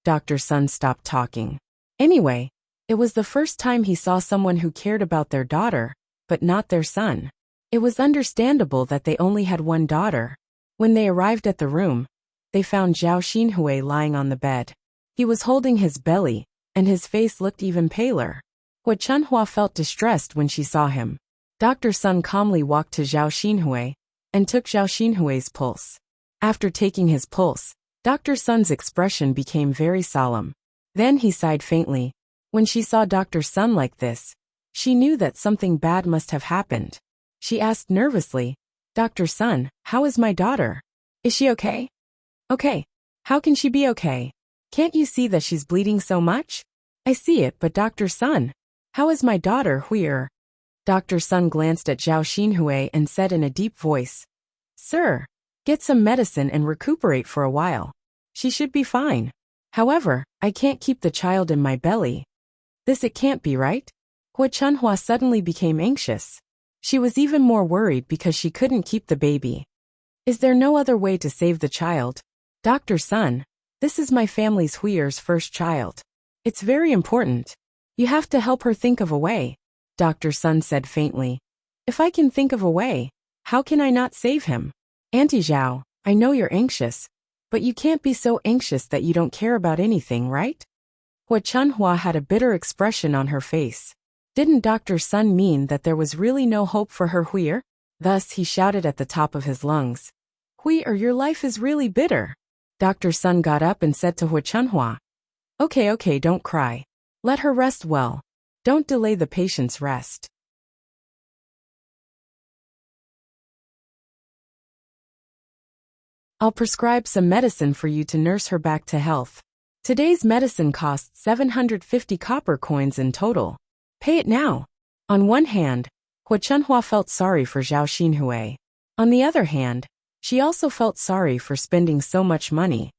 Dr. Sun stopped talking. Anyway, it was the first time he saw someone who cared about their daughter, but not their son. It was understandable that they only had one daughter. When they arrived at the room, they found Zhao Xinhui lying on the bed. He was holding his belly, and his face looked even paler. Hua Chunhua felt distressed when she saw him. Dr. Sun calmly walked to Zhao Xinhui and took Zhao Xinhui's pulse. After taking his pulse, Dr. Sun's expression became very solemn. Then he sighed faintly. When she saw Dr. Sun like this, she knew that something bad must have happened. She asked nervously, Dr. Sun, how is my daughter? Is she okay? Okay. How can she be okay? Can't you see that she's bleeding so much? I see it, but Dr. Sun, how is my daughter, Huier? Dr. Sun glanced at Zhao Xinhui and said in a deep voice, Sir, get some medicine and recuperate for a while. She should be fine. However, I can't keep the child in my belly. This it can't be, right? Hua Chunhua suddenly became anxious. She was even more worried because she couldn't keep the baby. Is there no other way to save the child? Dr. Sun, this is my family's Huier's first child. It's very important. You have to help her think of a way. Dr. Sun said faintly. If I can think of a way, how can I not save him? Auntie Zhao, I know you're anxious, but you can't be so anxious that you don't care about anything, right? Hua Chunhua had a bitter expression on her face. Didn't Dr. Sun mean that there was really no hope for her Huier? Thus he shouted at the top of his lungs. Huier, your life is really bitter. Dr. Sun got up and said to Hua Chunhua, Okay, don't cry. Let her rest well. Don't delay the patient's rest. I'll prescribe some medicine for you to nurse her back to health. Today's medicine costs 750 copper coins in total. Pay it now. On one hand, Hua Chunhua felt sorry for Zhao Xinhui. On the other hand, she also felt sorry for spending so much money.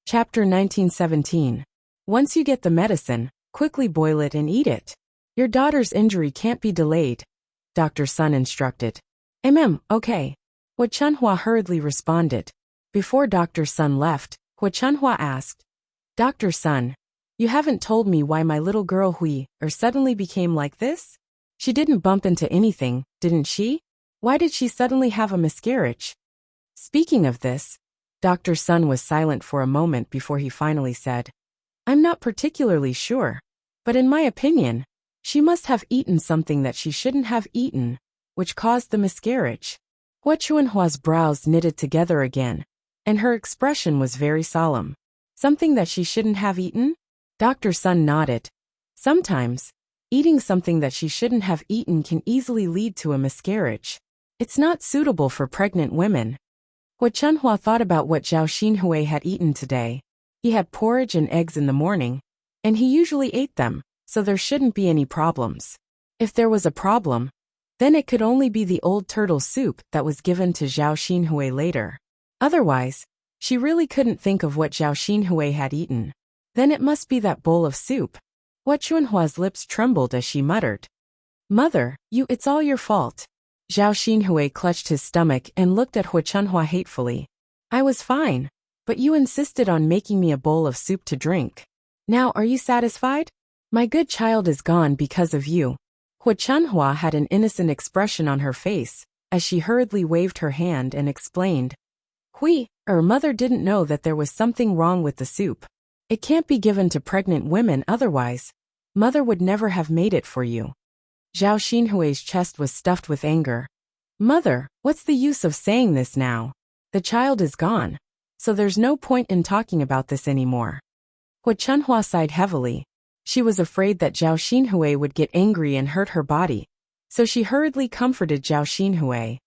Chapter 1917. Once you get the medicine, quickly boil it and eat it. Your daughter's injury can't be delayed, Dr. Sun instructed. Okay. Hua Chunhua hurriedly responded. Before Dr. Sun left, Hua Chunhua asked, Dr. Sun, you haven't told me why my little girl Huier suddenly became like this? She didn't bump into anything, didn't she? Why did she suddenly have a miscarriage? Speaking of this, Dr. Sun was silent for a moment before he finally said, I'm not particularly sure, but in my opinion, she must have eaten something that she shouldn't have eaten, which caused the miscarriage. Hua Chunhua's brows knitted together again, and her expression was very solemn. Something that she shouldn't have eaten? Dr. Sun nodded. Sometimes, eating something that she shouldn't have eaten can easily lead to a miscarriage. It's not suitable for pregnant women. Hua Chunhua thought about what Zhao Xinhui had eaten today. He had porridge and eggs in the morning, and he usually ate them, so there shouldn't be any problems. If there was a problem, then it could only be the old turtle soup that was given to Zhao Xinhui later. Otherwise, she really couldn't think of what Zhao Xinhui had eaten. Then it must be that bowl of soup. Hua Chunhua's lips trembled as she muttered. Mother, it's all your fault. Zhao Xinhui clutched his stomach and looked at Hua Chunhua hatefully. I was fine, but you insisted on making me a bowl of soup to drink. Now are you satisfied? My good child is gone because of you. Hua Chunhua had an innocent expression on her face, as she hurriedly waved her hand and explained. Mother didn't know that there was something wrong with the soup. It can't be given to pregnant women otherwise. Mother would never have made it for you. Zhao Xinhui's chest was stuffed with anger. Mother, what's the use of saying this now? The child is gone, so there's no point in talking about this anymore. Hua Chunhua sighed heavily. She was afraid that Zhao Xinhui would get angry and hurt her body, so she hurriedly comforted Zhao Xinhui.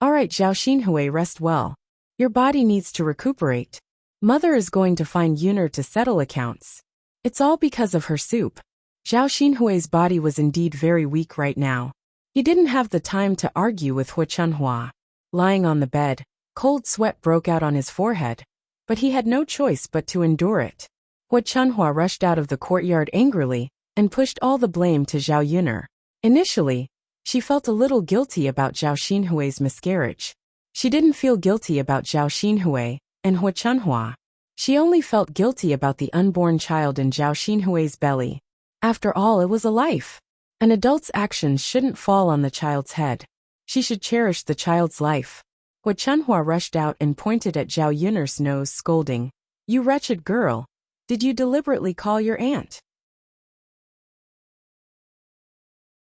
All right, Zhao Xinhui, rest well. Your body needs to recuperate. Mother is going to find Yuner to settle accounts. It's all because of her soup. Zhao Xinhui's body was indeed very weak right now. He didn't have the time to argue with Hua Chunhua. Lying on the bed, cold sweat broke out on his forehead, but he had no choice but to endure it. Hua Chunhua rushed out of the courtyard angrily and pushed all the blame to Zhao Yuner. Initially, she felt a little guilty about Zhao Xinhui's miscarriage. She didn't feel guilty about Zhao Xinhui and Hua Chunhua. She only felt guilty about the unborn child in Zhao Xinhui's belly. After all, it was a life. An adult's actions shouldn't fall on the child's head. She should cherish the child's life. Hua Chunhua rushed out and pointed at Zhao Yuner's nose, scolding, "You wretched girl! Did you deliberately call your aunt?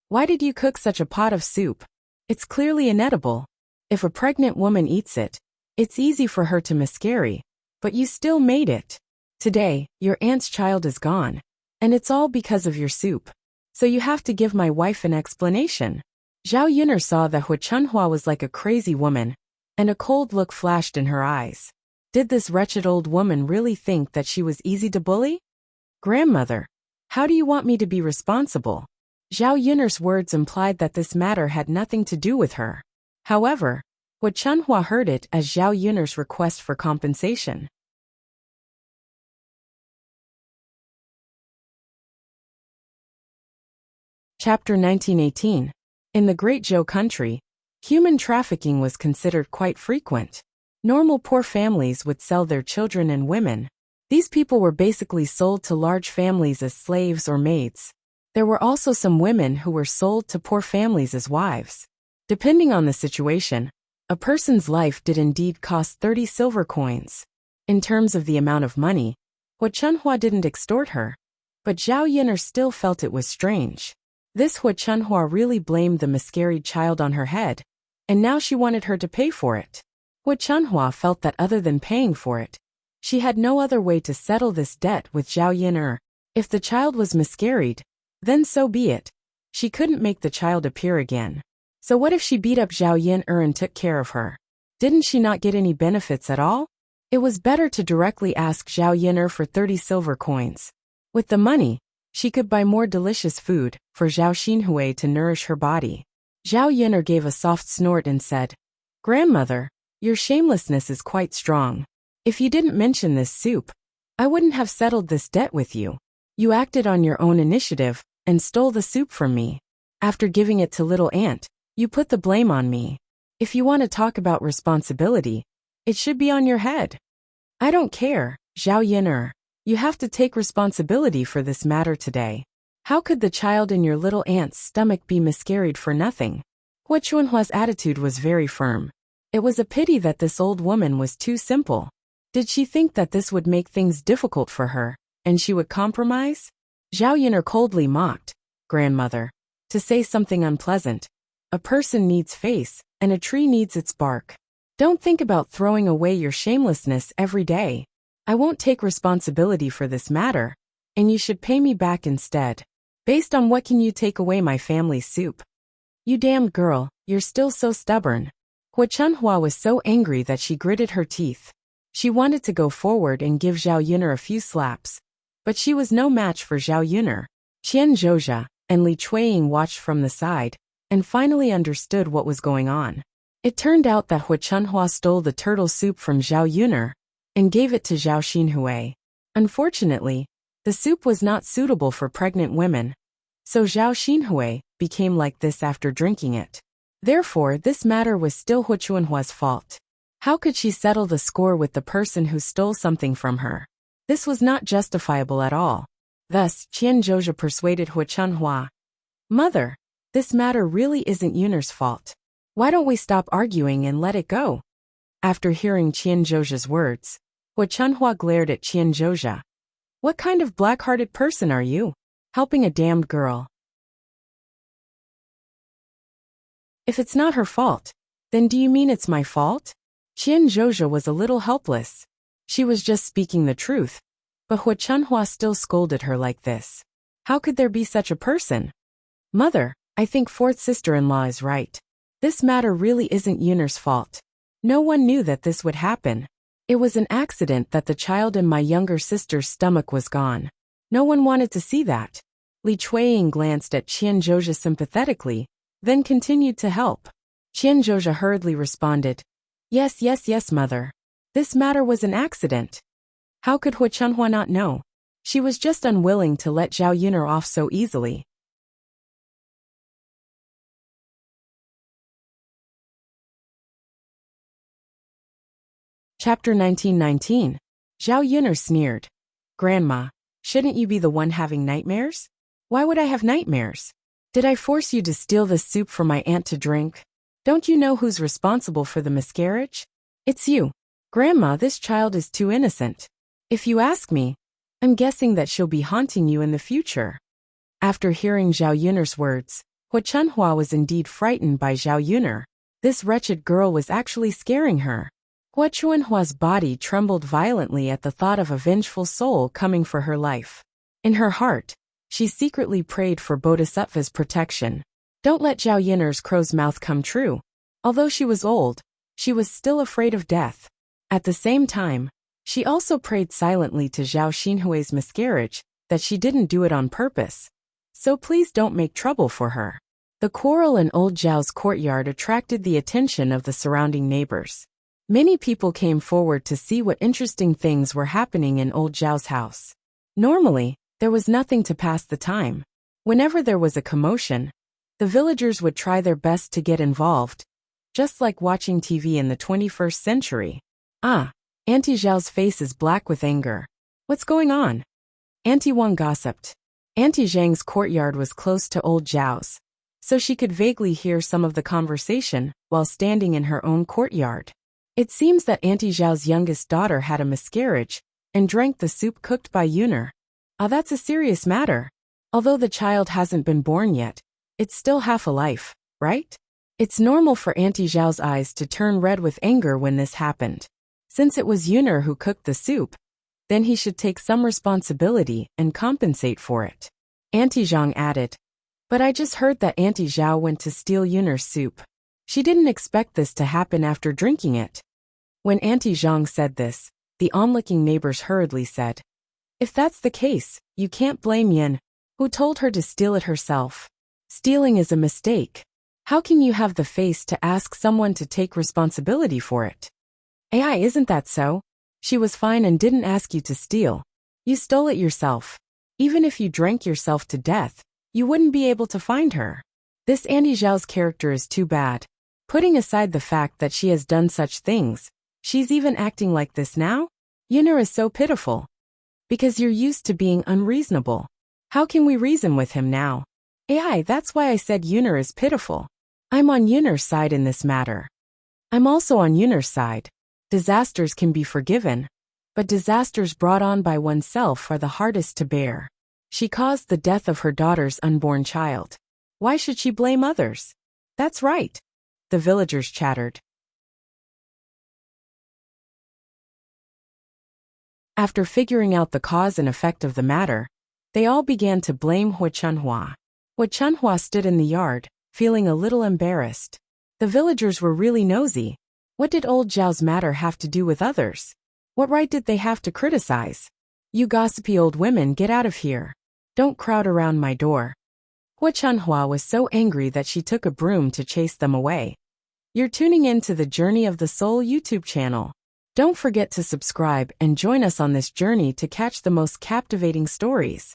Why did you cook such a pot of soup? It's clearly inedible. If a pregnant woman eats it, it's easy for her to miscarry, but you still made it. Today, your aunt's child is gone, and it's all because of your soup. So you have to give my wife an explanation." Zhao Yuner saw that Hua Chunhua was like a crazy woman, and a cold look flashed in her eyes. Did this wretched old woman really think that she was easy to bully? "Grandmother, how do you want me to be responsible?" Zhao Yuner's words implied that this matter had nothing to do with her. However, Hua Chunhua heard it as Zhao Yuner's request for compensation. Chapter 1918. In the Great Zhou country, human trafficking was considered quite frequent. Normal poor families would sell their children and women. These people were basically sold to large families as slaves or maids. There were also some women who were sold to poor families as wives. Depending on the situation, a person's life did indeed cost 30 silver coins. In terms of the amount of money, Hua Chunhua didn't extort her, but Zhao Yuner still felt it was strange. This Hua Chunhua really blamed the miscarried child on her head, and now she wanted her to pay for it. Hua Chunhua felt that other than paying for it, she had no other way to settle this debt with Zhao Yuner. If the child was miscarried, then so be it. She couldn't make the child appear again. So what if she beat up Zhao Yuner and took care of her? Didn't she not get any benefits at all? It was better to directly ask Zhao Yuner for 30 silver coins. With the money, she could buy more delicious food for Zhao Xinhui to nourish her body. Zhao Yuner gave a soft snort and said, "Grandmother, your shamelessness is quite strong. If you didn't mention this soup, I wouldn't have settled this debt with you. You acted on your own initiative and stole the soup from me. After giving it to little aunt, you put the blame on me. If you want to talk about responsibility, it should be on your head." "I don't care, Zhao Yuner. You have to take responsibility for this matter today. How could the child in your little aunt's stomach be miscarried for nothing?" Hua Chunhua's attitude was very firm. It was a pity that this old woman was too simple. Did she think that this would make things difficult for her, and she would compromise? Zhao Yuner coldly mocked, "Grandmother, to say something unpleasant, a person needs face, and a tree needs its bark. Don't think about throwing away your shamelessness every day. I won't take responsibility for this matter, and you should pay me back instead. Based on what can you take away my family's soup? You damned girl, you're still so stubborn." Hua Chunhua was so angry that she gritted her teeth. She wanted to go forward and give Zhao Yuner a few slaps, but she was no match for Zhao Yuner. Qian Zhozha and Li Chuiying watched from the side, and finally understood what was going on. It turned out that Hua Chunhua stole the turtle soup from Zhao Yuner and gave it to Zhao Xinhui. Unfortunately, the soup was not suitable for pregnant women, so Zhao Xinhui became like this after drinking it. Therefore, this matter was still Hua Chunhua's fault. How could she settle the score with the person who stole something from her? This was not justifiable at all. Thus, Qian Zhozha persuaded Hua Chunhua, "Mother, this matter really isn't Yuner's fault. Why don't we stop arguing and let it go?" After hearing Qian Zhozha's words, Hua Chunhua glared at Qian Zhozha. "What kind of black-hearted person are you? Helping a damned girl? If it's not her fault, then do you mean it's my fault?" Qian Zhozha was a little helpless. She was just speaking the truth, but Hua Chunhua still scolded her like this. How could there be such a person? "Mother, I think fourth sister-in-law is right. This matter really isn't Yuner's fault. No one knew that this would happen. It was an accident that the child in my younger sister's stomach was gone. No one wanted to see that." Li Chuiying glanced at Qian Zhozha sympathetically, then continued to help. Qianzhouja hurriedly responded, Yes, yes, yes, mother. This matter was an accident. How could Hu Chunhua not know? She was just unwilling to let Zhao Yuner off so easily. Chapter 1919. Zhao Yuner sneered. Grandma, shouldn't you be the one having nightmares? Why would I have nightmares? Did I force you to steal the soup for my aunt to drink? Don't you know who's responsible for the miscarriage? It's you. Grandma, this child is too innocent. If you ask me, I'm guessing that she'll be haunting you in the future. After hearing Zhao Yuner's words, Hu Chunhua was indeed frightened by Zhao Yuner. This wretched girl was actually scaring her. Hu Chunhua's body trembled violently at the thought of a vengeful soul coming for her life. In her heart, she secretly prayed for Bodhisattva's protection. Don't let Zhao Yuner's crow's mouth come true. Although she was old, she was still afraid of death. At the same time, she also prayed silently to Zhao Xinhui's miscarriage, that she didn't do it on purpose. So please don't make trouble for her. The quarrel in old Zhao's courtyard attracted the attention of the surrounding neighbors. Many people came forward to see what interesting things were happening in old Zhao's house. Normally, there was nothing to pass the time. Whenever there was a commotion, the villagers would try their best to get involved, just like watching TV in the 21st century. Auntie Zhao's face is black with anger. What's going on? Auntie Wang gossiped. Auntie Zhang's courtyard was close to old Zhao's, so she could vaguely hear some of the conversation while standing in her own courtyard. It seems that Auntie Zhao's youngest daughter had a miscarriage and drank the soup cooked by Yuner. That's a serious matter. Although the child hasn't been born yet, it's still half a life, right? It's normal for Auntie Zhao's eyes to turn red with anger when this happened. Since it was Yuner who cooked the soup, then he should take some responsibility and compensate for it. Auntie Zhang added, But I just heard that Auntie Zhao went to steal Yuner's soup. She didn't expect this to happen after drinking it. When Auntie Zhang said this, the onlooking neighbors hurriedly said, If that's the case, you can't blame Yin, who told her to steal it herself. Stealing is a mistake. How can you have the face to ask someone to take responsibility for it? Isn't that so? She was fine and didn't ask you to steal. You stole it yourself. Even if you drank yourself to death, you wouldn't be able to find her. This Auntie Zhao's character is too bad. Putting aside the fact that she has done such things, she's even acting like this now? Yuner is so pitiful. Because you're used to being unreasonable. How can we reason with him now? That's why I said Yuner is pitiful. I'm on Yuner's side in this matter. I'm also on Yuner's side. Disasters can be forgiven, but disasters brought on by oneself are the hardest to bear. She caused the death of her daughter's unborn child. Why should she blame others? That's right. The villagers chattered. After figuring out the cause and effect of the matter, they all began to blame Hu Chunhua. Hu Chunhua stood in the yard, feeling a little embarrassed. The villagers were really nosy. What did old Zhao's matter have to do with others? What right did they have to criticize? You gossipy old women, get out of here. Don't crowd around my door. Hu Chunhua was so angry that she took a broom to chase them away. You're tuning in to the Journey of the Soul YouTube channel. Don't forget to subscribe and join us on this journey to catch the most captivating stories.